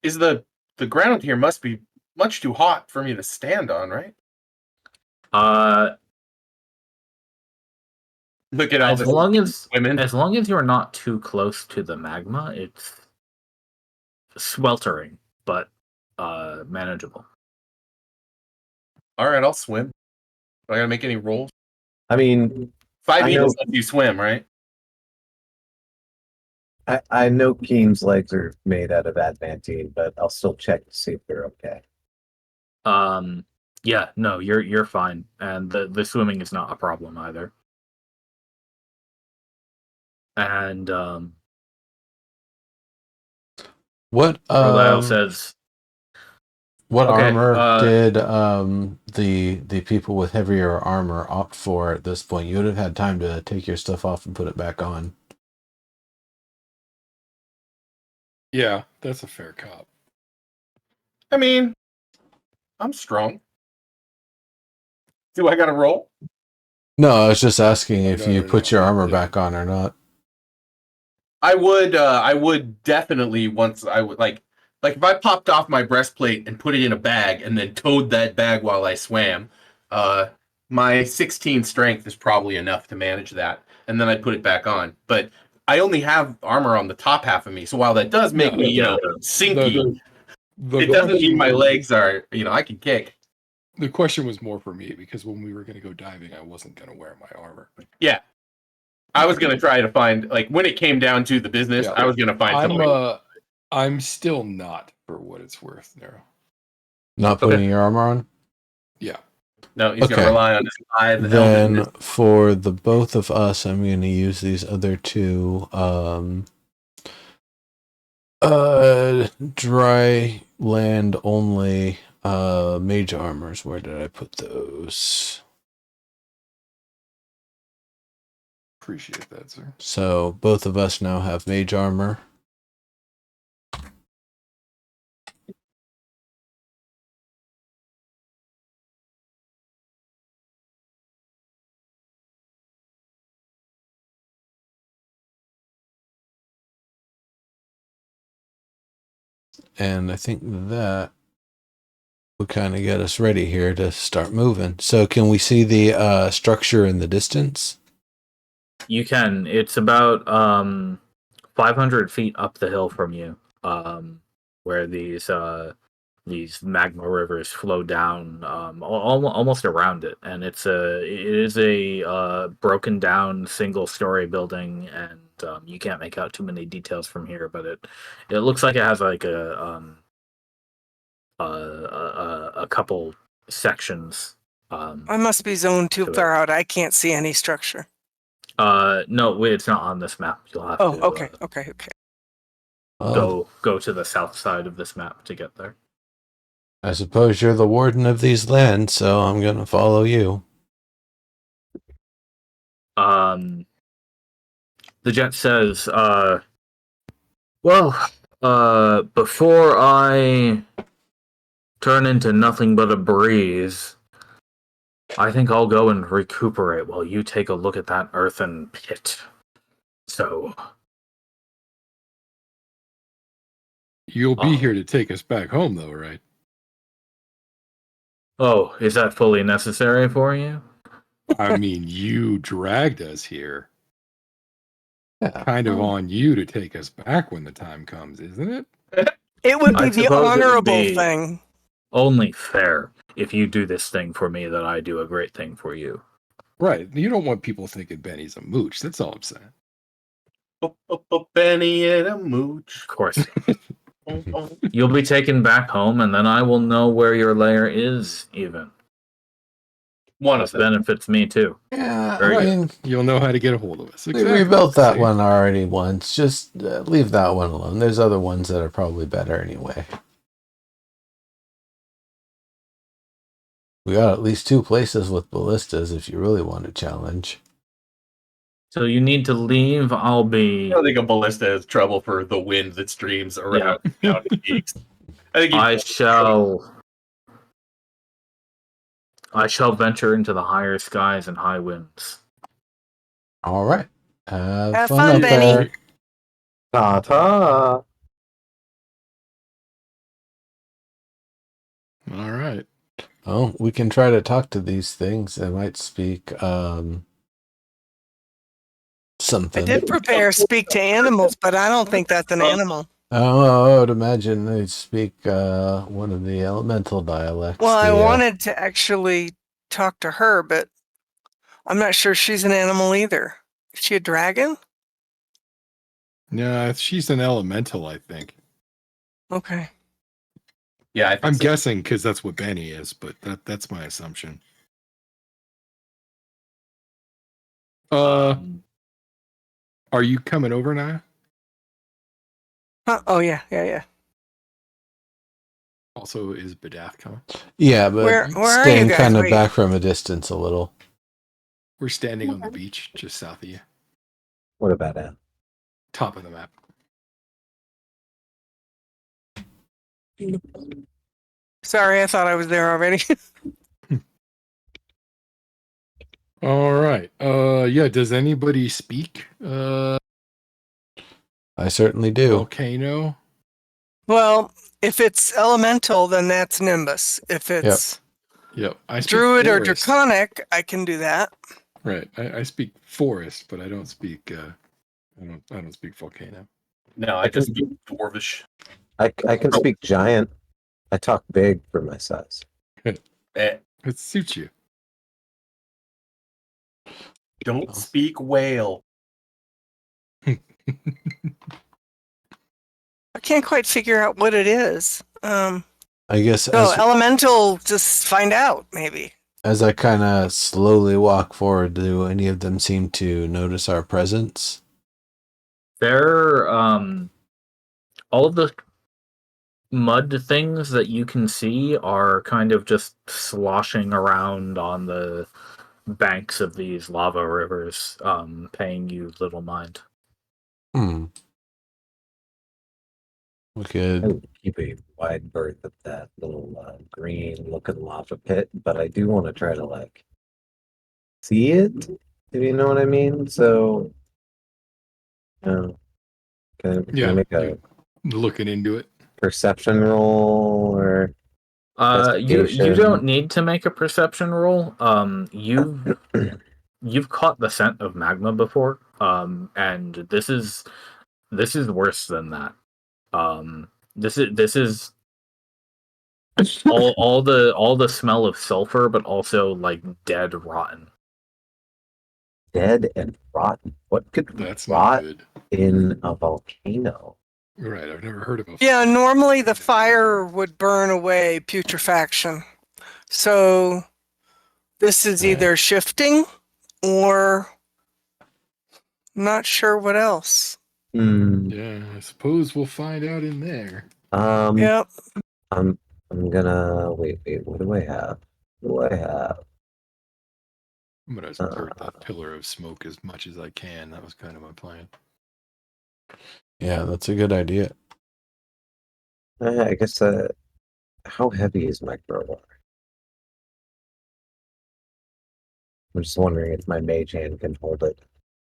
Is the ground here must be much too hot for me to stand on, right? Look at all As this long as women. you're not too close to the magma, it's sweltering, but manageable. All right, I'll swim. Do I gotta make any rolls? I mean, 5 I E know- does let you swim, right? I know Keen's legs are made out of adamantine, but I'll still check to see if they're okay. Yeah, no, you're fine, and the swimming is not a problem either. And What Carlisle says, what okay, armor did the people with heavier armor opt for at this point? You would have had time to take your stuff off and put it back on. Yeah, that's a fair cop. I mean, I'm strong. Do I gotta roll? No, I was just asking if you No, put your armor yeah. back on or not. I would definitely once I would like if I popped off my breastplate and put it in a bag and then towed that bag while I swam, my 16 strength is probably enough to manage that, and then I'd put it back on. But I only have armor on the top half of me, so while that does make me, sinky, it doesn't mean my legs are, I can kick. The question was more for me because when we were going to go diving, I wasn't going to wear my armor. Yeah. I was going to try to find, when it came down to the business, Yeah. I was going to find something. I'm still not, for what it's worth, Nero. Not putting your armor on? Yeah. No, he's going to rely on his eye. Then for the both of us, I'm going to use these other two dry land only mage armors. Where did I put those? Appreciate that, sir. So both of us now have mage armor. And I think that would kind of get us ready here to start moving. So can we see the structure in the distance? you can. It's about 500 feet up the hill from you, where these magma rivers flow down almost around it, and it is a broken down single story building, and you can't make out too many details from here, but it looks like it has like a couple sections. I must be zoned too far out. I can't see any structure. No, it's not on this map. You'll have to. Okay. Go to the south side of this map to get there. I suppose you're the warden of these lands, so I'm going to follow you. The jet says, before I turn into nothing but a breeze, I think I'll go and recuperate while you take a look at that earthen pit. So... You'll be here to take us back home, though, right? Oh, is that fully necessary for you? I mean, you dragged us here. Yeah. Kind of on you to take us back when the time comes, isn't it? It would be I the suppose it would honorable be thing. Only fair if you do this thing for me that I do a great thing for you. Right. You don't want people thinking Benny's a mooch. That's all I'm saying. Benny and a mooch. Of course. You'll be taken back home, and then I will know where your lair is, even. One of This them. benefits me, too. Yeah, Very I good. mean, You'll know how to get a hold of us. we built that one already once. Just leave that one alone. There's other ones that are probably better anyway. We got at least 2 places with ballistas if you really want to challenge. So you need to leave. I'll be... I don't think a ballista is trouble for the wind that streams around mountain peaks. I shall venture into the higher skies and high winds. All right. Have fun, up Benny. there. Ta-ta! All right. Oh, we can try to talk to these things. They might speak something. did prepare speak to animals, but I don't think that's an animal. Oh, I would imagine they speak one of the elemental dialects. Well, I the, wanted to actually talk to her, but I'm not sure she's an animal either. Is she a dragon? Yeah, she's an elemental, I think. Okay. Yeah, I think I'm so. guessing because that's what Benny is, but that's my assumption. Are you coming over now? Oh yeah. Also, is Badath coming? yeah, but Where are you staying guys? kind of Wait. back from a distance a little. We're standing on the beach just south of you, What about that? top of the map. Sorry, I thought I was there already. All right. Yeah. Does anybody speak? I certainly do. Volcano. Well, if it's elemental, then that's Nimbus. If it's Yep. I speak druid or forest. draconic, I can do that. Right. I speak forest, but I don't speak. I don't speak volcano. No, I just speak dwarvish. I can speak giant. I talk big for my size. Eh, It suits you. don't speak whale. I can't quite figure out what it is. I guess So elemental, just find out maybe. as I kind of slowly walk forward, do any of them seem to notice our presence? They're all of the mud things that you can see are kind of just sloshing around on the banks of these lava rivers, paying you little mind. We I could. would keep a wide berth of that little green-looking lava pit, but I do want to try to like see it. If you know what I mean. So, can I make a looking into it. perception roll or You investigation? don't need to make a perception roll. You've caught the scent of magma before, and this is worse than that. This is all the smell of sulfur, but also like dead rotten. Dead and rotten. What could That's not rot good. in a volcano? Right. I've never heard of a. Yeah, normally the fire would burn away putrefaction. So this is either shifting or not sure what else. Yeah, I suppose we'll find out in there. Yep. I'm gonna wait. What do I have? What do I have? I'm gonna skirt that pillar of smoke as much as I can. That was kind of my plan. Yeah, that's a good idea. I guess. How heavy is my crowbar? I'm just wondering if my mage hand can hold it.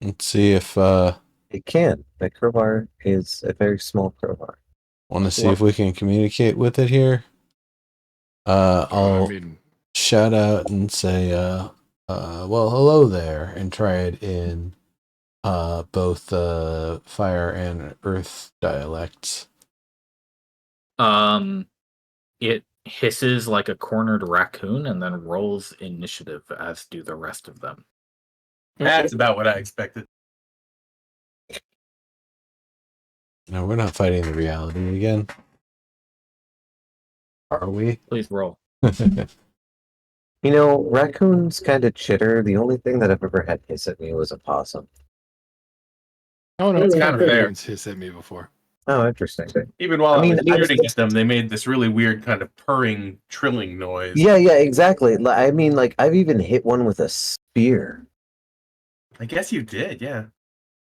Let's see if It can. My crowbar is a very small crowbar. want to see if we can communicate with it here. I'll shout out and say, well, hello there, and try it in both fire and earth dialects. It hisses like a cornered raccoon and then rolls initiative, as do the rest of them. That's about what I expected. No, we're not fighting the reality again. Are we? Please roll. You know, raccoons kind of chitter. The only thing that I've ever had hiss at me was a possum. Oh no, It's it's kind of fair. hiss at me before. Oh, interesting. Even while I mean, I was shooting at them, they made this really weird kind of purring, trilling noise. Yeah, exactly. I mean, like I've even hit one with a spear. I guess you did, yeah.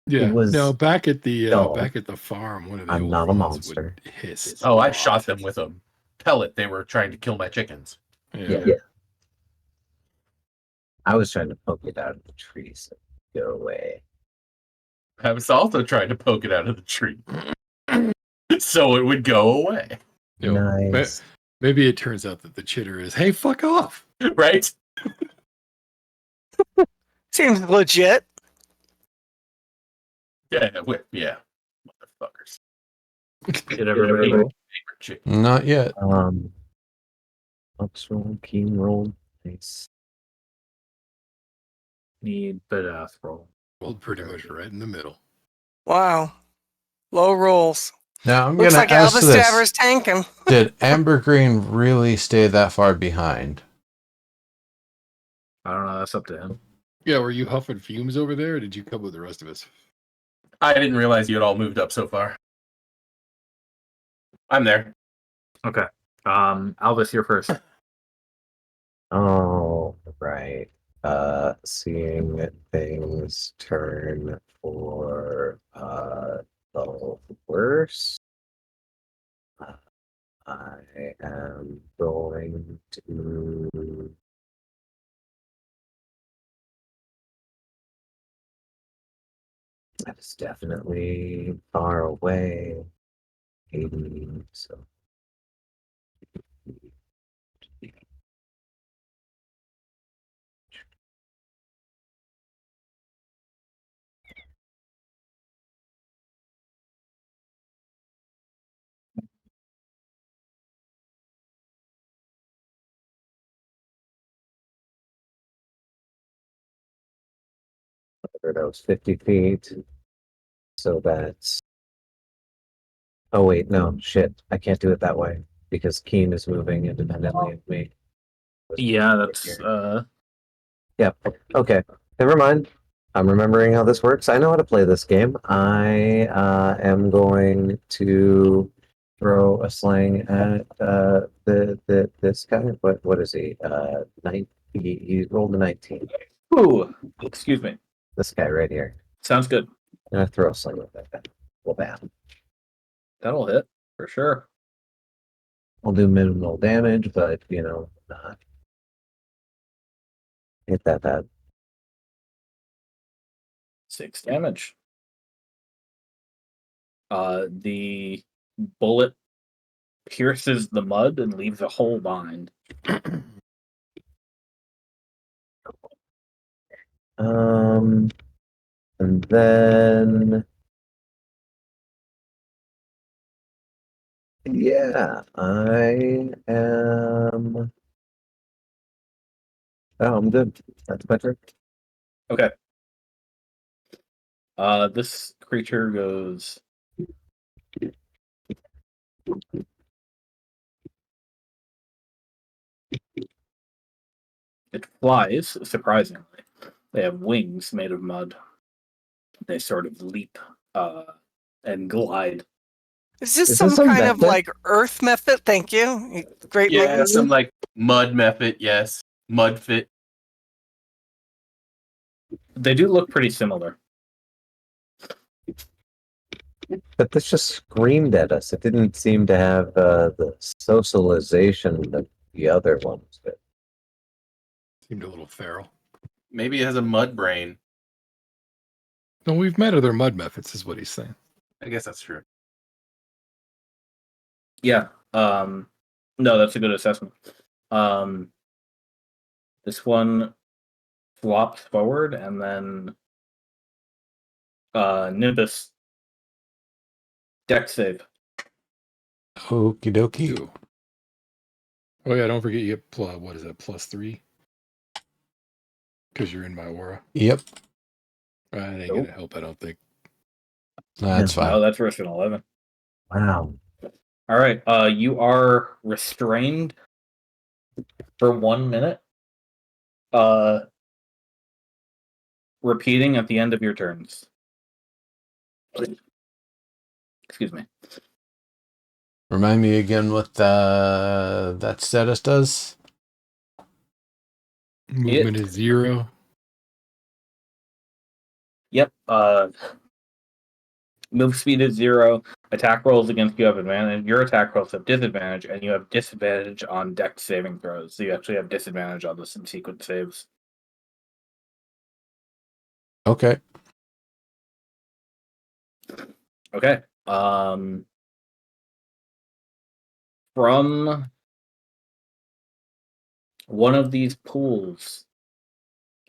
Yeah. It was No, back at the dull. farm, one of the I'm old not a ones monster. would hiss. Oh, I shot them with a pellet. They were trying to kill my chickens. Yeah. I was trying to poke it out of the tree, so go away. I was also trying to poke it out of the tree. So it would go away. You know, Nice. Maybe it turns out that the chitter is, hey, fuck off. Right? Seems legit. Yeah. Motherfuckers. Did everybody roll? Favorite chicken. Not yet. Let's roll, keen roll. Nice. Need badass roll. Well, pretty much right in the middle. Wow. Low rolls. Now I'm Looks gonna like ask Albus this: Staver's tanking. did Amber Green really stay that far behind? I don't know. That's up to him. Yeah, were you huffing fumes over there, or did you come with the rest of us? I didn't realize you had all moved up so far. I'm there. Okay. Albus, you're first. Oh, right. Seeing things turn for the worse. I am going to. That is definitely far away. 80, so. That was 50 feet. So that's. Oh, wait, no, shit. I can't do it that way because Keen is moving independently of me. Yeah, that's Yep. Okay. Never mind. I'm remembering how this works. I know how to play this game. I am going to throw a slang at this guy. What is he? He rolled a 19. Ooh, excuse me. This guy right here. Sounds good. I'm gonna throw a sling at that guy. Well, bam. That'll hit for sure. I'll do minimal damage, but not hit that bad. 6 damage. The bullet pierces the mud and leaves a hole behind. And then yeah, I am. Oh, I'm good. That's my turn. Okay. This creature goes. It flies, surprisingly. They have wings made of mud. They sort of leap and glide. Is this Is some this a kind of method? like earth method? Thank you. Great Yeah, minds. some like mud method, yes. Mud fit. They do look pretty similar. But this just screamed at us. It didn't seem to have the socialization that the other ones did. Seemed a little feral. Maybe it has a mud brain. No, we've met other mud methods, is what he's saying. I guess that's true. Yeah. No, that's a good assessment. This one flops forward and then Nimbus deck save. Okie dokie. Ew. Oh yeah, don't forget you get what is that, +3? Because you're in my aura. Yep, That ain't Nope. gonna help, I don't think. that's No, fine. that's worse than 11. Wow. All right. You are restrained for 1 minute. Repeating at the end of your turns. Excuse me. Remind me again what that status does. Movement is 0. Yep. Move speed is 0. Attack rolls against you have advantage. Your attack rolls have disadvantage, and you have disadvantage on dex saving throws. So you actually have disadvantage on the subsequent saves. Okay. Okay. From one of these pools,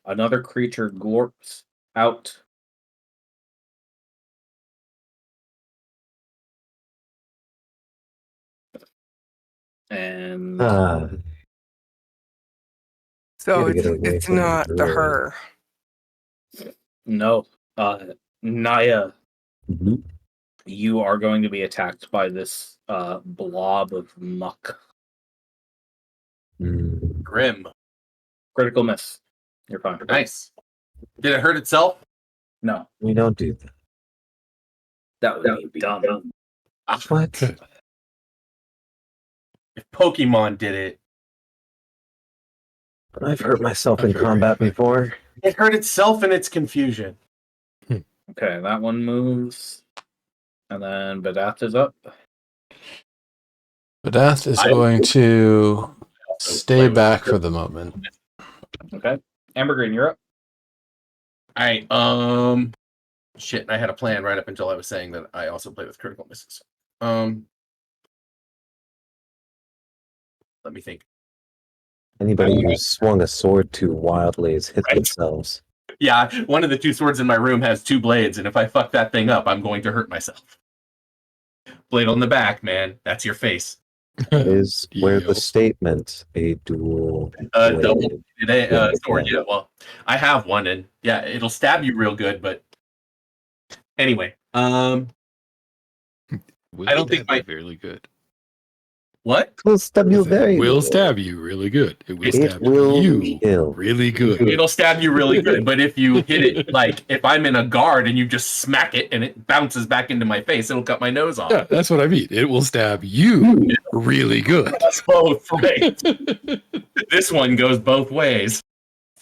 another creature glorps out And So Gotta get away it's from the not the druid. her. no, Naya, Mhm. you are going to be attacked by this blob of muck. Mm. Grim. Critical miss. You're fine. Nice. Did it hurt itself? No, We don't do that. that would be dumb. What? If Pokemon did it, I've hurt myself in Very combat effective. before. it hurt itself in its confusion. Okay, that one moves. And then Badath is up. Badath is going to stay back for the moment. Okay. Amber Green, you're up. All right. Shit. I had a plan right up until I was saying that I also play with critical misses. Let me think. Anybody who swung a sword too wildly has hit themselves. Yeah, one of the two swords in my room has 2 blades, and if I fuck that thing up, I'm going to hurt myself. Blade on the back, man. That's your face. That is where Yo. the statement, a dual Double blade. sword. Yeah, well, I have one, and yeah, it'll stab you real good. But anyway, Will I don't think stab you my- fairly good. what? Will stab you I said, very it will well. stab you really good. It will It stab will you kill. really good. It'll stab you really good. But if you hit it, like if I'm in a guard and you just smack it and it bounces back into my face, it'll cut my nose off. Yeah, that's what I mean. It will stab you really good. That's both, right? This one goes both ways.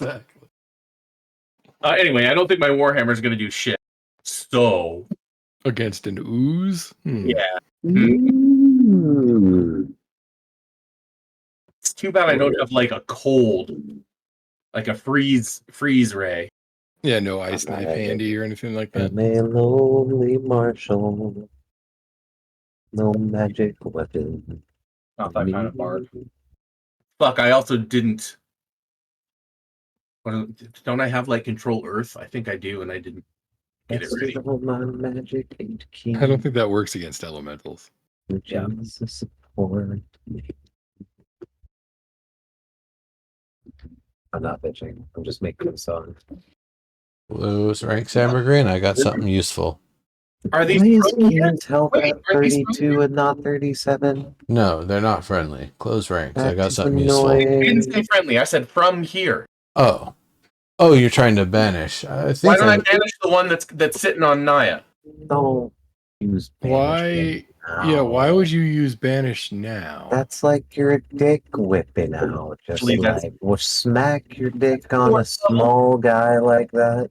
Exactly. Anyway, I don't think my Warhammer is going to do shit. So Against an ooze? yeah, Ooh. it's too bad I don't have like a cold, like a freeze ray. Yeah, no ice Alright. knife handy or anything like that. Am a lonely marshal. No magic weapon. Not that kind of bard. Fuck, I also didn't. Don't I have like control Earth? I think I do, and I didn't get it That's ready. all my magic ain't key. I don't think that works against elementals. Yeah. Jesus support me. I'm not bitching. I'm just making a song. Close ranks, Amber Green. I got something useful. Are these Please friendly can yet? tell Wait, that are these 32 and not 37? No, they're not friendly. Close ranks. I got That's something useful. I annoying. didn't say friendly. I said from here. Oh. Oh, you're trying to banish. I Why think don't I I'm- banish the one that's sitting on Naya? Don't use banishment Yeah, why now. would you use banish now? That's like your dick whipping out. Just Actually, that's- like, well, smack your dick on a small guy like that.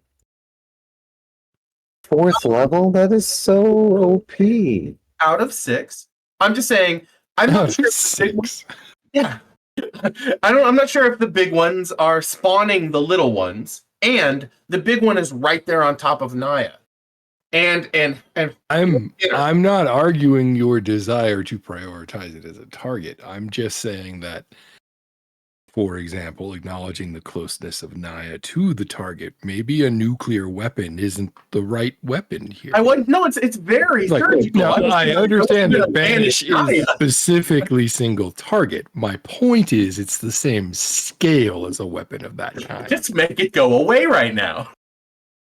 4th level? That is so OP. Out of 6. I'm just saying. I'm not sure. If the big Six. Yeah. I'm not sure if the big ones are spawning the little ones, and the big one is right there on top of Naya. And I'm not arguing your desire to prioritize it as a target. I'm just saying that, for example, acknowledging the closeness of Naya to the target, maybe a nuclear weapon isn't the right weapon here. it's very Like, surgical. now, I understand that banish banish is specifically single target. My point is, it's the same scale as a weapon of that kind. Just make it go away right now.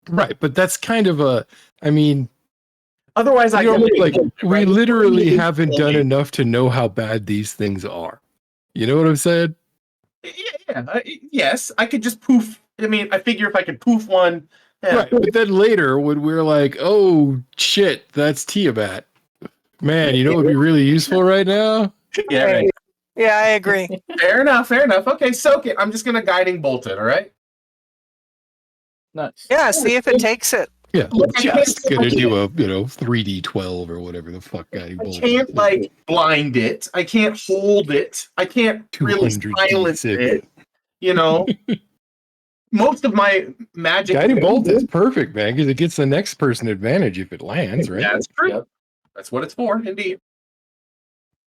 Right, but that's kind of a. I mean, Otherwise, I can like we literally haven't done enough to know how bad these things are. You know what I'm saying? Yes, I could just poof. I mean, I figure if I could poof one, yeah. Right, but then later when we're like, oh shit, that's Tiamat. Man, you know what would be really useful right now? Yeah, right. Yeah, I agree. Fair enough. Okay, soak it. I'm just gonna guiding bolt it. All right. Nice. Yeah, see if it takes it. Yeah, Look, I just can't- gonna do a 3D12 or whatever the fuck guiding I bolt. can't like blind it. I can't hold it. I can't really 200 silence D6. it. You know, most of my magic Guiding bolt is perfect, man, because it gets the next person advantage if it lands, right? That's true. Yep. That's what it's for, indeed.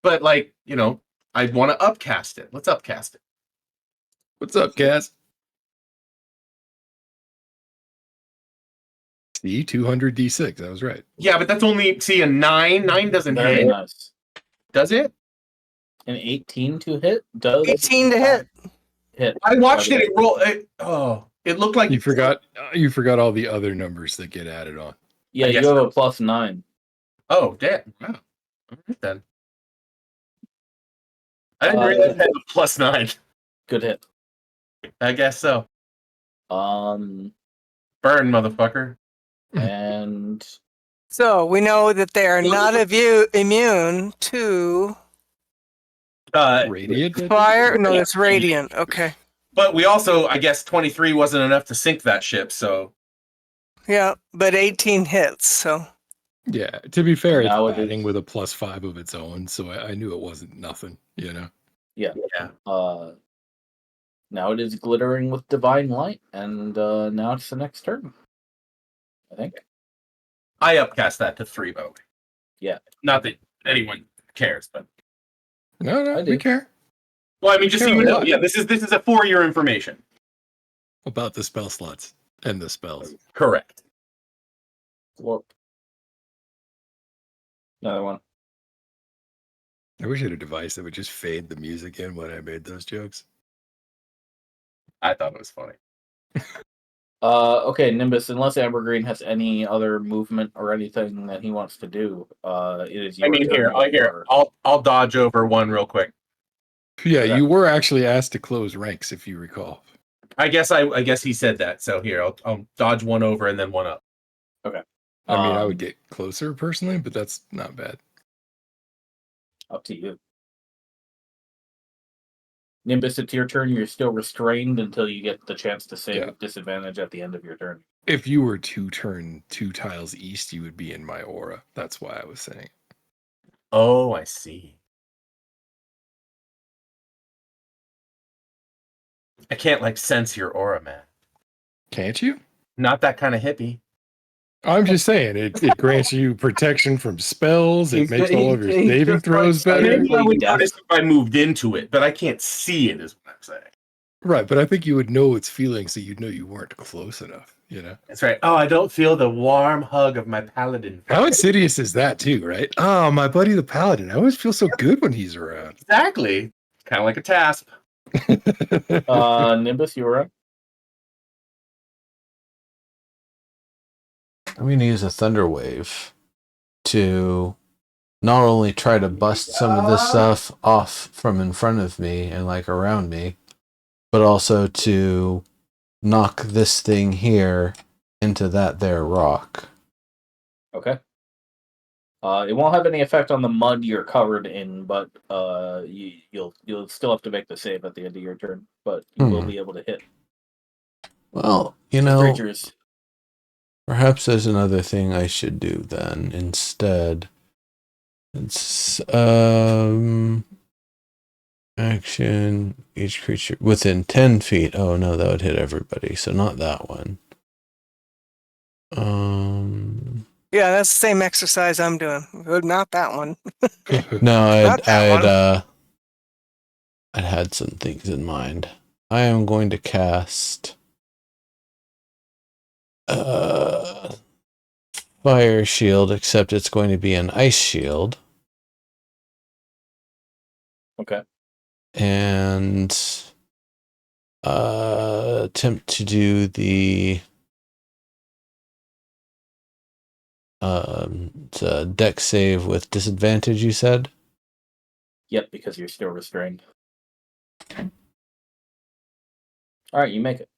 But like, you know, I want to upcast it. Let's upcast it. What's up, Cass? See, 200 D6. I was right. Yeah, but that's only a 9. 9 doesn't Very hit. nice. Does it? An 18 to hit does 18 to hit. hit. I watched by the it roll. It looked like You forgot all the other numbers that get added on. Yeah, I you guess have so. a +9. Oh, damn! Wow. All right then. I didn't realize it had a +9. Good hit. I guess so. Um, Burn, motherfucker. and So we know that they are not immune to Radiant. I think? fire. No, that's radiant. Okay. But we also, I guess, 23 wasn't enough to sink that ship. So Yeah, but 18 hits. So Yeah. To be fair, it's Now it batting is- with a +5 of its own, so I knew it wasn't nothing. You know. yeah. yeah. Now it is glittering with divine light, and now it's the next turn. I think. I upcast that to 3, by the way. Yeah. Not that anyone cares, but No, I we do. care well, I mean, just so Care you a know, lot. yeah, this is a for your information. about the spell slots and the spells. Correct. Warp. Another one. I wish I had a device that would just fade the music in when I made those jokes. I thought it was funny. Okay, Nimbus. Unless Ambergreen has any other movement or anything that he wants to do, it is your I mean, turn. here, I'll dodge over one real quick. Yeah, Okay. you were actually asked to close ranks, if you recall. I guess he said that. So here, I'll dodge one over and then one up. Okay. I mean, I would Um, get closer personally, but that's not bad. Up to you. Nimbus, it's your turn. You're still restrained until you get the chance to save Yeah. with disadvantage at the end of your turn. If you were to turn 2 tiles east, you would be in my aura. That's why I was saying. Oh, I see. I can't like sense your aura, man. Can't you? Not that kind of hippie. I'm just saying, it grants you protection from spells. It He's makes ju- all of your he's saving just throws like- better. Maybe I would death. notice if I moved into it, but I can't see it. Is what I'm saying. Right, but I think you would know its feelings, so you'd know you weren't close enough. You know. That's right. Oh, I don't feel the warm hug of my paladin. How insidious is that too, right? Oh, my buddy the paladin. I always feel so good when he's around. Exactly. Kind of like a tasp. Nimbus, you were up. I'm going to use a thunder wave to not only try to bust some of this stuff off from in front of me and like around me, but also to knock this thing here into that there rock. Okay. It won't have any effect on the mud you're covered in, but you'll still have to make the save at the end of your turn. But you will be able to hit Well, you the know, creatures. perhaps there's another thing I should do then instead. It's action each creature within 10 feet. Oh no, that would hit everybody, so not that one. yeah, that's the same exercise I'm doing. Not that one. No, Not that one. I'd had some things in mind. I am going to cast fire shield, except it's going to be an ice shield. Okay. And attempt to do the it's a deck save with disadvantage, you said? Yep, because you're still restrained. All right, you make it.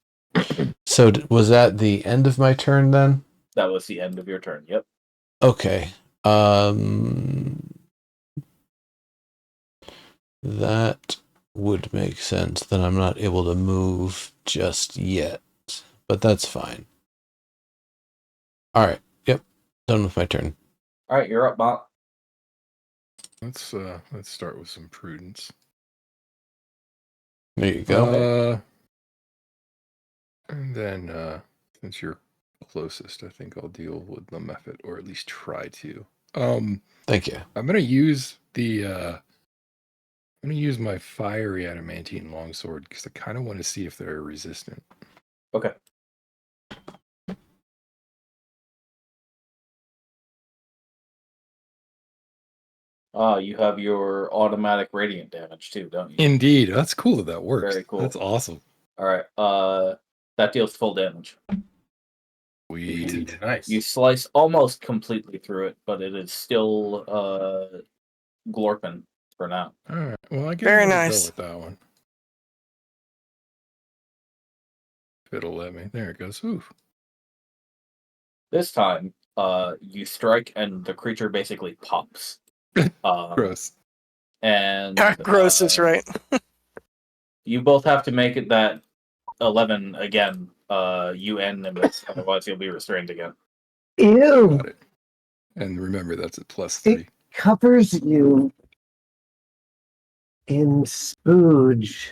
So was that the end of my turn then? That was the end of your turn. Yep. Okay. That would make sense. Then I'm not able to move just yet, but that's fine. All right. Yep. Done with my turn. All right, you're up, Mont. Let's start with some prudence. There you go. And then since you're closest, I think I'll deal with the method, or at least try to. Thank you. I'm gonna use my fiery adamantine longsword because I kind of want to see if they're resistant. Okay. You have your automatic radiant damage too, don't you? Indeed, that's cool that works. Very cool. That's awesome. All right. That deals full damage. Sweet. Nice. You slice almost completely through it, but it is still Glorpin for now. All right. Well, I get Very another nice. go with that one. If it'll let me. There it goes. Oof. This time, you strike and the creature basically pops. Gross. And Gross is right. you both have to make it that 11 again. You and Nimbus, otherwise you'll be restrained again. Ew! Got it. And remember, that's a +3. Covers you in spooge.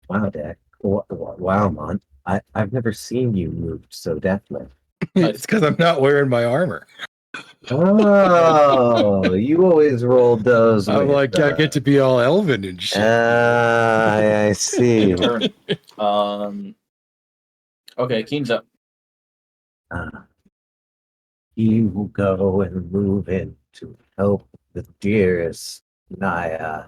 Wow, Dak. Wow, Mon. I've never seen you move so deftly. It's because I'm not wearing my armor. Oh, you always rolled those. I'm with, like, I get to be all elven and shit. I see. Turn. Okay, Keen's up. He will go and move in to help the dearest Naya.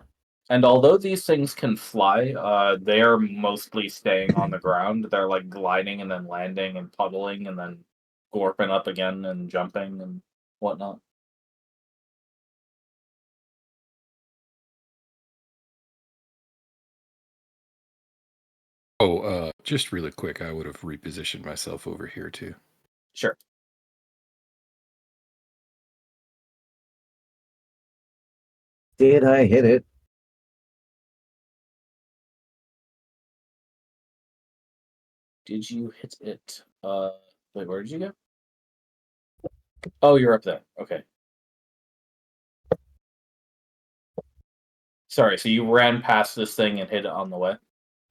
And although these things can fly, they are mostly staying on the ground. They're like gliding and then landing and puddling and then glorping up again and jumping and whatnot. Oh, just really quick, I would have repositioned myself over here too. Sure. Did I hit it? Did you hit it? Wait, where did you go? Oh, you're up there. Okay. Sorry, so you ran past this thing and hit it on the way?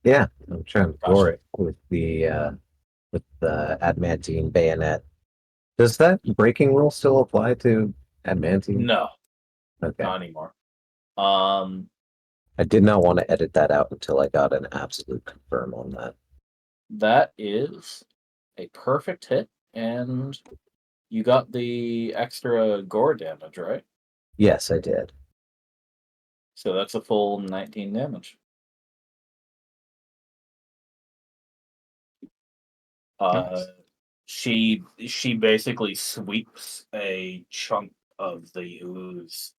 Yeah, I'm trying to Gotcha. gore it with the adamantine bayonet. Does that breaking rule still apply to adamantine? No, Okay. not anymore. I did not want to edit that out until I got an absolute confirm on that. That is a perfect hit, and you got the extra gore damage, right? Yes, I did. So that's a full 19 damage. Nice. She basically sweeps a chunk of the ooze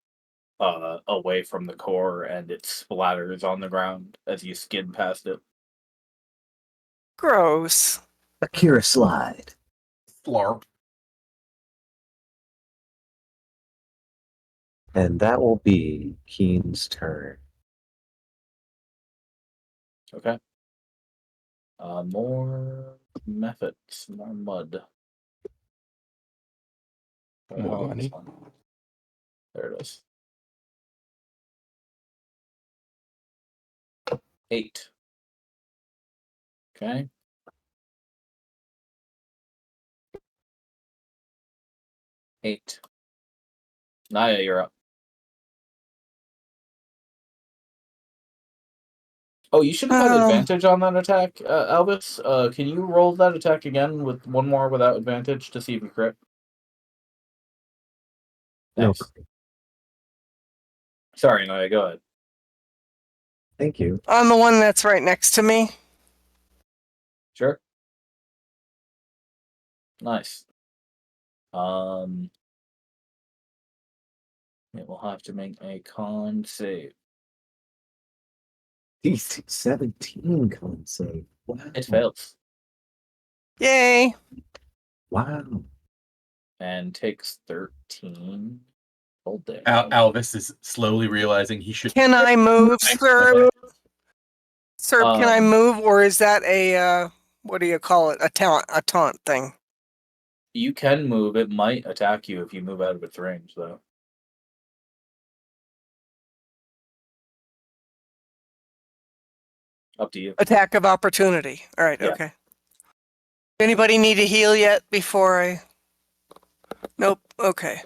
away from the core, and it splatters on the ground as you skid past it. Gross. Akira slide. Flarp. And that will be Keen's turn. Okay. More methods, more mud. Where the More hell is money. this one? There it is. 8. Okay. Eight. Naya, you're up. Oh, you should have had advantage on that attack, Albus. Can you roll that attack again with one more without advantage to see if you crit? No, Thanks. Sorry, Naya, go ahead. thank you. On the one that's right next to me. Sure. Nice. It will have to make a con save. DC 17 con save. Wow. It fails. Yay. Wow. And takes 13 cold damage. Alvis is slowly realizing he should. Can I move, sir? Sir, can I move, or is that a what do you call it? A taunt thing? You can move. It might attack you if you move out of its range, though. Up to you. Attack of opportunity. All right, Yeah. okay. Anybody need to heal yet before I... Nope, okay.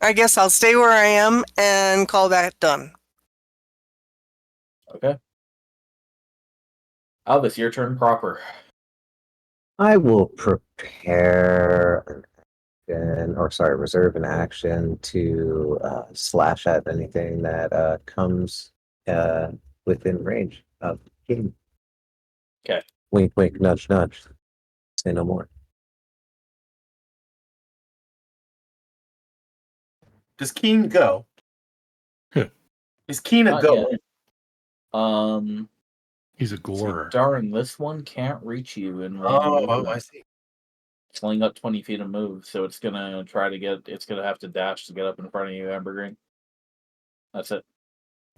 I guess I'll stay where I am and call that done. Okay. Albus, your turn proper. I will prepare an action, or sorry, reserve an action to slash at anything that comes within range of Keen. Okay. Wink, wink, nudge, nudge. Say no more. Does Keen go? Is Keen a Not go? yet. He's a So gorer. darn, this one can't reach you in one Oh, movement. I see. It's only got 20 feet of move, so it's gonna try to get. It's gonna have to dash to get up in front of you, Amber Green. That's it.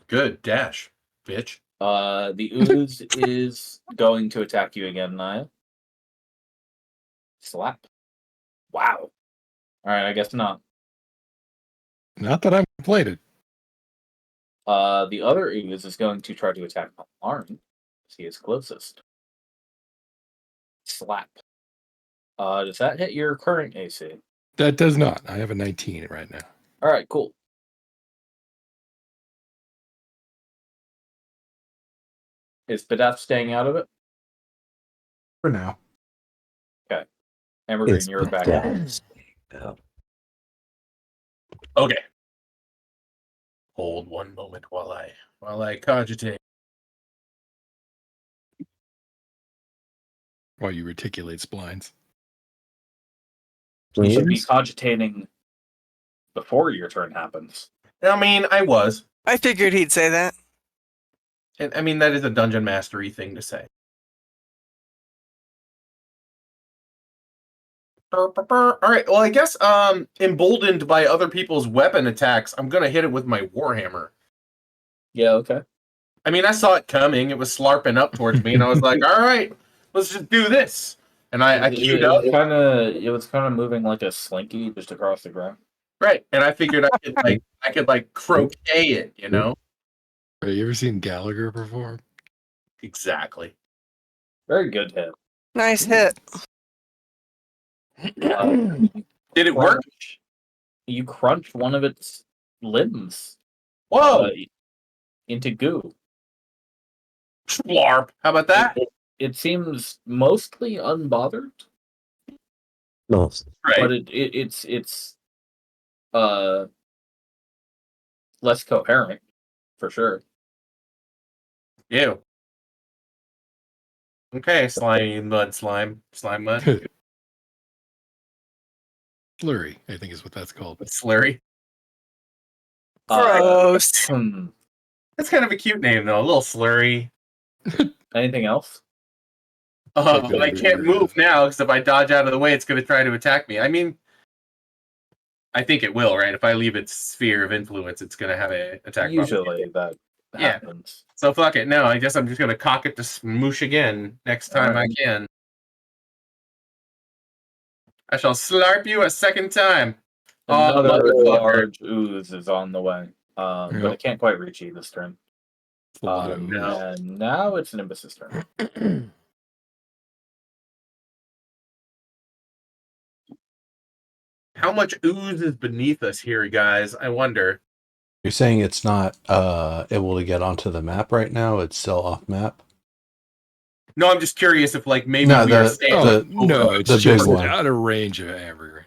Good dash, bitch. The ooze is going to attack you again, Naya. Slap. Wow. All right, I guess not. Not that I'm complaining. The other ooze is going to try to attack Lauren. He is closest. Slap. Does that hit your current AC? That does not. I have a 19 right now. All right, cool. Is Badaf staying out of it? For now. Amber Green, It's you're back. badass. Oh. Okay. Hold one moment while I cogitate. While you reticulate splines. You should be Please? cogitating before your turn happens. I mean, I was. I figured he'd say that. And I mean, that is a dungeon mastery thing to say. All right. Well, I guess emboldened by other people's weapon attacks, I'm gonna hit it with my warhammer. Yeah, okay. I mean, I saw it coming. It was slarping up towards me, and I was like, "All right, let's just do this." And I queued up. It was kind of moving like a slinky just across the ground. Right, and I figured I could croquet it, you know? Have you ever seen Gallagher perform? Exactly. Very good hit. Nice hit. Did it work? You crunch one of its limbs Whoa! into goo. Splarp. How about that? It seems mostly unbothered, Most. Right. but it's less coherent for sure. Ew. Okay, slimy mud slime. Slime mud. Slurry, I think is what that's called. Slurry. Gross. That's kind of a cute name, though. A little slurry. Anything else? But I can't move now, because if I dodge out of the way, it's going to try to attack me. I mean, I think it will, right? If I leave its sphere of influence, it's going to have an attack. Usually that happens. So fuck it. No, I guess I'm just going to cock it to smoosh again next time I can. I shall slarp you a second time. Another large ooze is on the way, but Yep. it can't quite reach you this turn. It's a lot of no. ooze. And now it's Nimbus's turn. How much ooze is beneath us here, guys? I wonder. You're saying it's not able to get onto the map right now? It's still off map? No, I'm just curious if maybe No, we are the- standing. No, it's the big just one. out of range of Amber.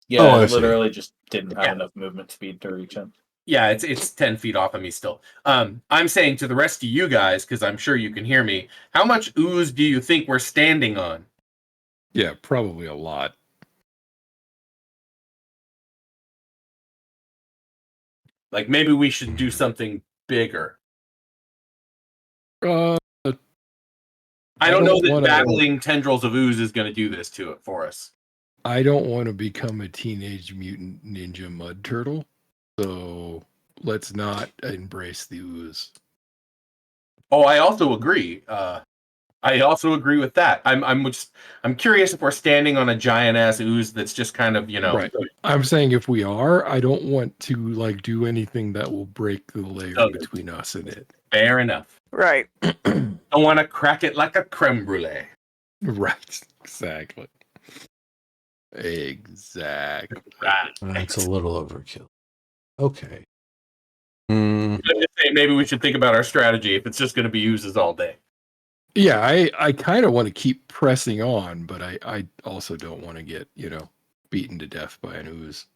Yeah, I it see. literally just didn't have Yeah. enough movement speed to reach him. Yeah, it's 10 feet off of me still. I'm saying to the rest of you guys, because I'm sure you can hear me, how much ooze do you think we're standing on? Yeah, probably a lot. Like, maybe we should do something bigger. Uh, I don't know that wanna- battling tendrils of ooze is going to do this to it for us. I don't want to become a teenage mutant ninja mud turtle, so let's not embrace the ooze. Oh, I also agree. I also agree with that. I'm curious if we're standing on a giant ass ooze that's just kind of, Right. I'm saying if we are, I don't want to do anything that will break the layer Okay. between us and it. Fair enough. Right. Don't want to crack it like a creme brulee. Right. Exactly. Exactly. It's a little overkill. Okay. I'm just saying maybe we should think about our strategy if it's just going to be uses all day. Yeah, I kind of want to keep pressing on, but I also don't want to get, beaten to death by an ooze.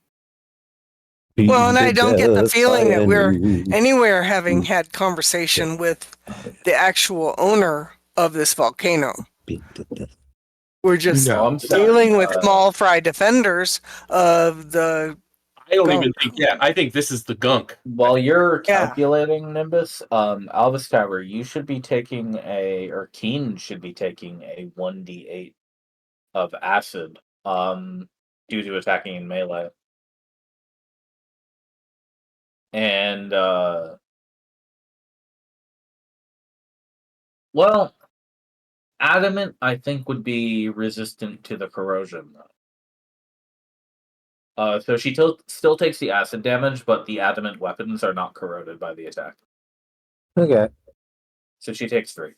Well, and I Beaten to don't get the death feeling by that an we're ooze. anywhere having had conversation with the actual owner of this volcano. Beaten to death. We're just No. I'm sorry, dealing with small fry defenders of the I don't even gunk. think. Yeah, I think this is the gunk. While you're Yeah. calculating Nimbus, Alvis Tower, you should be taking or Keen should be taking a 1d8 of acid, due to attacking in melee. And, well, adamant, I think, would be resistant to the corrosion, though. So she still takes the acid damage, but the adamant weapons are not corroded by the attack. Okay. So she takes 3.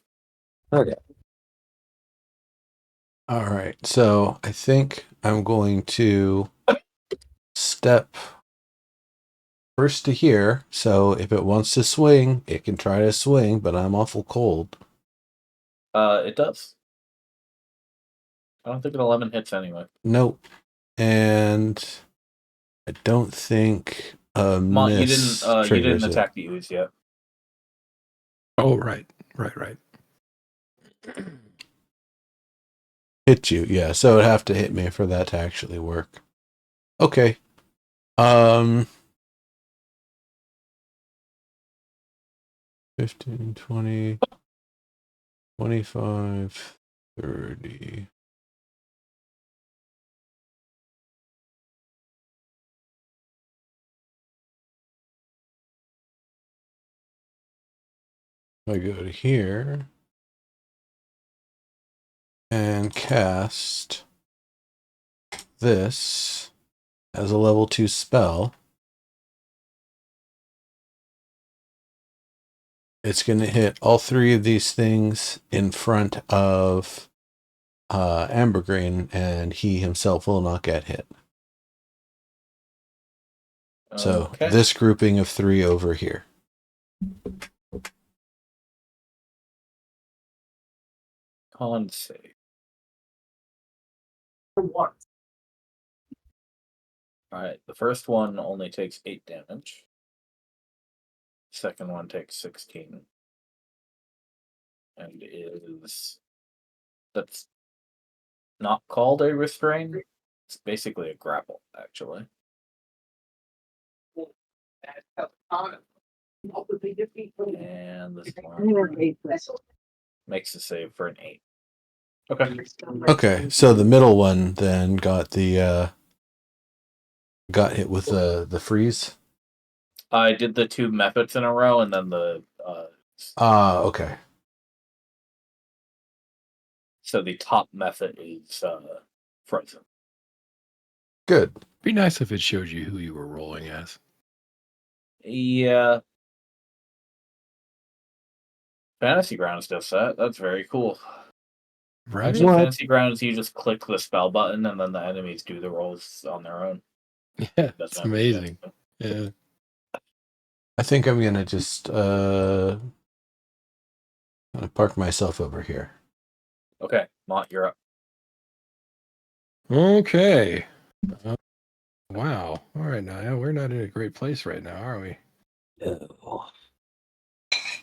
Okay. All right. So I think I'm going to step first to here. So if it wants to swing, it can try to swing, but I'm awful cold. It does. I don't think an 11 hits anyway. Nope. And I don't think a Mont, you miss didn't triggers it. attack the ooze yet. Oh, right. Right. Hit you, yeah. So it'd have to hit me for that to actually work. Okay. 15, 20, 25, 30. I go to here and cast this as a level 2 spell. It's going to hit all 3 of these things in front of Ambergreen, and he himself will not get hit. So Okay. this grouping of 3 over here. Con save. For what? Alright, the first one only takes 8 damage. Second one takes 16. And that's not called a restrain. It's basically a grapple, actually. And this one makes a save for an 8. Okay. Okay, so the middle one then got the got hit with the freeze. I did the 2 methods in a row, and then the Okay. so the top method is frozen. Good. Be nice if it showed you who you were rolling as. Yeah. Fantasy Grounds does that. That's very cool. Right? Actually, What? Fantasy Grounds, you just click the spell button, and then the enemies do the rolls on their own. Yeah, Doesn't it's have to be amazing. done. Yeah. I think I'm gonna just gonna park myself over here. Okay, Mont, you're up. Okay. Wow. All right, now we're not in a great place right now, are we?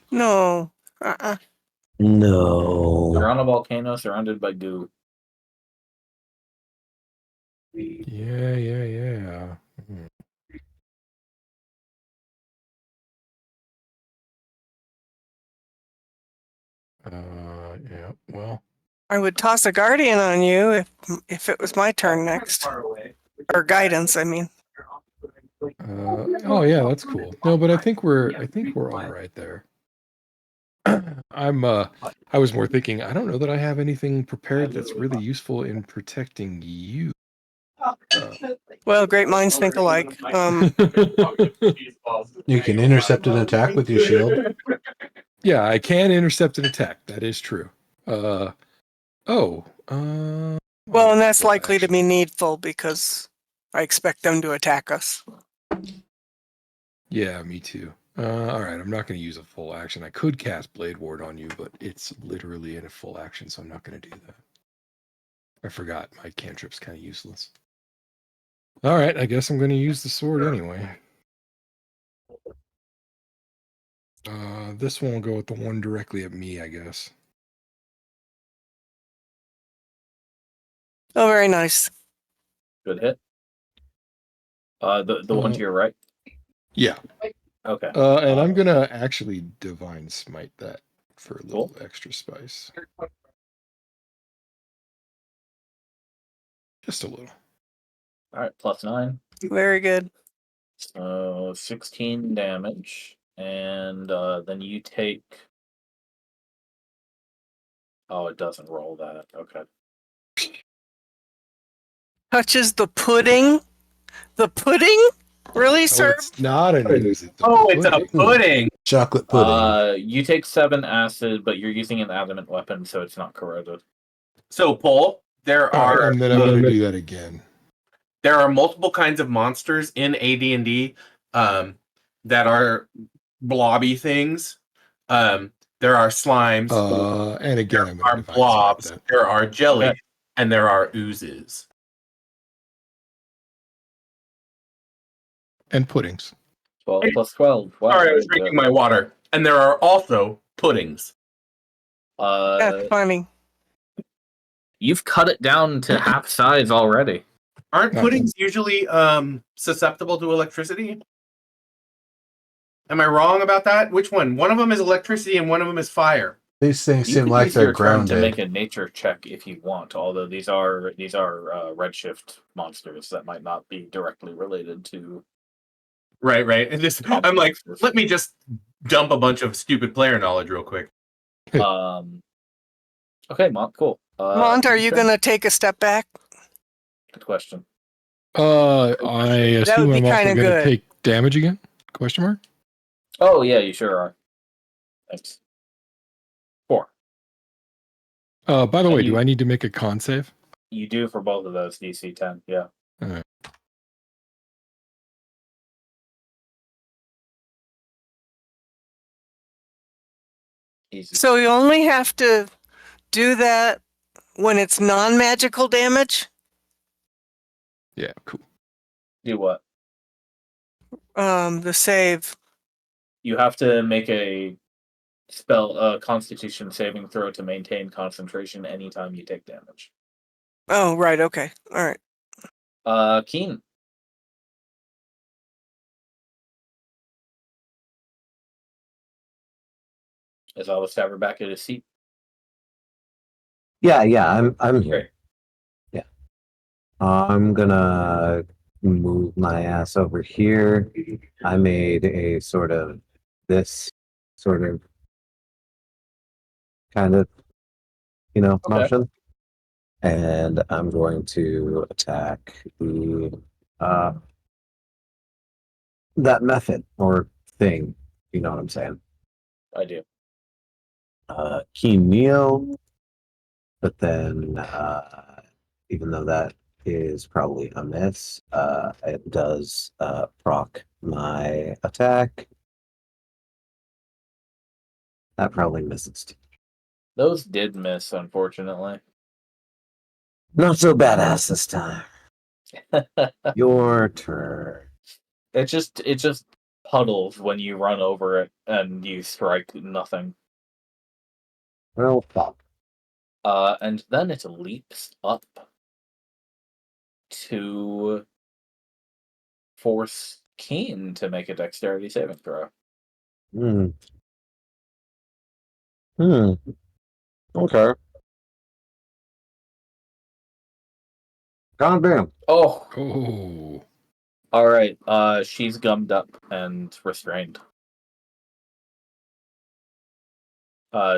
No. No. You're on a volcano surrounded by goo. Yeah. Yeah. Well. I would toss a guardian on you if it was my turn next. Or guidance, I mean. Oh yeah, that's cool. No, but I think we're all right there. I was more thinking, I don't know that I have anything prepared that's really useful in protecting you. Well, great minds think alike. You can intercept an attack with your shield. Yeah, I can intercept an attack. That is true. Well, and that's likely to be needful because I expect them to attack us. Yeah, me too. All right, I'm not going to use a full action. I could cast Blade Ward on you, but it's literally in a full action, so I'm not going to do that. I forgot my cantrip's kind of useless. All right, I guess I'm going to use the sword anyway. This one will go with the one directly at me, I guess. Oh, very nice. Good hit. The one to your right. Yeah. Okay. And I'm going to actually divine smite that for a little Cool. extra spice. Just a little. All right, +9. Very good. So 16 damage, and then you take. Oh, it doesn't roll that. Okay. Touches the pudding. The pudding? Really, Oh, sir? it's not an ooze. It's a Oh, it's a pudding. pudding. Chocolate pudding. You take 7 acid, but you're using an adamant weapon, so it's not corroded. So, Paul, there All right, are and then I'm going to do that again. there are multiple kinds of monsters in AD&D that are blobby things. There are slimes, And again, I'm there are going to divine smite blobs, that. there are jelly, Okay. and there are oozes. And puddings. 12 plus 12. Wow. Sorry, I was very drinking good. my water. And there are also puddings. That's funny. You've cut it down to half size already. Aren't Nice. puddings usually susceptible to electricity? Am I wrong about that? Which one? One of them is electricity and one of them is fire. These things You seem can like use they're your turn to grounded. make a nature check if you want, although these are Redshift monsters that might not be directly related to. Right. And just, I'm like, let me just dump a bunch of stupid player knowledge real quick. Okay, Mont, cool. Mont, are you turn? going to take a step back? Good question. I assume be I'm also kinda going to good. take damage again? Question mark? Oh yeah, you sure are. Thanks. 4. By the way, you- do I need to make a con save? You do for both of those, DC 10. Yeah. All right. Easy. So you only have to do that when it's non-magical damage? Yeah, cool. Do what? The save. You have to make a Constitution saving throw to maintain concentration anytime you take damage. Oh, right. Okay. All right. Keen. Is all the stabber back at his seat? Yeah, I'm here. Great. Yeah. I'm gonna move my ass over here. I made a sort of this sort of kind of Okay. motion. And I'm going to attack the that method or thing. You know what I'm saying? I do. Keen Neo, but then even though that is probably a miss, it does proc my attack. That probably misses. Those did miss, unfortunately. Not so badass this time. Your turn. It just puddles when you run over it and you strike nothing. Well, fuck. And then it leaps up to force Keen to make a dexterity saving throw. Okay. God damn. Oh, Oh. all right. She's gummed up and restrained.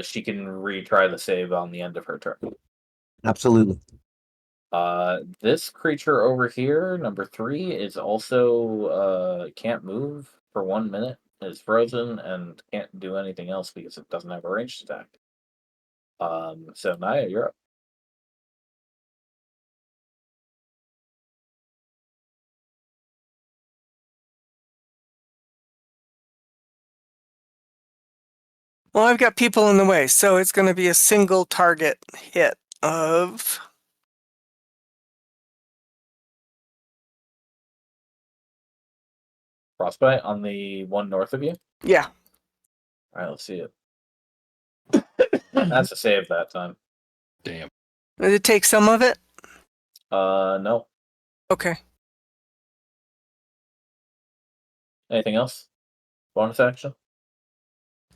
She can retry the save on the end of her turn. Absolutely. This creature over here, number 3, is also can't move for 1 minute, is frozen, and can't do anything else because it doesn't have a ranged attack. So Naya, you're up. Well, I've got people in the way, so it's going to be a single target hit of Frostbite on the one north of you? Yeah. Alright, let's see it. That's a save that time. Damn. Did it take some of it? No. Okay. Anything else? Bonus action?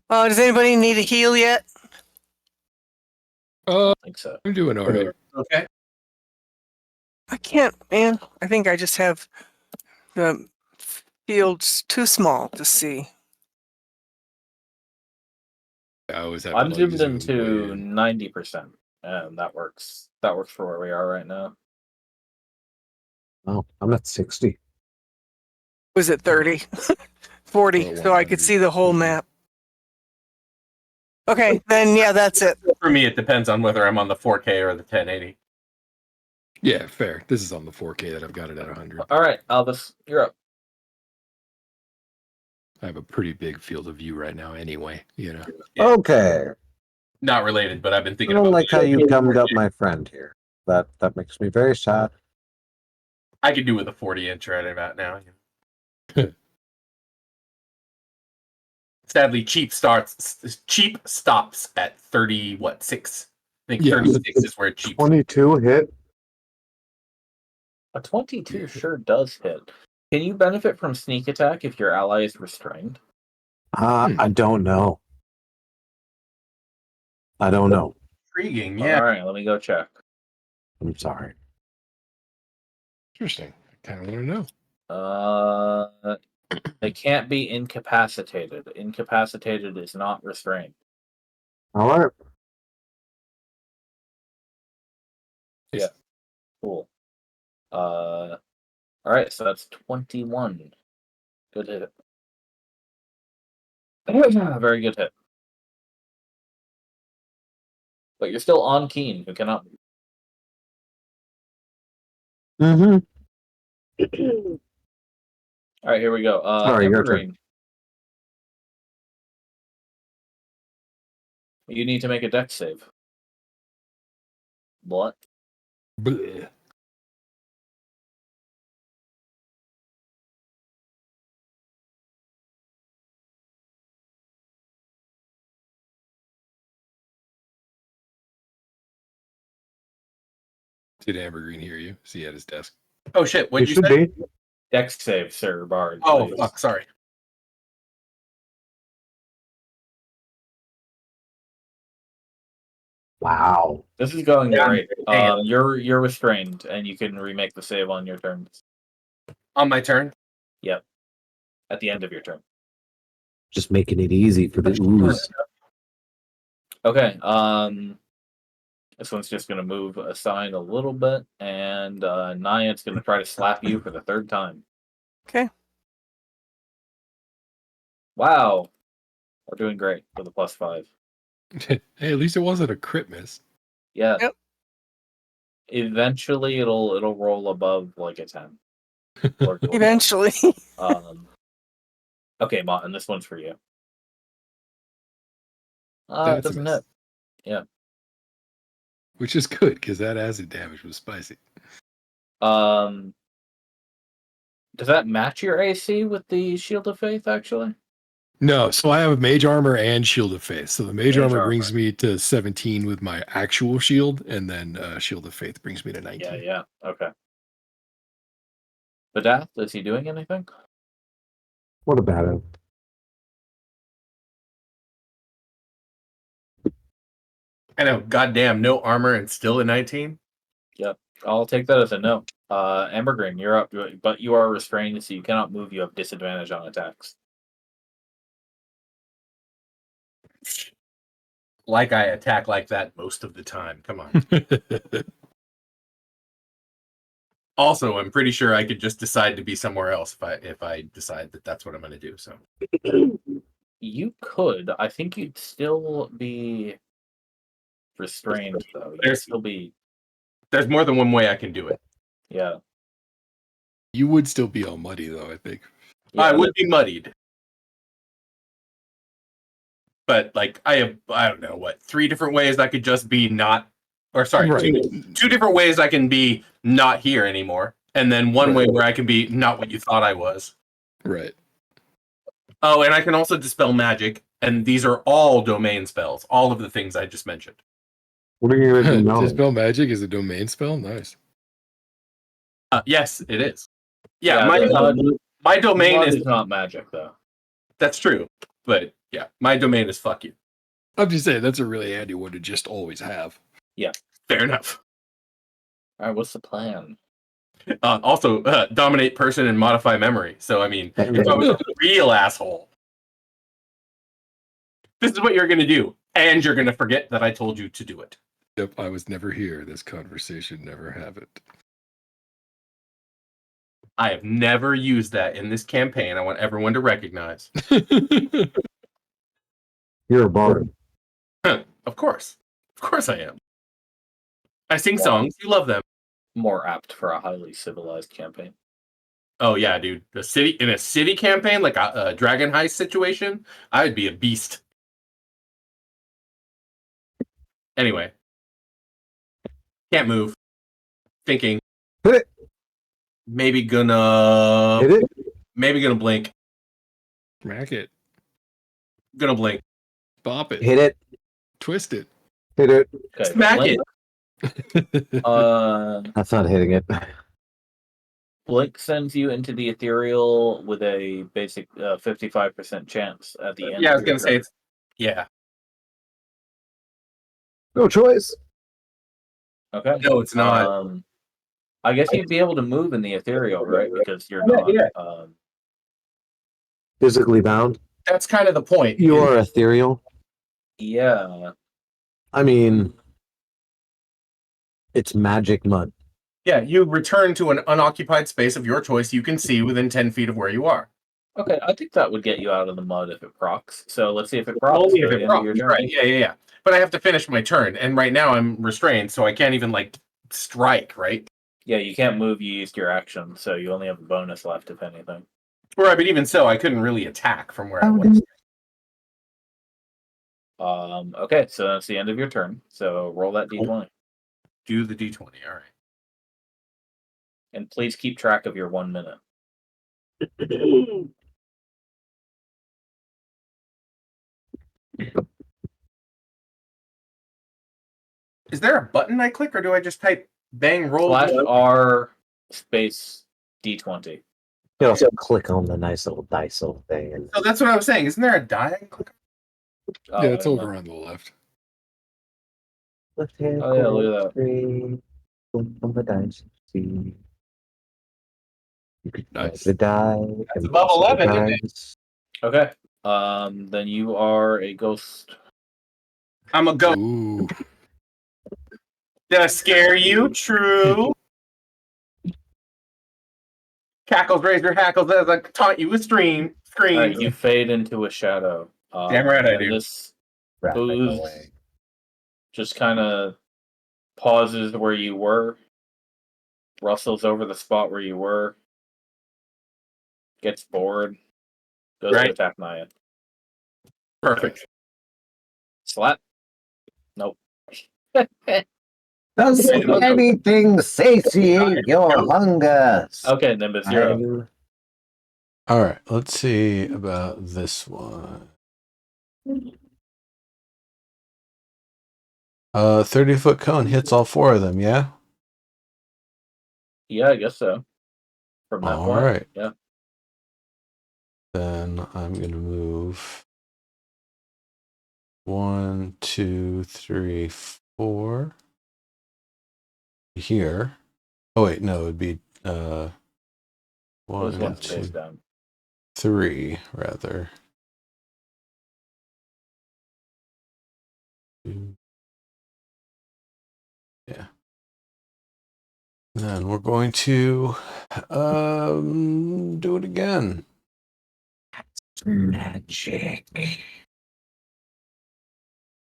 Does anybody need a heal yet? I think so. I'm doing all right. Okay. I can't, man. I think I just have the fields too small to see. I always have I'm to, like, zoomed zoom into way in. 90%, and that works. That works for where we are right now. Oh, I'm at 60. Was it 30? 40, Or so I could 100. see the whole map. Okay, then yeah, that's it. For me, it depends on whether I'm on the 4K or the 1080. Yeah, fair. This is on the 4K that I've got it at 100. Alright, Albus, you're up. I have a pretty big field of view right now anyway, you know. Yeah. Okay. Not related, but I've been I thinking don't about like how you gummed up my friend here. That makes me very sad. I could do with a 40-inch right about now. Sadly, cheap stops at 30. What 6? I think Yeah. 36 is where cheap. 22 hit. A 22 sure does hit. Can you benefit from sneak attack if your ally is restrained? I don't know. I don't know. Intriguing, yeah. Alright, let me go check. I'm sorry. Interesting. I kind of want to know. They can't be incapacitated. Incapacitated is not restrained. All right. Yeah. Cool. Alright, so that's 21. Good hit. Very good hit. But you're still on Keen, who cannot. Mm-hmm. Alright, here we go. Sorry, your turn. Evergreen. You need to make a dex save. What? Bleh. Did Ambergreen hear you? Is he at his desk? Oh shit! What'd You you should say? be. Dex save, Sir Bard. Oh please. fuck! Sorry. Wow. This is going Yeah, great. dang it. You're restrained, and you can remake the save on your turn. On my turn. Yep. At the end of your turn. Just making it easy for the ooze. Okay. This one's just gonna move aside a little bit, and Nyan's gonna try to slap you for the third time. Okay. Wow. We're doing great with a +5. Hey, at least it wasn't a crit miss. Yeah. Yep. Eventually it'll roll above like a 10. Or go Eventually. okay, Martin, this one's for you. It That's a doesn't miss. hit. Yeah. Which is good, because that acid damage was spicy. Does that match your AC with the Shield of Faith, actually? No, so I have mage armor and shield of faith. So the mage Mage armor armor. brings me to 17 with my actual shield, and then shield of faith brings me to 19. Yeah, okay. Badath, is he doing anything? What about it? I know. Goddamn, no armor and still a 19. Yep. I'll take that as a no. Ambergreen, you're up, but you are restrained, so you cannot move. You have disadvantage on attacks. Like I attack like that most of the time. Come on. Also, I'm pretty sure I could just decide to be somewhere else if I decide that that's what I'm going to do. So You could. I think you'd still be restrained, though. You'd There's- still be. there's more than one way I can do it. Yeah. You would still be all muddy, though, I think. I would be muddied. But like I don't know what 3 different ways I could just be not, or sorry, Right. 2 different ways I can be not here anymore, and then one way where I can be not what you thought I was. Right. Oh, and I can also dispel magic, and these are all domain spells. All of the things I just mentioned. What are you going to know? Dispel magic is a domain spell. Nice. Yes, it is. Yeah, the my domain mud is. not magic though. That's true, but yeah, my domain is fuck you. I'm just saying that's a really handy one to just always have. Fair enough. All right, what's the plan? Also, dominate person and modify memory. So I mean, if I was a real asshole, this is what you're gonna do, and you're gonna forget that I told you to do it. Yep, I was never here. This conversation never have it. I have never used that in this campaign. I want everyone to recognize. You're a bard. Of course I am. I sing songs. You love them. More apt for a highly civilized campaign. Oh yeah, dude. In a city campaign, like a dragon heist situation, I would be a beast. Anyway, can't move. Thinking. Hit it. Maybe gonna. Hit it. Maybe gonna blink. Smack it. Gonna blink. Bop it. Hit it. Twist it. Hit it. Okay, Smack Blink, That's not hitting it. Blink sends you into the ethereal with a basic 55% chance at the end. Yeah, I was of your gonna say turn. it's. Yeah. No choice. Okay. No, it's not. I guess you'd be able to move in the ethereal, right? Because you're Yeah, not. yeah. Physically bound. That's kind of the point. You are ethereal. Yeah. I mean, it's magic mud. Yeah, you return to an unoccupied space of your choice you can see within 10 feet of where you are. Okay, I think that would get you out of the mud if it procs. So let's see if it procs. Only if for the it end of your procs, turn. right? Yeah. But I have to finish my turn, and right now I'm restrained, so I can't even like strike, right? Yeah, you can't move. You used your action, so you only have a bonus left, if anything. Right, but even so, I couldn't really attack from where I was. Okay, so that's the end of your turn. So roll that d20, Do the d20. All right. and please keep track of your 1 minute. Is there a button I click, or do I just type bang roll? Slash R space d20. You also click on the nice little dice little thing. And So that's what I was saying. Isn't there a die I can click? Yeah, it's over on the left. left hand Oh, yeah, look corner, at that. three, click on the dice. See. You can Nice. the die. That's and above also the 11, isn't it? dice. Okay. Then you are a ghost. I'm a ghost. Ooh. Did I scare you? True. Cackles, raise your hackles as I taught you a stream. Scream. All right, you fade into a shadow. Damn right I and do. This Rat back booze away. just kind of pauses where you were, rustles over the spot where you were, gets bored, goes Right. to attack Naya. Perfect. Slap. Nope. Does anything satiate your hunger? Okay, Nimbus, you're up. I- All right, let's see about this one. 30-foot cone hits all four of them, yeah? Yeah, I guess so. From that All point. right. Yeah. Then I'm going to move 1, 2, 3, 4 here. Oh, wait, no, it would be Those 1, ones face 2, down. 3, rather. 2. Yeah. Then we're going to do it again. Magic.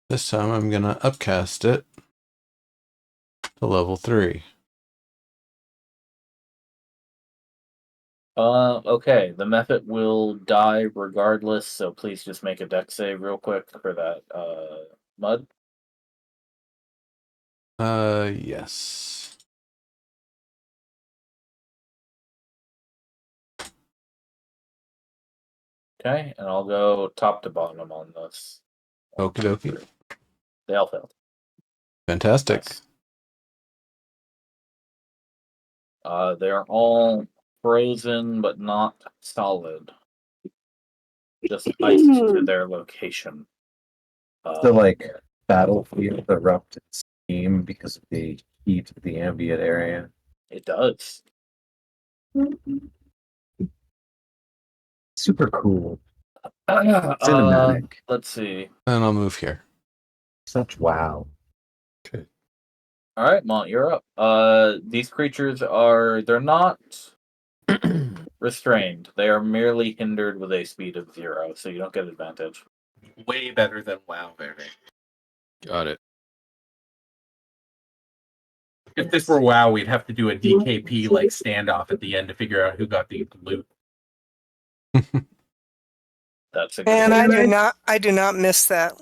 This time I'm going to upcast it to level 3. Okay, the method will die regardless, so please just make a dex save real quick for that mud. Yes. Okay, and I'll go top to bottom on this. Okie dokie. They all failed. Fantastic. Yes. They're all frozen, but not solid. Just iced to their location. So like battlefield erupted steam because of the heat of the ambient area. It does. Super cool. Cinematic. Let's see. And I'll move here. Such wow. All right, Mont, you're up. These creatures they're not restrained. They are merely hindered with a speed of 0, so you don't get advantage. Way better than WoW, baby. Got it. If this were WoW, we'd have to do a DKP like standoff at the end to figure out who got the loot. That's a good And point. I do not miss that.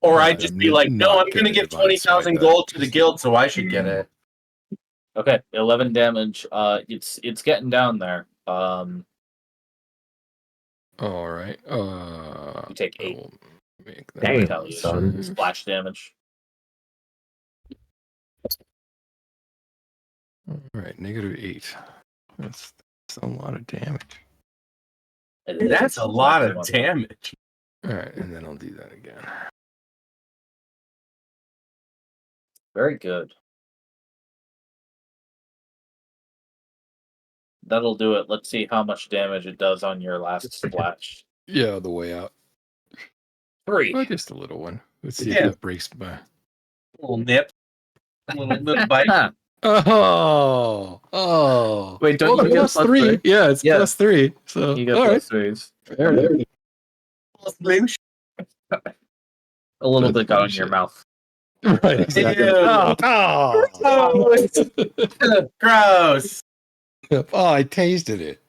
Or Yeah, I'd just be like, no, not I'm going to get give the divine smite 20,000 that. gold to the guild, so I should get it. Okay, 11 damage. It's getting down there. All right. You take 8. I will make that Damn, retaliation. son. Splash damage. All right, -8. That's a lot of damage. That's a lot of damage. All right, and then I'll do that again. Very good. That'll do it. Let's see how much damage it does on your last splash. Yeah, the way out. 3. Well, just a little one. Let's see Yeah. if that breaks my. Little nip. Little bite. Oh. Wait, don't Well, you get plus plus 3? 3? Yeah, it's Yeah. plus 3. So You get all plus right. 3s. Fair enough. A little That's bit got funny on your shit. mouth. Right, exactly. Ew. Gross. Oh, I tasted it.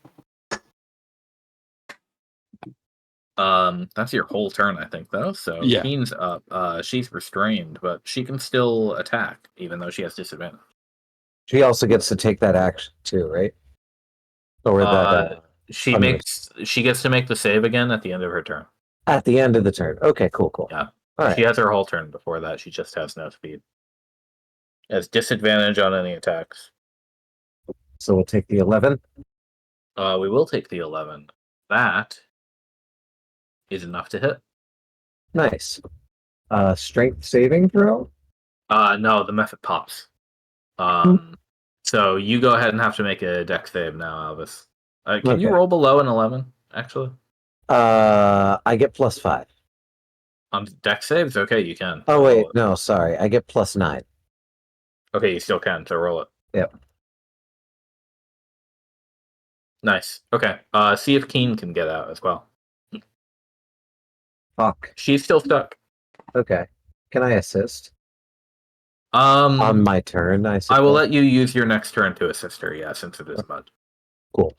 That's your whole turn, I think, though. So Yeah. Keen's up. She's restrained, but she can still attack, even though she has disadvantage. She also gets to take that action too, right? Or that She unrest- gets to make the save again at the end of her turn. at the end of the turn. Okay, cool. Yeah. All right. She has her whole turn before that. She just has no speed. Has disadvantage on any attacks. So we'll take the 11. We will take the 11. That is enough to hit. Nice. Strength saving throw? No, the method pops. So you go ahead and have to make a dex save now, Elvis. Can you Okay. roll below an 11, actually? I get +5. On dex saves? Okay, you can. Oh Roll wait, it. no, sorry. I get +9. Okay, you still can, so roll it. Yep. Nice. Okay. See if Keen can get out as well. Fuck. She's still stuck. Okay. Can I assist? On my turn, I suppose. I will let you use your next turn to assist her, yeah, since it is mud. Cool.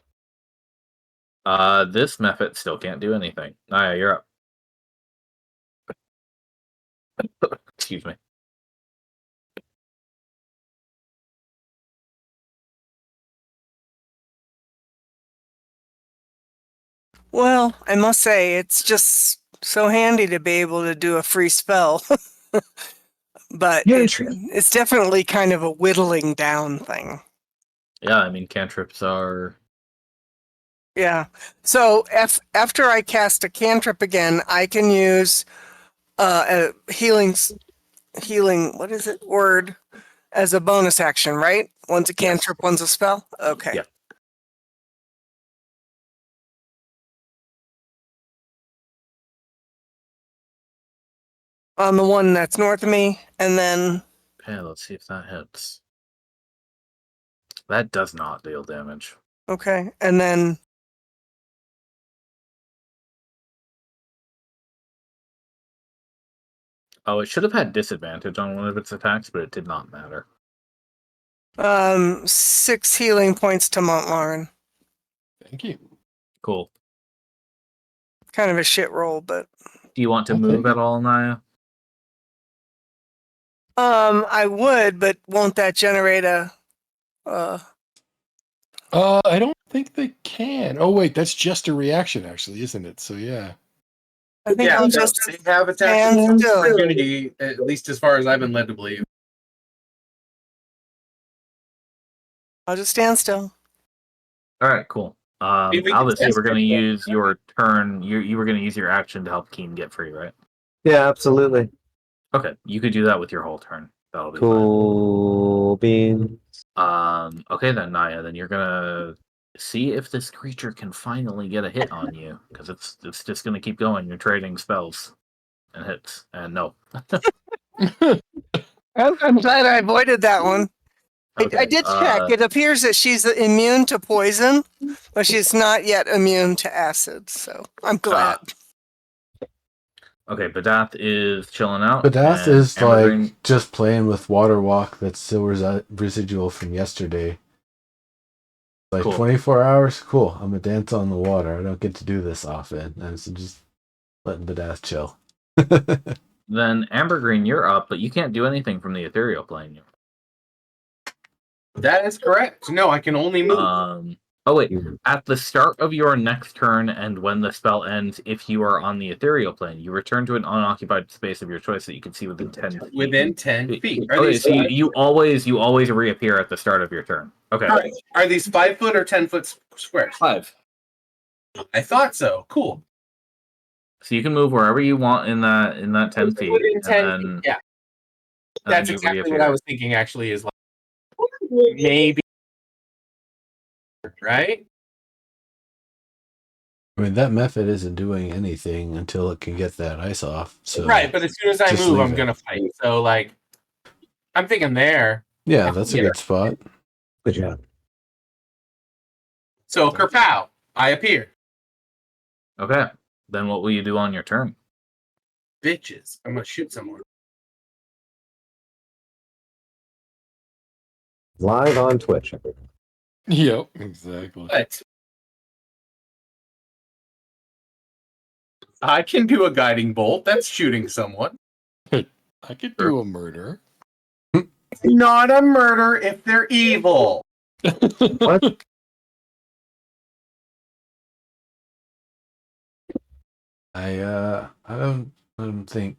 This method still can't do anything. Naya, you're up. Excuse me. Well, I must say, it's just so handy to be able to do a free spell. But Yeah, it's definitely kind of a whittling down thing. Yeah, I mean, cantrips are... Yeah. So after I cast a cantrip again, I can use a healing, what is it, word, as a bonus action, right? One's a cantrip, one's a spell? Okay. Yeah. On the one that's north of me, and then... Okay, let's see if that hits. That does not deal damage. Okay, and then... Oh, it should have had disadvantage on one of its attacks, but it did not matter. 6 healing points to Montlarin. Thank you. Cool. Kind of a shit roll, but... Do you want to I'll move take at all, Naya? I would, but won't that generate a I don't think they can. Oh wait, that's just a reaction, actually, isn't it? So yeah. I think I'll just they have attack stand still. opportunity, at least as far as I've been led to believe. I'll just stand still. All right, cool. we can Albus, you test were going to it. use your turn. You were going to use your action to help Keen get free, right? Yeah, absolutely. Okay, you could do that with your whole turn. That'll be Cool bean. fine. Okay then, Naya. Then you're gonna see if this creature can finally get a hit on you, because it's just gonna keep going. You're trading spells and hits, and no. I'm glad I avoided that one. Okay, I did check. It appears that she's immune to poison, but she's not yet immune to acid. So I'm glad. Okay, Badath is chilling out. Badath and is like Ambergreen- just playing with water walk that's still residual from yesterday. Like Cool. 24 hours? Cool. I'm going to dance on the water. I don't get to do this often. And so just letting Badath chill. Then Ambergreen, you're up, but you can't do anything from the ethereal plane. That is correct. No, I can only move. Oh wait, at the start of your next turn and when the spell ends, if you are on the ethereal plane, you return to an unoccupied space of your choice that you can see within 10 feet. Within 10 feet. Are Okay, these so you always reappear at the start of your turn. Okay. all right. Are these 5 foot or 10 foot squares? 5. I thought so. Cool. So you can move wherever you want in that 10 feet. Within 10 and feet. then, Yeah. and That's then you exactly what reappear. I was thinking. Actually, is like maybe right. I mean, that method isn't doing anything until it can get that ice off. So Right, but as soon as I just move, leave I'm it. gonna fight. So like, I'm thinking there. Yeah, that's a good spot. Good job. So Kerpow, I appear. Okay. Then what will you do on your turn? Bitches, I'm gonna shoot someone. Live on Twitch. Yep, exactly. But I can do a guiding bolt. That's shooting someone. I could do a murder. Not a murder if they're evil. What? I don't think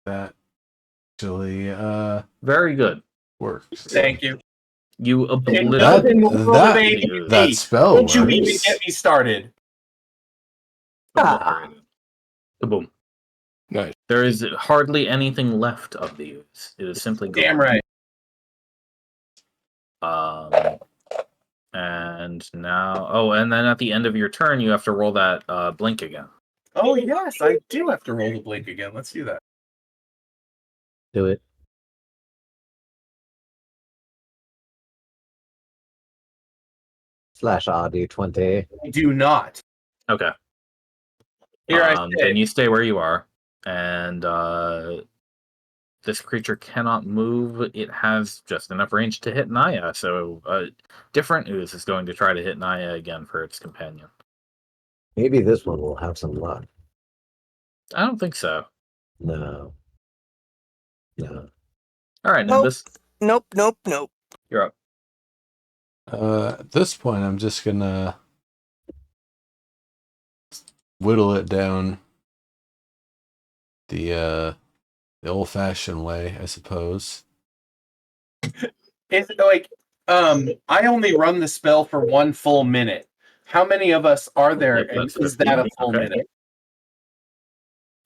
that actually Very good. works. Thank you. You That obliterate that spell Don't you even works. get me started. Obliterated. Kaboom. Nice. There is hardly anything left of the ooze. It is simply gone. Damn right. And now, and then at the end of your turn, you have to roll that blink again. Oh yes, I do have to roll the blink again. Let's do that. Do it. Slash RD20. I do not. Okay. Here I Then say. you stay where you are, and this creature cannot move. It has just enough range to hit Naya, so a different ooze is going to try to hit Naya again for its companion. Maybe this one will have some luck. I don't think so. No. No. All right, Nope. Nimbus, Nope. you're up. At this point, I'm just gonna whittle it down the old-fashioned way, I suppose. It's like I only run the spell for 1 full minute. How many of us are there? Yep, And that's is that a 15. full Okay.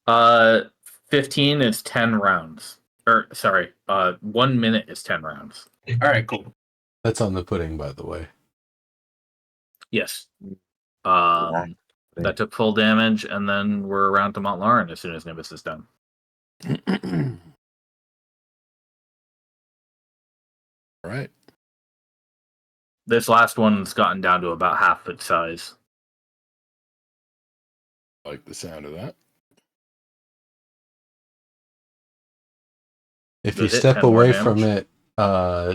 minute? 15 is 10 rounds. Or sorry, 1 minute is 10 rounds. All right, cool. That's on the pudding, by the way. Yes. That took full damage, and then we're around to Montlarin as soon as Nimbus is done. All right. This last one's gotten down to about half its size. Like the sound of that. If Does you it step 10 more away damage? from it,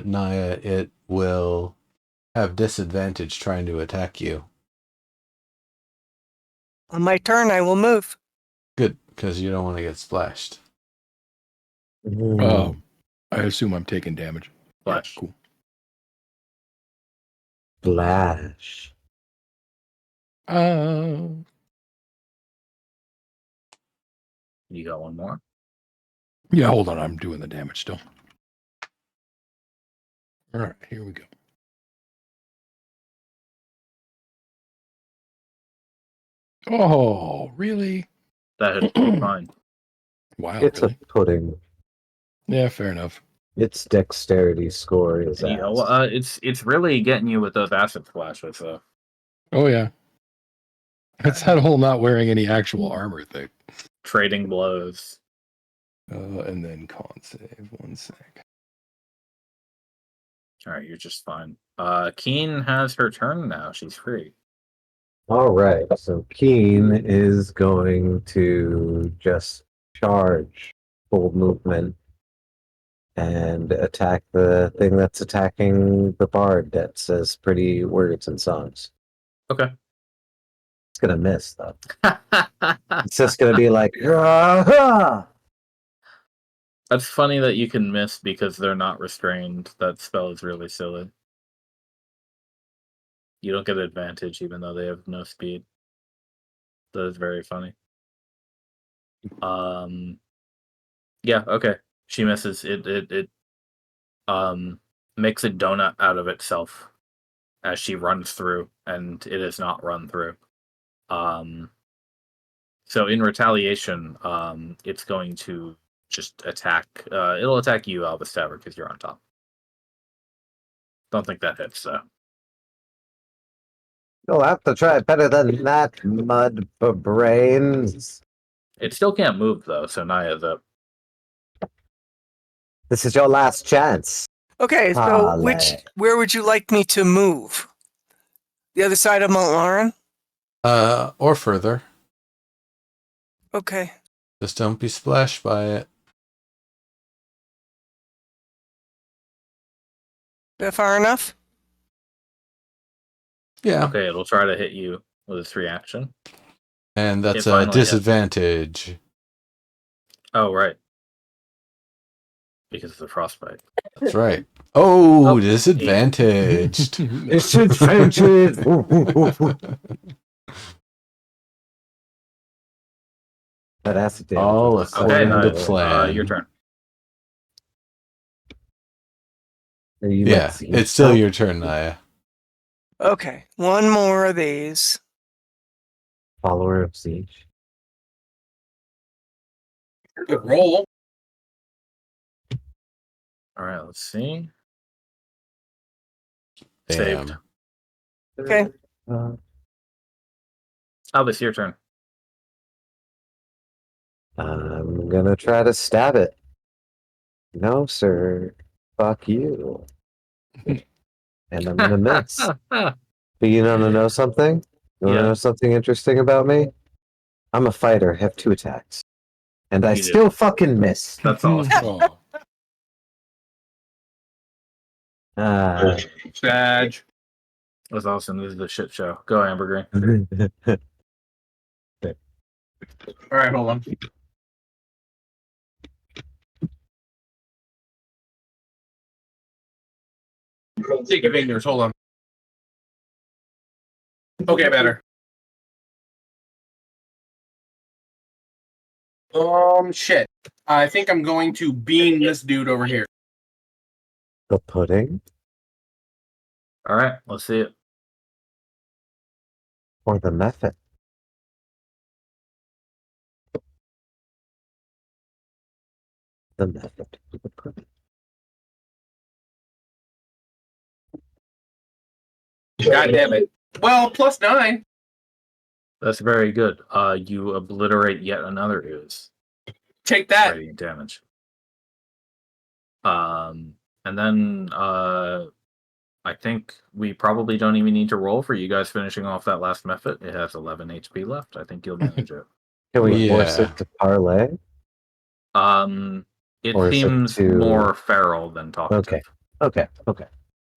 Naya, it will have disadvantage trying to attack you. On my turn, I will move. Good, because you don't want to get splashed. Oh, I assume I'm taking damage. Flash. Cool. Splash. Uh, You got one more. yeah, hold on. I'm doing the damage still. All right, here we go. Oh, really? That hits pretty fine. Wow, It's really? a pudding. Yeah, fair enough. Its dexterity score is You know, ass. it's really getting you with those acid splashes. So Oh, yeah. It's that whole not wearing any actual armor thing. trading blows. And then con save. 1 sec. All right, you're just fine. Keen has her turn now. She's free. All right, so Keen is going to just charge full movement and attack the thing that's attacking the bard that says pretty words and songs. Okay. It's gonna miss though. It's just gonna be like, "Ah!" That's funny that you can miss because they're not restrained. That spell is really silly. You don't get advantage even though they have no speed. That is very funny. Yeah, okay. She misses. It makes a donut out of itself as she runs through, and it is not run through. So in retaliation, it's going to just attack. It'll attack you, Albastaver, because you're on top. Don't think that hits, though. You'll have to try better than that, mud brains. It still can't move, though, so Naya's up. This is your last chance. Okay, so where would you like me to move? The other side of Mount Lauren? Or further. Okay. Just don't be splashed by it. That far enough? Yeah. Okay, it'll try to hit you with its reaction. And that's It a finally hits. disadvantage. Oh, right. Because of the frostbite. That's right. Oh, Oh, disadvantaged. Disadvantage. That acid damage. All was so Okay, according to bad. plan. your turn. Are you Yeah, like seeing it's still stuff? your turn, Naya. Okay. One more of these. Follower of Siege. Good roll. All right, let's see. Damn. Saved. Okay. Albus, your turn. I'm gonna try to stab it. No, sir. Fuck you. And I'm gonna miss. But you wanna know something? You wanna Yeah. know something interesting about me? I'm a fighter, have 2 attacks. And I You do. still fucking miss. That's all. Oh. Badge. That's awesome. This is a shit show. Go, Amber Green. All right, hold on. Take your fingers. Hold on. Okay, better. Shit. I think I'm going to beam this dude over here. The pudding All right, let's see it. or the method? The method. The pudding. God damn it. Well, +9. That's very good. You obliterate yet another ooze. Take that. Radiant damage. And then I think we probably don't even need to roll for you guys finishing off that last method. It has 11 HP left. I think you'll manage it. Can we force Yeah. it to parlay? It Or is it seems too- more feral than talkative. Okay.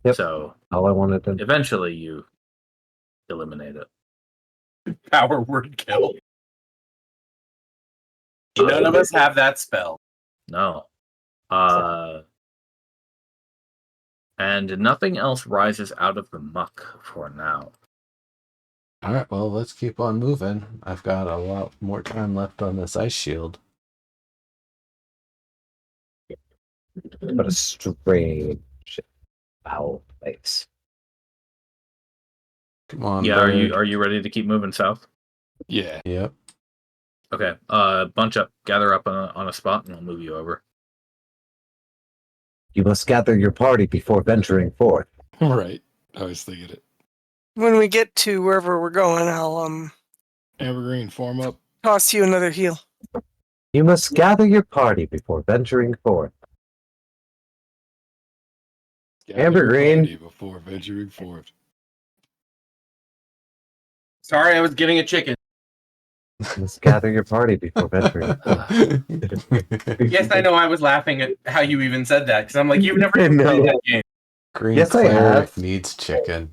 Yep. So All I wanted to. eventually you eliminate it. Power word kill. None of us have that spell. No. And nothing else rises out of the muck for now. All right, well, let's keep on moving. I've got a lot more time left on this ice shield. But a strange foul place. Come on, Yeah, bird. are you ready to keep moving south? Yeah. Yep. Okay. Bunch up, gather up on a spot, and I'll move you over. You must gather your party before venturing forth. Right. I was thinking it. When we get to wherever we're going, I'll Evergreen, form up. toss you another heal. You must gather your party before venturing forth. Gather Amber your Green. party before venturing forth. Sorry, I was getting a chicken. You must gather your party before venturing forth. Yes, I know. I was laughing at how you even said that because I'm like, you've never I even know. played that game. Green Yes, I cleric have. needs chicken.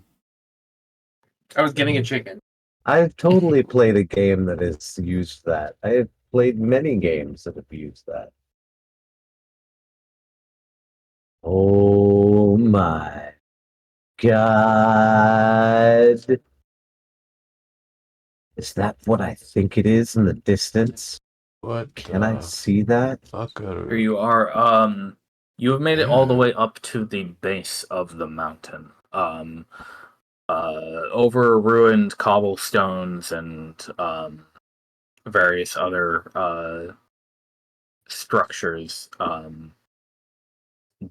I was getting a chicken. I've totally played a game that has used that. I have played many games that have used that. Oh my God. Is that what I think it is in the distance? What Can I see that? fuck Here you are. You have made it all the way up to the base of the mountain. Over ruined cobblestones and various other structures.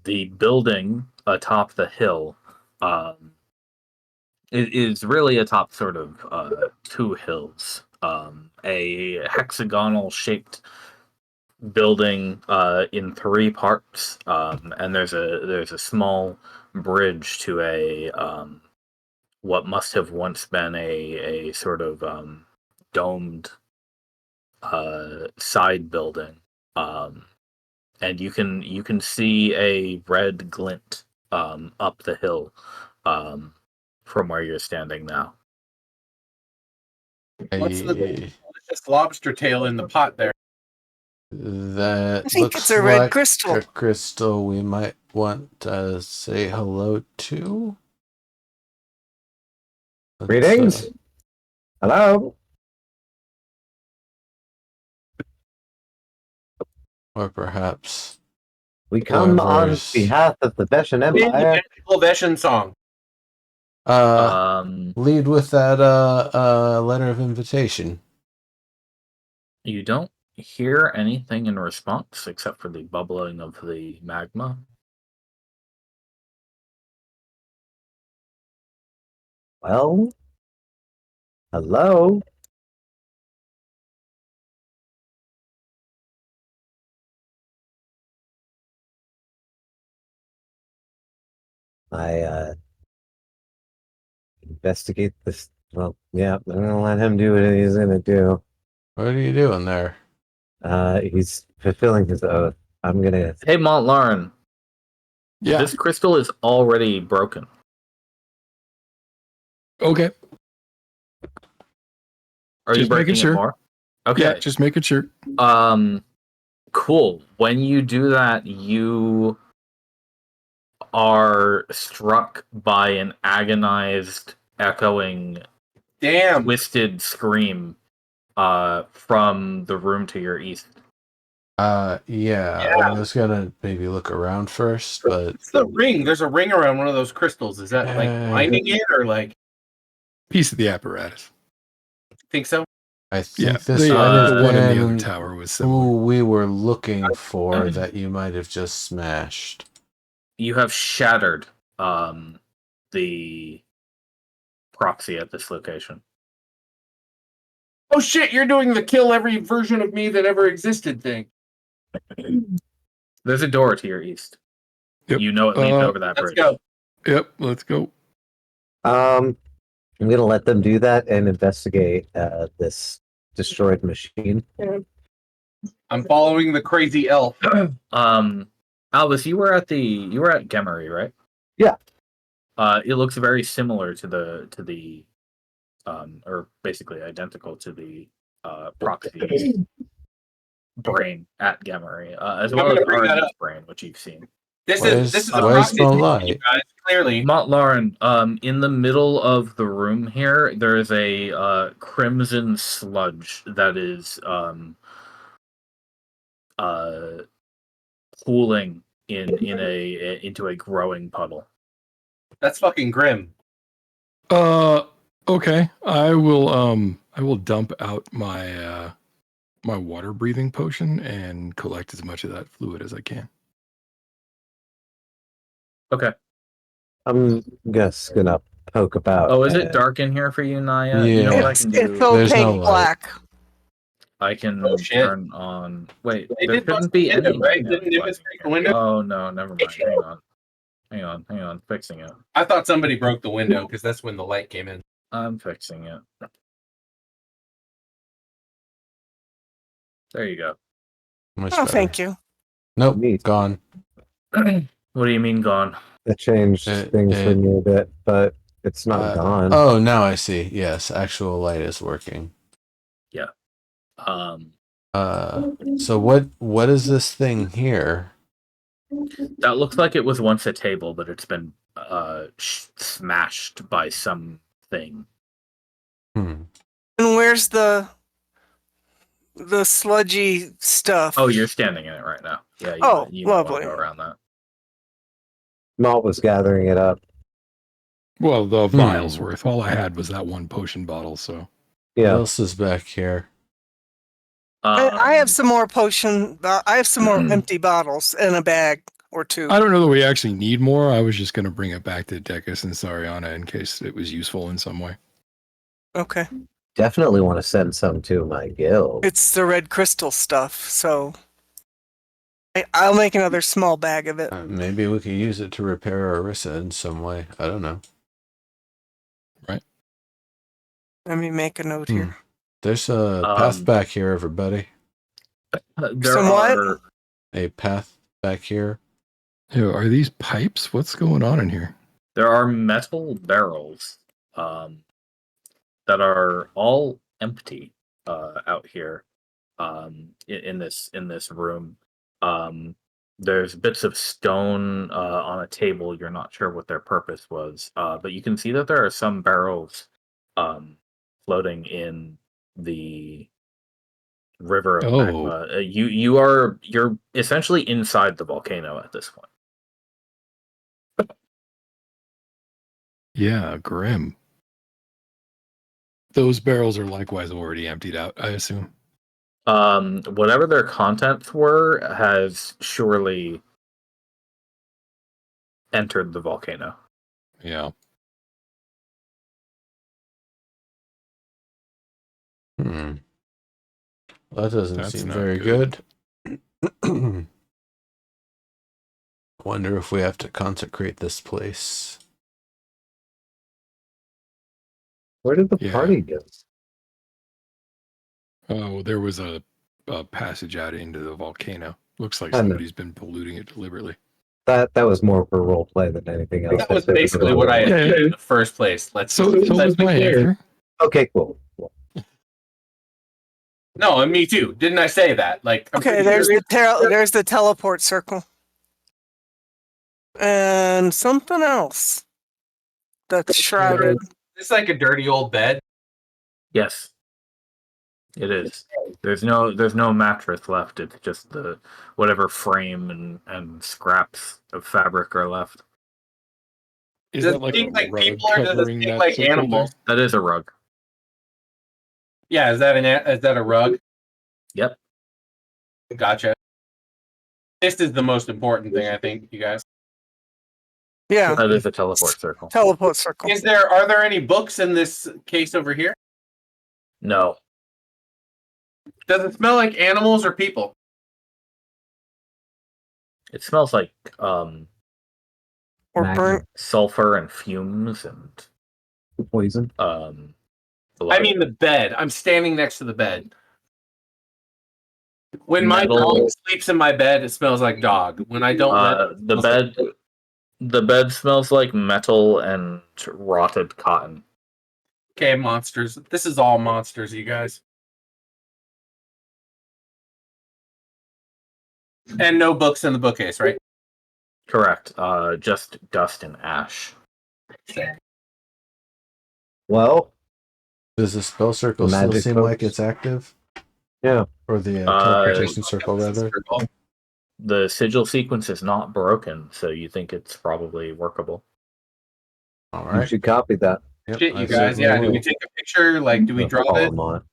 The building atop the hill is really atop sort of two hills. A hexagonal shaped building in three parts, and there's a small bridge to a what must have once been a sort of domed side building, and you can see a red glint up the hill from where you're standing now. What's the delicious lobster tail in the pot there? That I think looks it's a red like crystal. a crystal we might want to say hello to. Let's, Greetings. Hello. or perhaps We come on Whoever's- behalf of the Beshan The Empire. magical Veshan song. lead with that letter of invitation. You don't hear anything in response except for the bubbling of the magma. Well, hello. I investigate this. Well, yeah, I'm gonna let him do what he's gonna do. What are you doing there? He's fulfilling his oath. I'm gonna. Hey, Montlarin, Yeah. this crystal is already broken. Okay. Are you Just making breaking sure. it more? Okay. Yeah, just making sure. Cool. When you do that, you are struck by an agonized, echoing, Damn. twisted scream from the room to your east. Yeah, I was gonna maybe look around first, but It's the ring. There's a ring around one of those crystals. Is that like binding it or like? Piece of the apparatus. Think so? I Yeah. think this The, might have the one in the other been tower was similar. who we were looking for that you might have just smashed. You have shattered the proxy at this location. Oh shit! You're doing the kill every version of me that ever existed thing. There's a door to your east. Yep. You know it leads over that Let's bridge. go. Yep, let's go. I'm gonna let them do that and investigate this destroyed machine. I'm following the crazy elf. Albus, you were at Gemery, right? Yeah. It looks very similar to the or basically identical to the proxy brain at Gemery, as I'm well gonna as bring that Arden's up. brain, which you've seen. This is a where's proxy the system, light? you guys. Clearly, Mont Lauren, in the middle of the room here, there is a crimson sludge that is pooling into a growing puddle. that's fucking grim. Okay. I will dump out my my water breathing potion and collect as much of that fluid as I can. Okay. I'm just gonna poke about. Oh, is it and- dark in here for you, Naya? You know what I Yeah. can It's do? There's opaque no light. black. I can Oh, shit. turn on. Wait, They there did bust shouldn't the be window, any. right? Yeah, Didn't Nimbus break the window? Oh no, never mind. Hang on. Fixing it. I thought somebody broke the window because that's when the light came in. I'm fixing it. There you go. Much Oh, better. thank you. Nope, Neat. gone. What do you mean gone? It changed things for me a bit, but it's not gone. Oh, now I see. Yes, actual light is working. Yeah. So what is this thing here? That looks like it was once a table, but it's been smashed by something. Hmm. And where's the sludgy stuff? Oh, you're standing in it right now. Yeah. Oh, you might want lovely. to go around that. Malt was gathering it up. Well, the vials worth. All I had was that one potion bottle, so What Yeah. else is back here? I have some more potion. I have some more empty bottles in a bag or two. I don't know that we actually need more. I was just going to bring it back to Decus and Sariana in case it was useful in some way. Okay. Definitely want to send some to my guild. It's the red crystal stuff, so I'll make another small bag of it. Maybe we could use it to repair Orisa in some way. I don't know. Let me make a note here. There's a path back here, everybody. There Somewhat? are A path back here. Yo, are these pipes? What's going on in here? There are metal barrels that are all empty out here in this room. There's bits of stone on a table. You're not sure what their purpose was, but you can see that there are some barrels floating in the river of magma. You're essentially inside the volcano at this point. Yeah, grim. Those barrels are likewise already emptied out, I assume. Whatever their contents were has surely entered the volcano. Yeah. Well, that doesn't That's seem not very good. Wonder if we have to consecrate this place. Where did the Yeah. party go? Oh, there was a passage out into the volcano. Looks like I know. somebody's been polluting it deliberately. That was more for role play than anything else. That was basically what I had Yeah, said yeah. in the first place. So was my answer. Okay, cool. No, and me too. Didn't I say that? Like, I'm Okay, pretty there's the teleport circle. And something else that's shrouded. It's like a dirty old bed. Yes, it is. There's no mattress left. It's just the whatever frame and scraps of fabric are left. Is Does that it like a stink like rug people or does it covering stink that like circle animals? there? That is a rug. Yeah, is that a rug? Yep. Gotcha. This is the most important thing, I think, you guys. Yeah, That is a teleport circle. teleport circle. Are there any books in this case over here? No. Does it smell like animals or people? It smells like Or Magnet. burnt. sulfur and fumes and Poison. I mean the bed. I'm standing next to the bed. When my Metal. dog sleeps in my bed, it smells like dog. When I don't let the bed smells like metal and rotted cotton. Okay, monsters. This is all monsters, you guys. And no books in the bookcase, right? Correct. Just dust and ash. Well, Does the spell circle still Magic seem like folks. it's active? Yeah. Or the Uh, teleportation circle, rather? The sigil sequence is not broken, so you think it's probably workable. All you right. should copy that. Yep, Shit, I you guys. certainly Yeah, do will. we take a picture? Like, do we draw this? Column on it.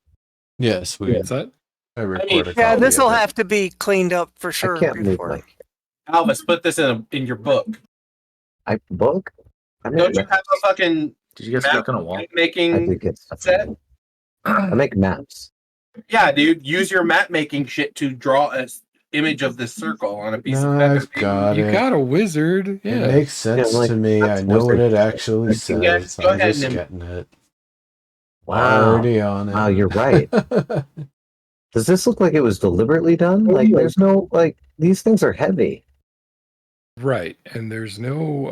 Yes, we. What's that? I record a Yeah, copy this will of it. have to be cleaned up for I sure can't move before. my Alvis, put this in your book. book. I make Don't you maps. have a fucking Did you get map stuck on a wall? I making do get stuff. set? I make maps. Yeah, dude. Use your map making shit to draw a image of this circle on a piece of No, paper. I've got You it. got a wizard. It Yeah. makes sense like, to me. that's I know what wizard it shit. actually Yes, says. go I'm ahead, just Nim. getting it. Wow. Already on it. Wow, you're right. Does this look like it was deliberately done? Like, there's no like these things are heavy. Right. And there's no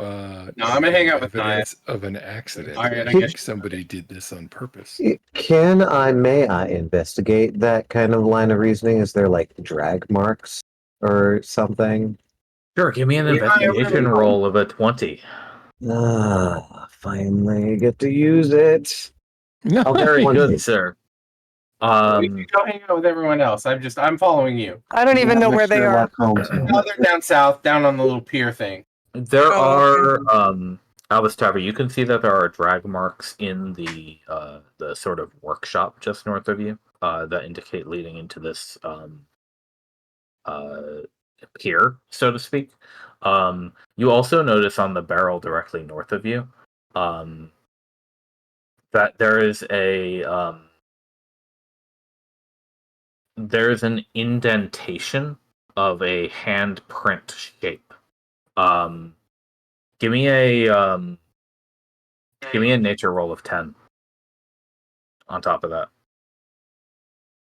No, I'm gonna hang out with evidence of an accident. All right, I I guess- think somebody did this on purpose. May I investigate that kind of line of reasoning? Is there like drag marks or something? Sure, give me an Yeah, investigation I- roll of a 20. Finally get to use it. No. Oh, Very one good, of- sir. You go hang out with everyone else. I'm following you. I don't even know where they are. Sherlock Holmes. No, they're down south, down on the little pier thing. There Oh, are Albus Tavern, you can see that there are drag marks in the sort of workshop just north of you that indicate leading into this pier, so to speak. You also notice on the barrel directly north of you that there's an indentation of a handprint shape. Give me a nature roll of 10 on top of that.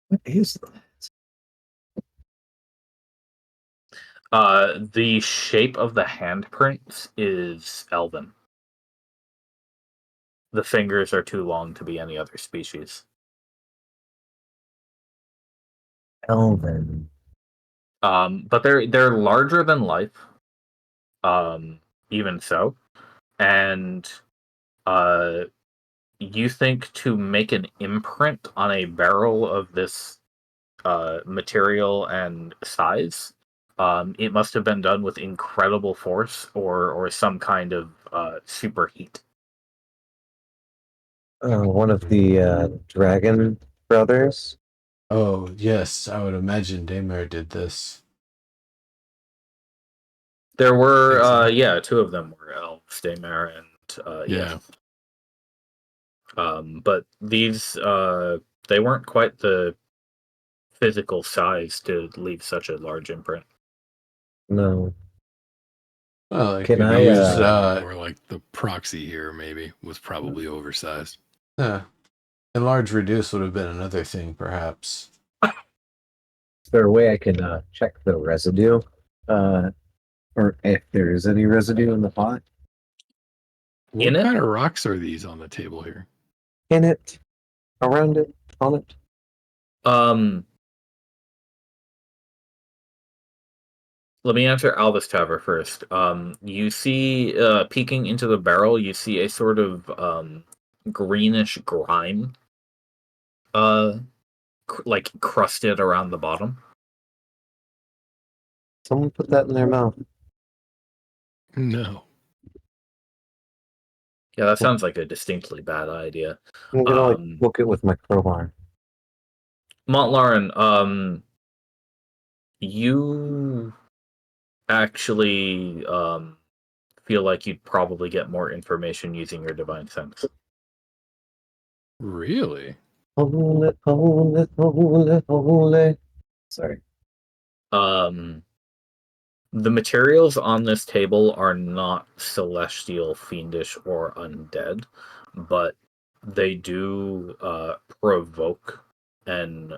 What is that? The shape of the handprints is elven. The fingers are too long to be any other species. Elven. But they're larger than life. Even so, and you think to make an imprint on a barrel of this material and size, it must have been done with incredible force or some kind of superheat. One of the dragon brothers. Oh, yes. I would imagine Damer did this. There were, Exactly. two of them were elves, Daymare and Yeah. but these they weren't quite the physical size to leave such a large imprint. No. Well, I Can could I, use Or like the proxy here maybe was probably oversized. enlarge reduce would have been another thing, perhaps. Is there a way I can check the residue? Or if there is any residue in the pot? What In it? kind of rocks are these on the table here? In it? Around it? On it? Let me answer Albus Taver first. You see, peeking into the barrel, you see a sort of greenish grime, like crusted around the bottom. Someone put that in their mouth. No. Yeah, that sounds like a distinctly bad idea. I'm gonna poke it with my crowbar. Montlarin, you actually feel like you'd probably get more information using your divine sense. Really? Holy, holy, holy, holy. Sorry. The materials on this table are not celestial, fiendish, or undead, but they do provoke, and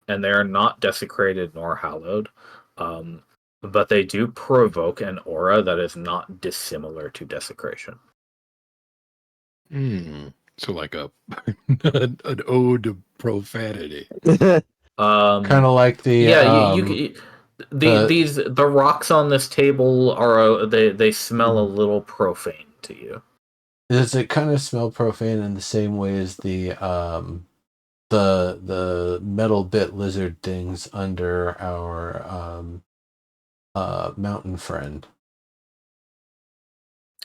they are not desecrated nor hallowed, but they do provoke an aura that is not dissimilar to desecration. So like an ode to profanity. Kind of like the Yeah, you The rocks on this table are they smell a little profane to you. Does it kind of smell profane in the same way as the metal bit lizard things under our mountain friend?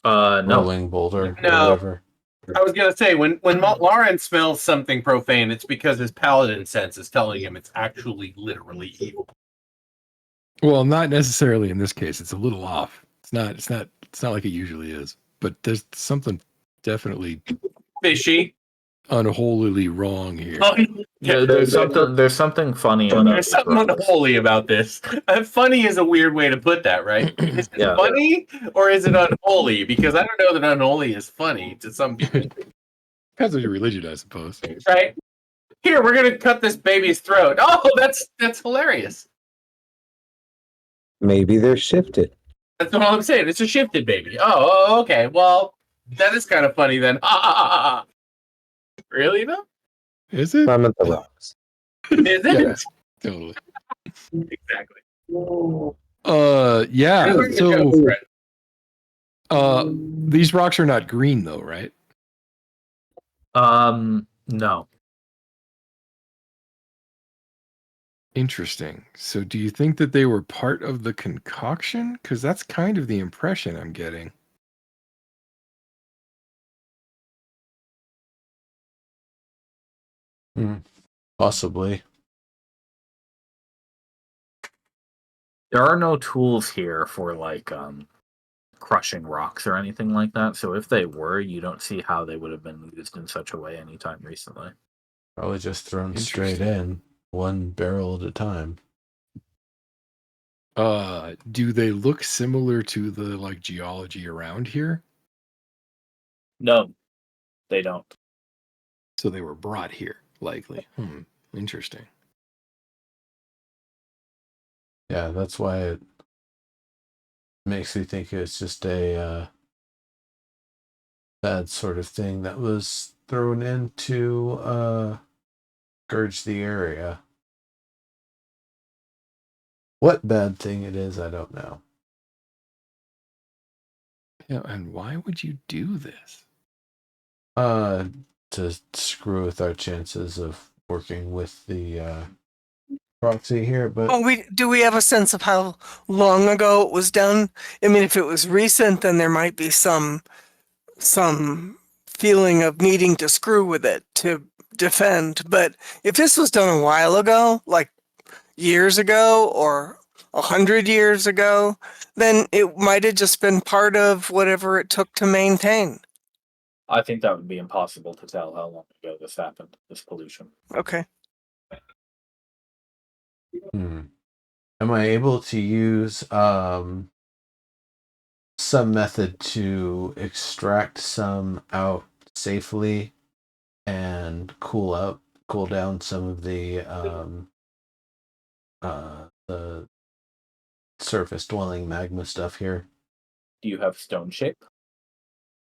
No. Rolling boulder or No. whatever. I was gonna say when Lauren smells something profane, it's because his paladin sense is telling him it's actually literally evil. Well, not necessarily in this case. It's a little off. It's not like it usually is. But there's something definitely Fishy. unholily wrong here. Oh, Yeah, there's something funny about There's these something rocks. unholy about this. Funny is a weird way to put that, right? Is it Yeah. funny or is it unholy? Because I don't know that unholy is funny to some people, Depends on your religion, I suppose. right? Here, we're gonna cut this baby's throat. Oh, that's hilarious. Maybe they're shifted. That's all I'm saying. It's a shifted baby. Oh, okay. Well, that is kind of funny then. Really though? Is it? Climb at the rocks. Is it? Yeah, totally. Exactly. Yeah. Where's the So joke, Fred? these rocks are not green though, right? No. Interesting. So do you think that they were part of the concoction? Because that's kind of the impression I'm getting. Possibly. There are no tools here for like crushing rocks or anything like that. So if they were, you don't see how they would have been used in such a way anytime recently. Probably just thrown straight in, one barrel at a time. Do they look similar to the like geology around here? No, they don't. So they were brought here, likely. Interesting. Yeah, that's why it makes me think it's just a bad sort of thing that was thrown in to scourge the area. What bad thing it is, I don't know. Yeah, and why would you do this? To screw with our chances of working with the proxy here, but Do we have a sense of how long ago it was done? I mean, if it was recent, then there might be some feeling of needing to screw with it to defend. But if this was done a while ago, like years ago or 100 years ago, then it might have just been part of whatever it took to maintain. I think that would be impossible to tell how long ago this happened, this pollution. Okay. am I able to use some method to extract some out safely and cool down some of the surface dwelling magma stuff here? Do you have stone shape?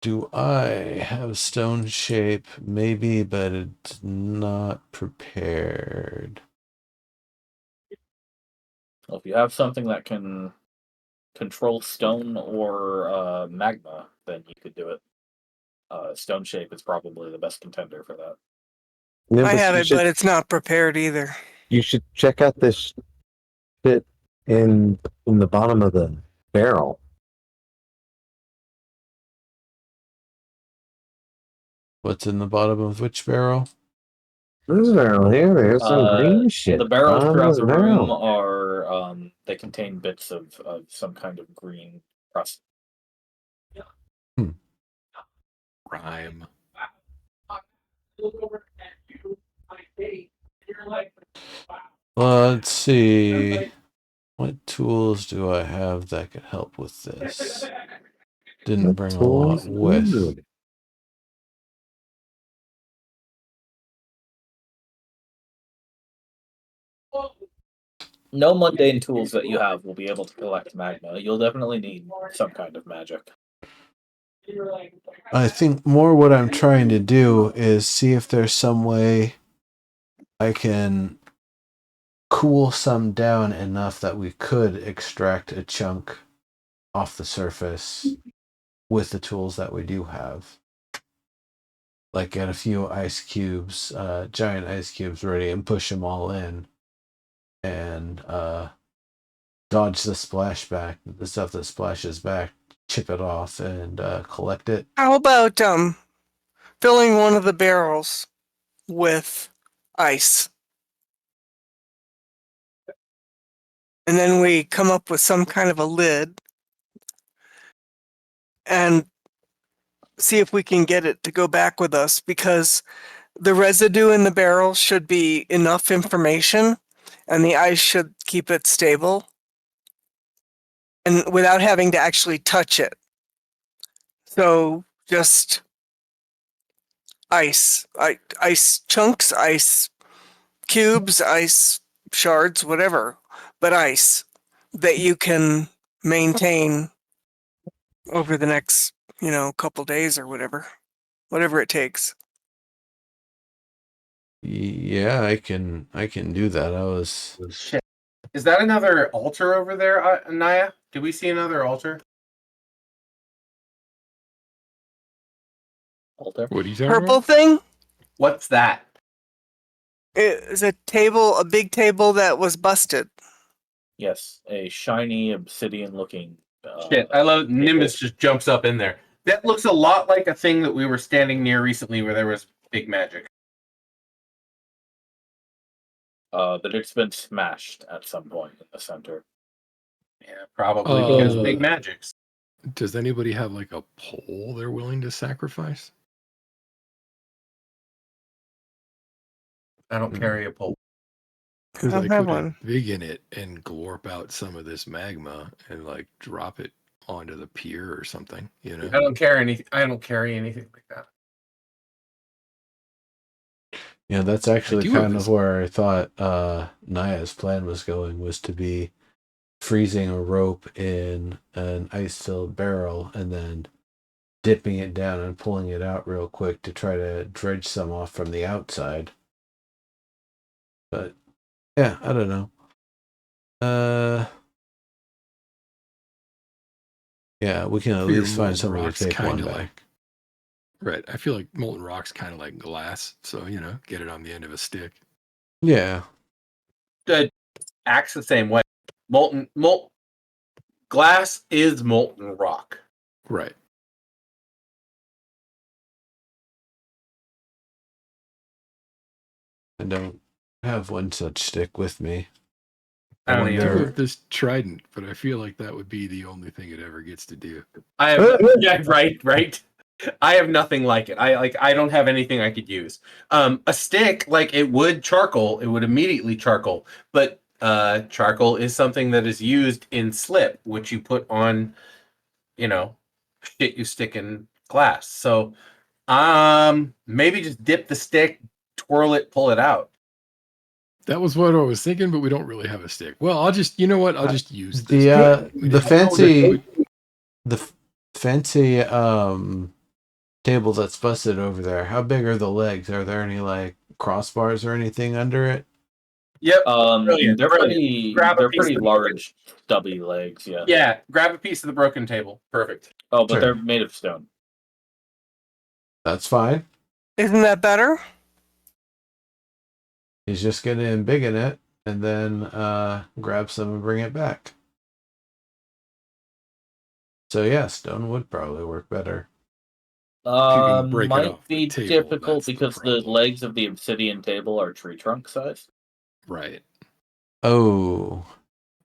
Do I have stone shape? Maybe, but it's not prepared. Well, if you have something that can control stone or magma, then you could do it. Stone shape is probably the best contender for that. Nimbus, I have it, but it's not prepared either. you should check out this shit in the bottom of the barrel. What's in the bottom of which barrel? This barrel here, there's some green shit. The barrels bottom throughout of the barrel. room are they contain bits of some kind of green crust. Rhyme. Let's see. What tools do I have that could help with this? Didn't bring a lot with. No mundane tools that you have will be able to collect magma. You'll definitely need some kind of magic. I think more what I'm trying to do is see if there's some way I can cool some down enough that we could extract a chunk off the surface with the tools that we do have. Like get a few ice cubes, giant ice cubes ready and push them all in. And dodge the splashback, the stuff that splashes back, chip it off and collect it. How about filling one of the barrels with ice? And then we come up with some kind of a lid and see if we can get it to go back with us, because the residue in the barrel should be enough information and the ice should keep it stable and without having to actually touch it. So just ice chunks, ice cubes, ice shards, whatever, but ice that you can maintain over the next, couple days or whatever it takes. Yeah, I can do that. Shit. Is that another altar over there, Naya? Did we see another altar? Altar. What are you talking Purple about? thing? What's that? It is a table, a big table that was busted. Yes, a shiny obsidian-looking. Shit, I love Nimbus just jumps up in there. That looks a lot like a thing that we were standing near recently where there was big magic. That it's been smashed at some point in the center. Yeah, probably because Uh, big magics. Does anybody have like a pole they're willing to sacrifice? I don't carry a pole. Because I I don't have could one. dig in it and glorp out some of this magma and like drop it onto the pier or something, you know? I don't carry anything. I don't carry anything like that. Yeah, that's actually do have kind this- of where I thought Naya's plan was going, was to be freezing a rope in an ice-filled barrel and then dipping it down and pulling it out real quick to try to dredge some off from the outside. But yeah, I don't know. Yeah, we can at Figure least find molten somebody to rock's take one kinda back. Right. I feel like molten rock's kind of like glass, so get it on the end of a stick. Yeah. Acts the same way. Glass is molten rock. Right. I don't have one such stick with me. I don't I do either. have this trident, but I feel like that would be the only thing it ever gets to do. I have right. I have nothing like it. I don't have anything I could use. A stick, like it would immediately charcoal, but charcoal is something that is used in slip, which you put on, shit you stick in glass. So maybe just dip the stick, twirl it, pull it out. That was what I was thinking, but we don't really have a stick. Well, I'll just, I'll just use this. The fancy table that's busted over there. How big are the legs? Are there any like crossbars or anything under it? Yep. They're pretty. Grab a They're piece pretty of the large, stubby legs. Yeah. Yeah, grab a piece of the broken table. Perfect. Oh, but Sure. they're made of stone. That's fine. Isn't that better? He's just gonna embiggen it and then grab some and bring it back. So yeah, stone would probably work better. can break it Might off be the table, difficult that's the because the problem. legs of the obsidian table are tree trunk size. Right. Oh,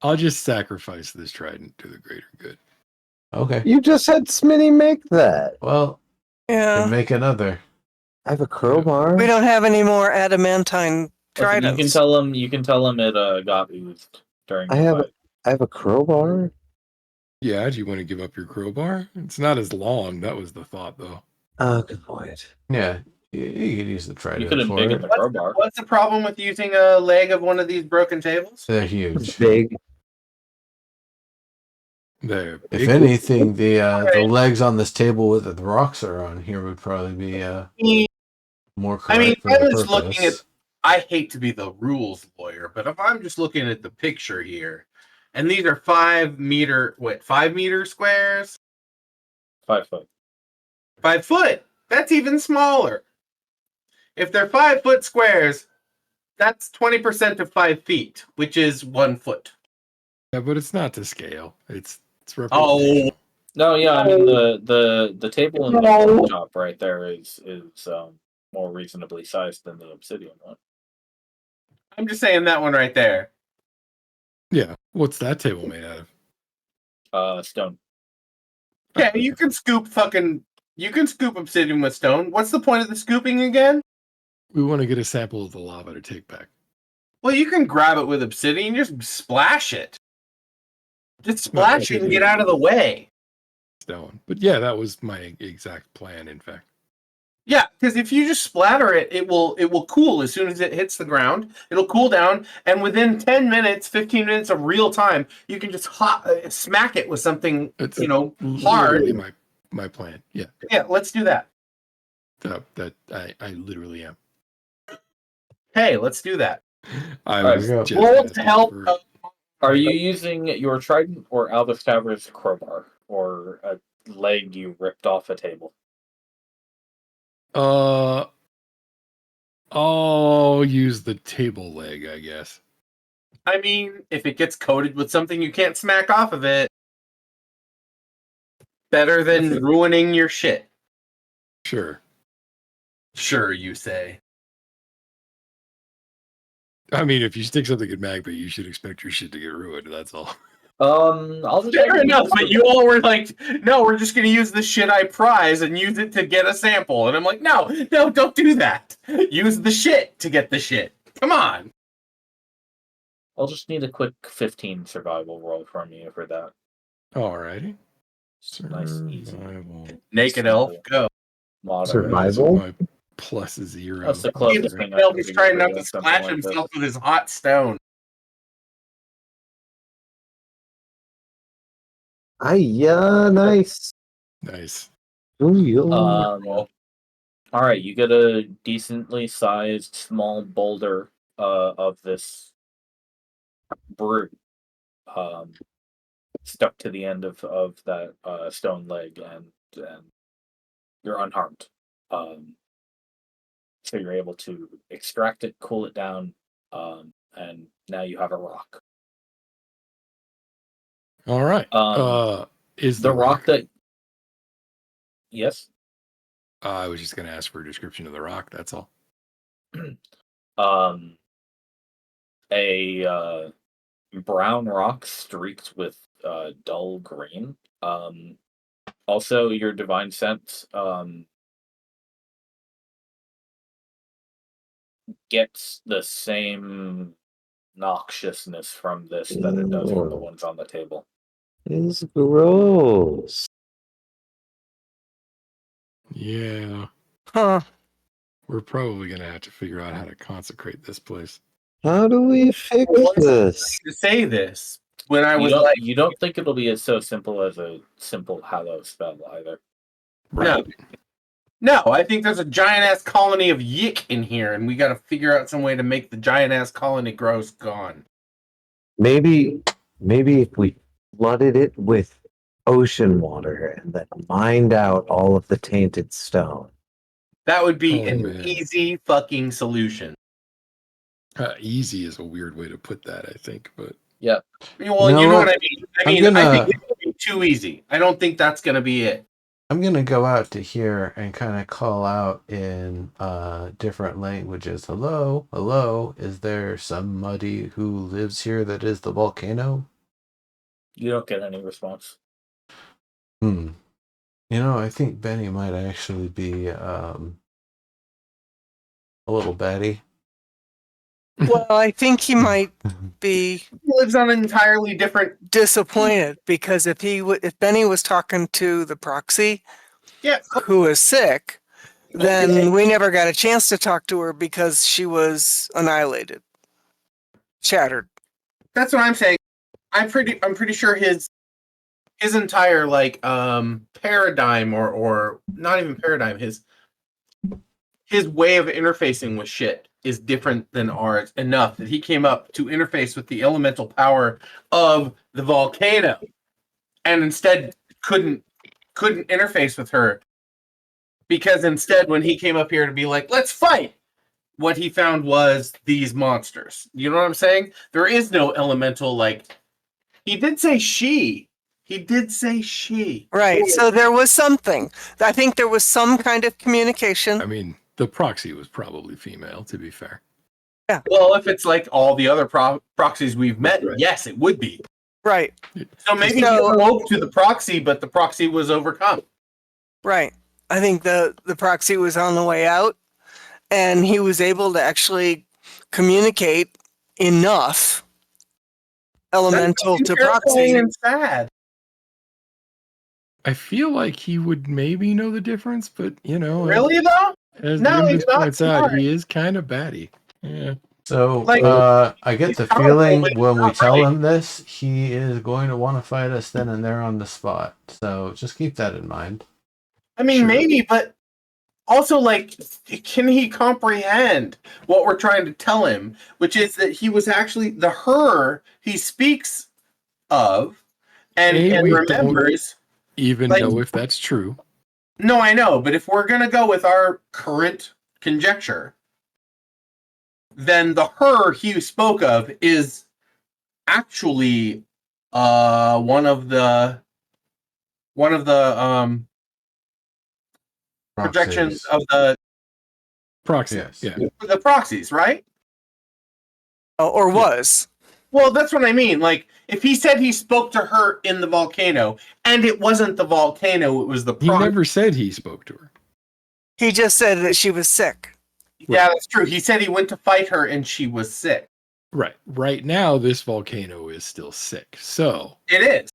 I'll just sacrifice this trident to the greater good. okay. You just had Smitty make that. Well, Yeah. then make another. I have a crowbar. We don't have any more adamantine Listen, tridents. you can tell him it got used during. I have a crowbar. Yeah, do you want to give up your crowbar? It's not as long. That was the thought, though. Oh, good point. Yeah, you could use the You trident could for embiggen it. the crowbar. What's the problem with using a leg of one of these broken tables? They're It's huge. big. They're If big. anything, the legs on this table with the rocks are on here would probably be more correct for I the was purpose. I hate to be the rules lawyer, but if I'm just looking at the picture here, and these are 5 meter squares? 5 foot. 5 foot. That's even smaller. If they're 5 foot squares, that's 20% of 5 feet, which is 1 foot. Yeah, but it's not to scale. It's Oh, representation. No, yeah, I mean the table in the shop right there is more reasonably sized than the obsidian one. I'm just saying that one right there. Yeah. What's that table made out of? Stone. Yeah, you can scoop obsidian with stone. What's the point of the scooping again? We want to get a sample of the lava to take back. Well, you can grab it with obsidian, just splash it. Just splash it and get out of the way. Stone. But yeah, that was my exact plan, in fact. Yeah, because if you just splatter it, it will cool as soon as it hits the ground. It'll cool down, and within 10 minutes, 15 minutes of real time, you can just smack it with something, It's hard. literally my plan. Yeah. Yeah, let's do that. That I literally am. Hey, let's do that. I Alright, was go. just Roll to asking help. for- Are you using your trident or Albus Tavern's crowbar or a leg you ripped off a table? I'll use the table leg, I guess. I mean, if it gets coated with something you can't smack off of it, better than ruining your shit. Sure. Sure, you say. I mean, if you stick something in magma, you should expect your shit to get ruined. That's all. I'll just Fair enough, but you all were like, no, we're just going to use the shit I prize and use it to get a sample. And I'm like, no, don't do that. Use the shit to get the shit. Come on. I'll just need a quick 15 survival roll from you for that. Alrighty. Nice, easy. Survival. Naked elf, go. Moderate. Survival? My plus is 0. That's the He's closest thing I elf can is do trying for not to doing something splash like this. himself with his hot stone. Nice. Nice. Ooh, yo. All right, you get a decently sized small boulder of this brew stuck to the end of that stone leg, and you're unharmed. So you're able to extract it, cool it down, and now you have a rock. All right. Is The rock that... Yes? I was just going to ask for a description of the rock. That's all. A brown rock streaked with dull green. Also, your divine sense gets the same noxiousness from this that it does from the ones on the table. It's gross. Yeah. Huh. We're probably going to have to figure out how to consecrate this place. How do we fix this? To say this, when I You was don't, like, you don't think it'll be as so simple as a simple hallow spell either. Right. no, I think there's a giant ass colony of yick in here, and we got to figure out some way to make the giant ass colony gross gone. Maybe if we flooded it with ocean water and then mined out all of the tainted stone. That would be Oh, an man. easy fucking solution. Easy is a weird way to put that, I think, but Well, know you know what? what I mean. I'm I gonna- think it would be too easy. I don't think that's going to be it. I'm gonna go out to here and kind of call out in different languages. Hello, is there somebody who lives here that is the volcano? You don't get any response. You know, I think Benny might actually be a little batty. Well, I think he might be He lives on an entirely different. disappointed because if Benny was talking to the proxy, Yeah, who is sick, then we never got a chance to talk to her because she was annihilated, shattered. that's what I'm saying. I'm pretty sure his entire paradigm or not even paradigm, his way of interfacing with shit is different than ours enough that he came up to interface with the elemental power of the volcano, and instead couldn't interface with her, because instead when he came up here to be like, let's fight, what he found was these monsters. You know what I'm saying? There is no elemental, like, he did say she. He did say she. Right. So there was something. I think there was some kind of communication. I mean, the proxy was probably female, to be fair. Well, if it's like all the other proxies we've met, Right. yes, it would be. Right. So maybe So- he spoke to the proxy, but the proxy was overcome. Right. I think the proxy was on the way out, and he was able to actually communicate enough elemental to proxy. And sad. I feel like he would maybe know the difference, but Really though? as No, Nimbus he's not points out, smart. he is kind of batty. Yeah. So Like, I get he's the powerful, feeling but he's when we not tell right. him this, he is going to want to fight us then and there on the spot. So just keep that in mind. I mean, Sure. maybe, but also, like, can he comprehend what we're trying to tell him? Which is that he was actually the her he speaks of, and We don't remembers. even Like- know if that's true. No, I know, but if we're gonna go with our current conjecture, then the her he spoke of is actually one of the projections Proxies. of the Proxy. Yes. Yeah. proxies, right? Or was. Well, that's what I mean. Like, if he said he spoke to her in the volcano, and it wasn't the volcano, it was the He proxy. never said he spoke to her. He just said that she was sick. Yeah, that's true. He said he went to fight her and she was sick. Right. Right now, this volcano is still sick. So It is.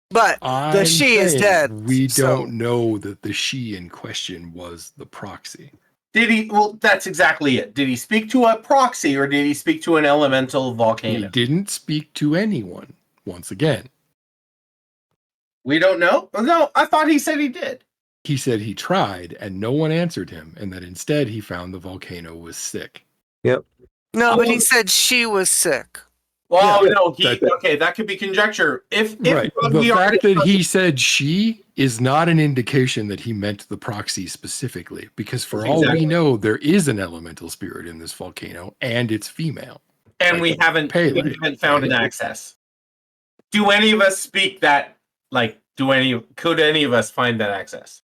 But I'm she is saying dead, We so- don't know that the she in question was the proxy. Did he? Well, that's exactly it. Did he speak to a proxy or did he speak to an elemental He volcano? didn't speak to anyone. Once again, We don't know. No, I thought he said he did. he said he tried and no one answered him, and that instead he found the volcano was sick. no, but he Oh. said she was sick. Well, Yeah, no, that- okay, that could be conjecture. If Right. The we are, fact that he said she is not an indication that he meant the proxy specifically, because for all Exactly. we know, there is an elemental spirit in this volcano and it's female. and we like haven't Pele. found an access. Do any of us speak that? Like, could any of us find that access?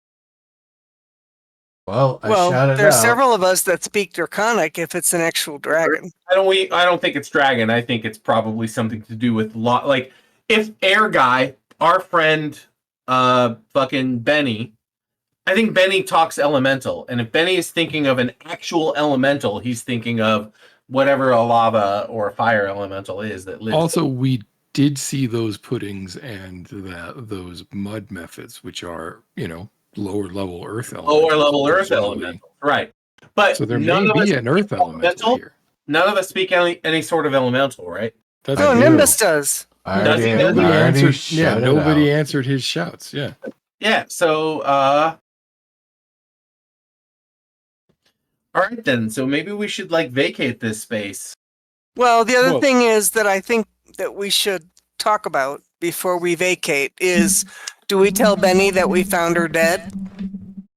Well, I Well, shouted there's out. several of us that speak Draconic if it's an actual dragon. I don't think it's dragon. I think it's probably something to do with like if Air Guy, our friend, fucking Benny. I think Benny talks elemental, and if Benny is thinking of an actual elemental, he's thinking of whatever a lava or a fire elemental is that lives. Also, we did see those puddings and those mud methods, which are, lower level earth elements. lower level earth elemental, right? But So there none may of us be an earth speak elemental here. None of us speak any sort of elemental, right? That's No, I do. Nimbus does. I Does he already, know? I nobody already answered. Yeah, shouted nobody out. answered his shouts. Yeah. Yeah. So, all right then. So maybe we should like vacate this space. Well, the other Well- thing is that I think that we should talk about before we vacate is, do we tell Benny that we found her dead?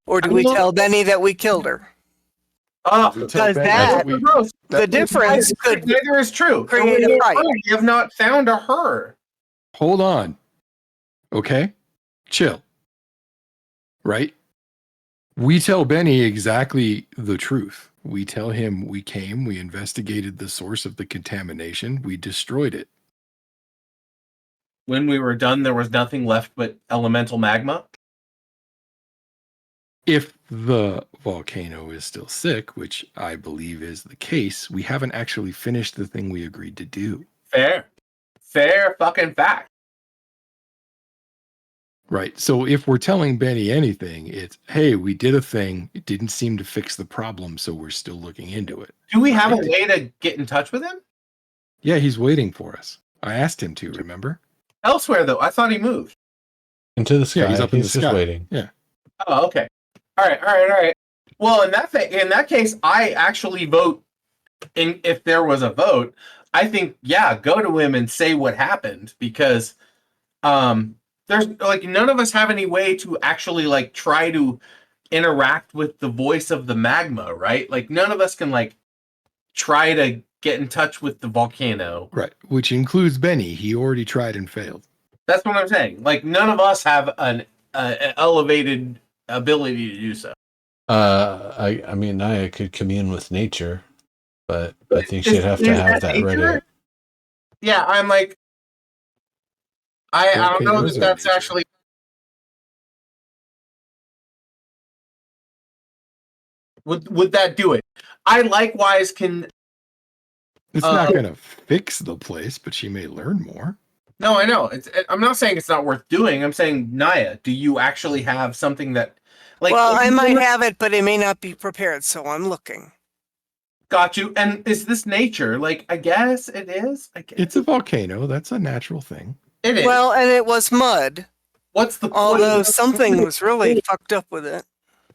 Or do we tell Benny that we killed her? Because that, we- the difference could Neither is true. create a fight. We have not found a her. Hold on. Okay? Chill. Right? We tell Benny exactly the truth. We tell him we came, we investigated the source of the contamination, we destroyed it. When we were done, there was nothing left but elemental magma. If the volcano is still sick, which I believe is the case, we haven't actually finished the thing we agreed to do. Fair fucking fact. Right. So if we're telling Benny anything, it's, hey, we did a thing. It didn't seem to fix the problem, so we're still looking into it. Do we have a way to get in touch with him? Yeah, he's waiting for us. I asked him to, remember? Elsewhere, though, I thought he moved. Into the sky. Yeah, he's up in the just sky. waiting. Yeah. Oh, okay. All right. Well, in that case, I actually vote if there was a vote, I think, yeah, go to him and say what happened, because there's like none of us have any way to actually like try to interact with the voice of the magma, right? Like none of us can like try to get in touch with the volcano. Right, which includes Benny. He already tried and failed. That's what I'm saying. Like none of us have an elevated ability to do so. I mean, Naya could commune with nature, but I think she'd have to Is have that nature? ready. Yeah, I'm like, I don't know Volcanoes that are that's nature. actually. Would that do it? I likewise can. It's not going to fix the place, but she may learn more. No, I know. I'm not saying it's not worth doing. I'm saying, Naya, do you actually have something that, like? Well, I might have it, but it may not be prepared, so I'm looking. Got you. And is this nature? Like, I guess it is. I guess It's a volcano. That's a natural thing. it is. Well, and it was mud, What's the although point? something was really fucked up with it.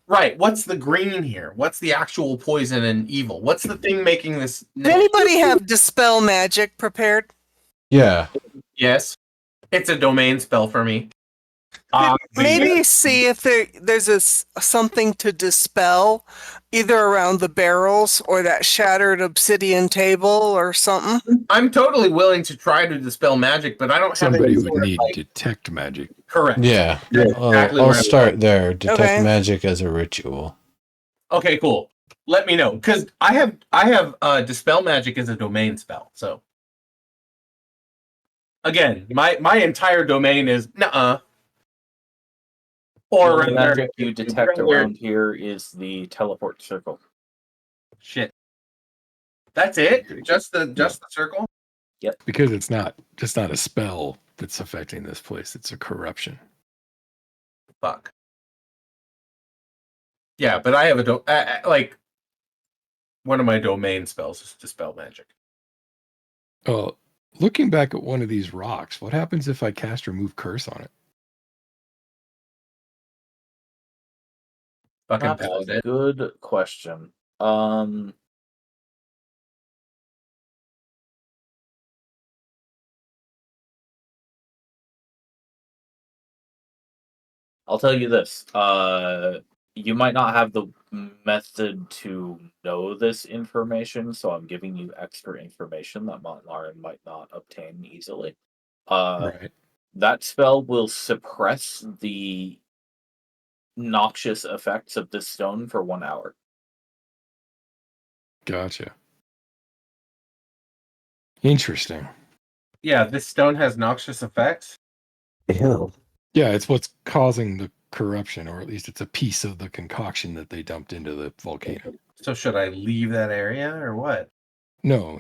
Right. What's the green here? What's the actual poison and evil? What's the thing making this? Does anybody have Dispel Magic prepared? Yeah. Yes, it's a domain spell for me. Maybe see if there's something to dispel, either around the barrels or that shattered obsidian table or something. I'm totally willing to try to dispel magic, but I don't have Somebody any would sort of, need like, detect magic. correct. Yeah. That's exactly I'll where I'm start there. Detect Okay. magic as a ritual. Okay, cool. Let me know, because I have dispel magic as a domain spell. So again, my entire domain is nuh-uh. Or The rather, magic you detect rather- around here is the teleport circle. shit. That's it? Just the circle? Because it's not just not a spell that's affecting this place. It's a corruption. Fuck. Yeah, but I have like one of my domain spells is dispel magic. Oh, looking back at one of these rocks, what happens if I cast Remove Curse on it? Fucking That's pause a it. good question. I'll tell you this. You might not have the method to know this information, so I'm giving you extra information that Montlarin might not obtain easily. Right. That spell will suppress the noxious effects of this stone for 1 hour. Gotcha. Interesting. Yeah, this stone has noxious effects. Ew. Yeah, it's what's causing the corruption, or at least it's a piece of the concoction that they dumped into the volcano. So should I leave that area or what? No.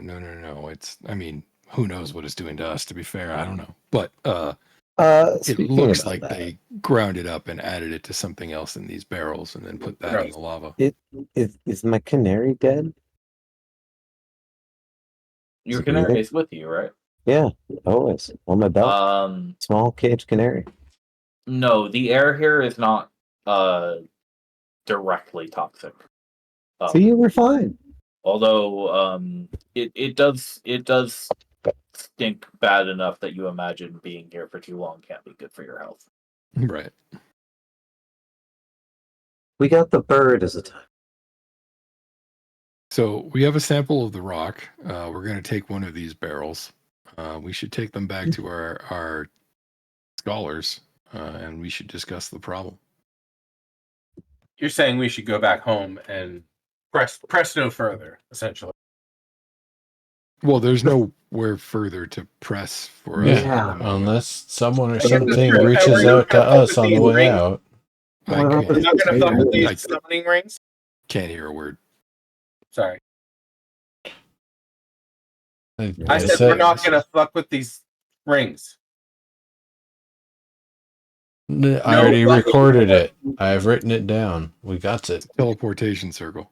It's, I mean, who knows what it's doing to us, to be fair. I don't know. But it Speaking looks about like that, they ground it up and added it to something else in these barrels and then put that in Gross. the lava. is my canary dead? Your Is it canary breathing? is with you, right? Yeah, always on my belt. Small cage canary. No, the air here is not directly toxic. So you were fine. Although it does stink bad enough that you imagine being here for too long can't be good for your health. Right. We got the bird as a time. So we have a sample of the rock. We're going to take one of these barrels. We should take them back to our scholars, and we should discuss the problem. You're saying we should go back home and press no further, essentially. Well, there's nowhere further to press for us. Yeah. At the moment. Unless someone or That's something true. reaches We're out to not gonna us on the fuck with way these out. I We're not We're can't, not going to fuck with I these summoning rings. can't hear a word. Sorry. I I said said- we're not going to fuck with these rings. I already fucking recorded way. it. I've written it down. We got it. Teleportation circle.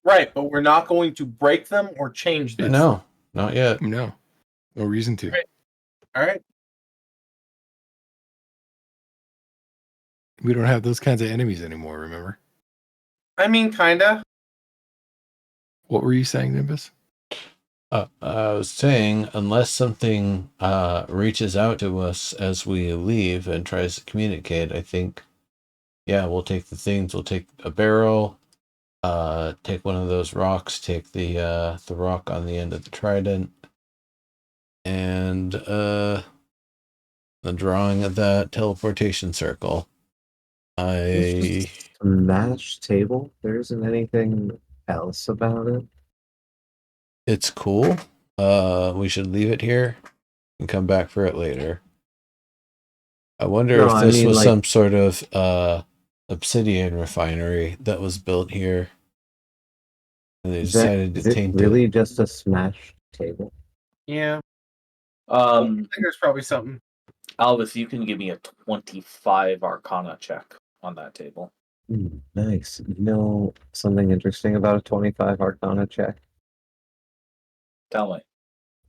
Right, but we're not going to break them or change this. No, not yet. No reason to. Right. All right. We don't have those kinds of enemies anymore, remember? I mean, kinda. What were you saying, Nimbus? I was saying, unless something reaches out to us as we leave and tries to communicate, I think, yeah, we'll take the things. We'll take a barrel, take one of those rocks, take the rock on the end of the trident, and the drawing of that teleportation circle. Smash table. There isn't anything else about it. It's cool. We should leave it here and come back for it later. I wonder No, if I this mean, was like- some sort of obsidian refinery that was built here. And they Is that- decided is to it taint really it. just a smash table? Yeah, I think there's probably something. Alvis, you can give me a 25 Arcana check on that table. Nice. You know something interesting about a 25 Arcana check? Tell me.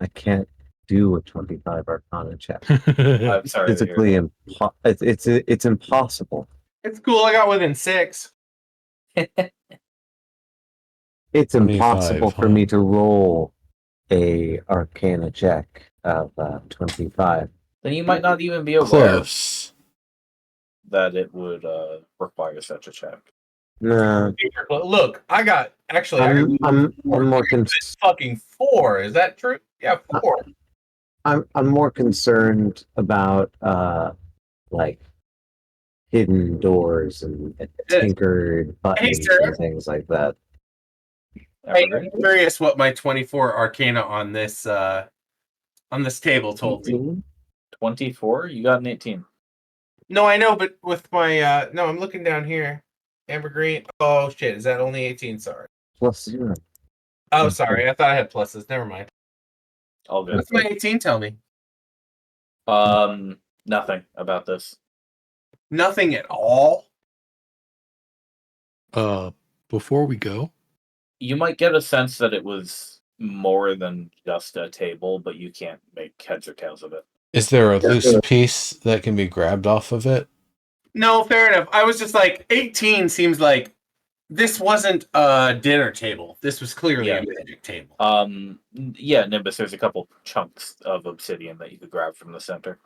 I can't do a 25 Arcana check. I'm sorry. to hear Physically, that. it's impossible. It's cool. I got within 6. It's 25, impossible for huh? me to roll a Arcana check of 25. Then you might not even be aware Close. that it would require such a check. No, Look, I got I'm more fucking 4. Is that true? Yeah, 4. I'm more concerned about like hidden doors and tinkered buttons sir. and things like that. Hey, Evergreen? I'm curious what my 24 Arcana on this table told me. 18? 24? You got an 18. No, I know, but with my no, I'm looking down here. Amber green. Oh shit, is that only 18? Sorry. Plus 0. Oh, sorry. I thought I had pluses. Never mind. All good. What's my 18 tell me? Nothing about this. Nothing at all. Before we go, You might get a sense that it was more than just a table, but you can't make heads or tails of it. Is there a loose piece that can be grabbed off of it? No, fair enough. I was just like 18 seems like this wasn't a dinner table. This was clearly Yeah. a magic table. Yeah, Nimbus, there's a couple chunks of obsidian that you could grab from the center.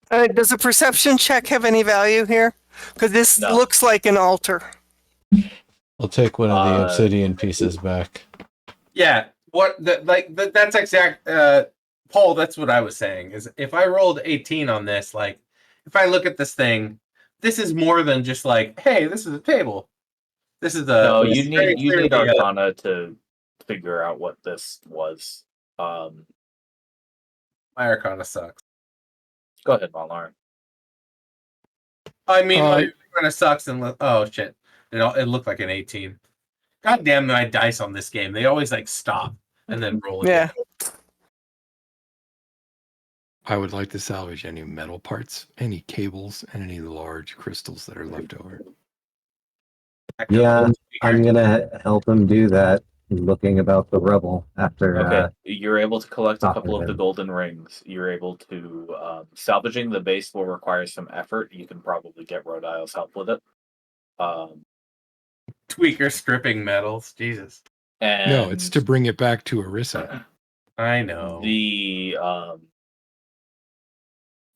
Does a perception check have any value here? Because this No. looks like an altar. I'll take one of the obsidian pieces back. Yeah, that's exact. Paul, that's what I was saying. Is if I rolled 18 on this, like if I look at this thing, this is more than just like, hey, this is a table. This is a No, this you is very need clearly a- Arcana to figure out what this was. My Arcana sucks. Go ahead, Valnar. I mean, my Arcana sucks, and oh shit, it looked like an 18. God damn my dice on this game. They always like stop and then roll again. Yeah. I would like to salvage any metal parts, any cables, and any large crystals that are left over. Yeah, I'm gonna help him do that. Looking about the rubble after. Okay, you're able to collect a talking couple of to the him. golden rings. You're able to salvaging the base will require some effort. You can probably get Rodile's help with it. Tweaker stripping metals. Jesus. And No, it's to bring it back to Arissa. I know.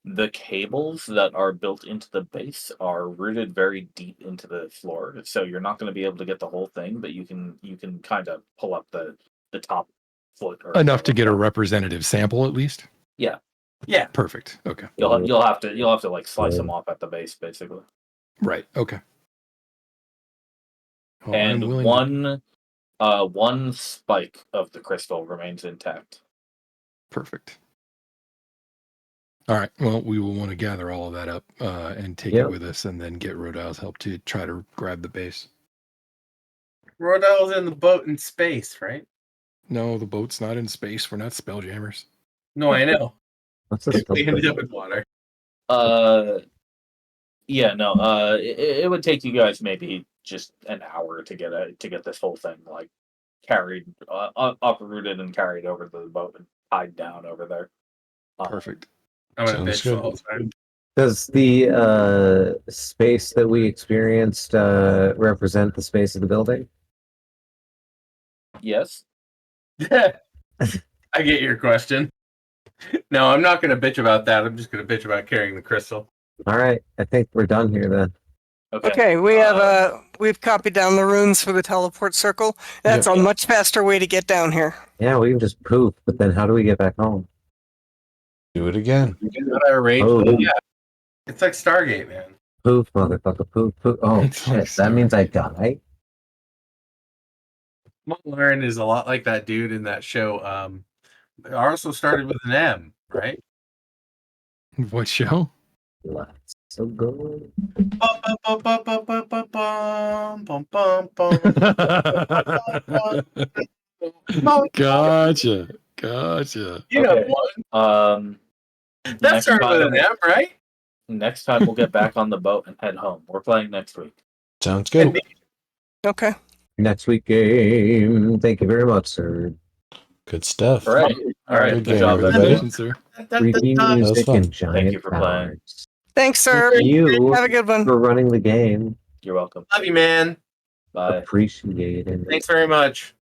The cables that are built into the base are rooted very deep into the floor, so you're not going to be able to get the whole thing, but you can kind of pull up the top foot or Enough to so get a of that. representative sample, at least. Yeah. Yeah. Perfect. Okay. You'll have to like slice them off at the base, basically. Right. Okay. Well, I'm And willing one spike of the crystal remains intact. Perfect. All right. Well, we will want to gather all of that up and take Yep. it with us, and then get Rodile's help to try to grab the base. Rodile's in the boat in space, right? No, the boat's not in space. We're not spelljammers. No, I know. What's this? We ended up in water. Yeah, no. It would take you guys maybe just an hour to get this whole thing like carried, uprooted and carried over to the boat and tied down over there. Perfect. I'm gonna Sounds bitch good. the whole time. Does the space that we experienced represent the space of the building? Yes. I get your question. No, I'm not going to bitch about that. I'm just going to bitch about carrying the crystal. All right, I think we're done here then. Okay, we have we've copied down the runes for the teleport circle. That's a much faster way to get down here. Yeah, we can just poof, but then how do we get back home? Do it again. Not our rage. Oh. Yeah. It's like Stargate, man. Poof, motherfucker, poof, poof. Oh It's like shit, that means I Stargate. die? Lauren is a lot like that dude in that show. It also started with an M, right? What show? Let's so good. Gotcha. You know Okay. one. That Next started with an time, M, right? next time we'll get back on the boat and head home. We're playing next week. Sounds good. Okay. Next week game. Thank you very much, sir. Good stuff. All right. Good game, job, everybody. Congratulations, sir. Creepy music fun. and giant you for playing. towers. Thanks, sir. Thank you Have a good one. for running the game. You're welcome. Love you, man. Bye. Appreciate it. Thanks very much.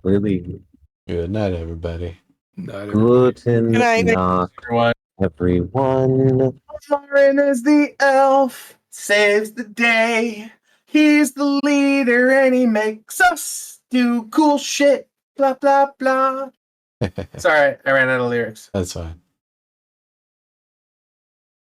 Really. Good night, everybody. Night, everybody. Guten Good night. Nacht, Everyone. everyone. Lauren is the elf, saves the day. He's the leader and he makes us do cool shit. Blah, blah, blah. Sorry, I ran out of lyrics. That's fine.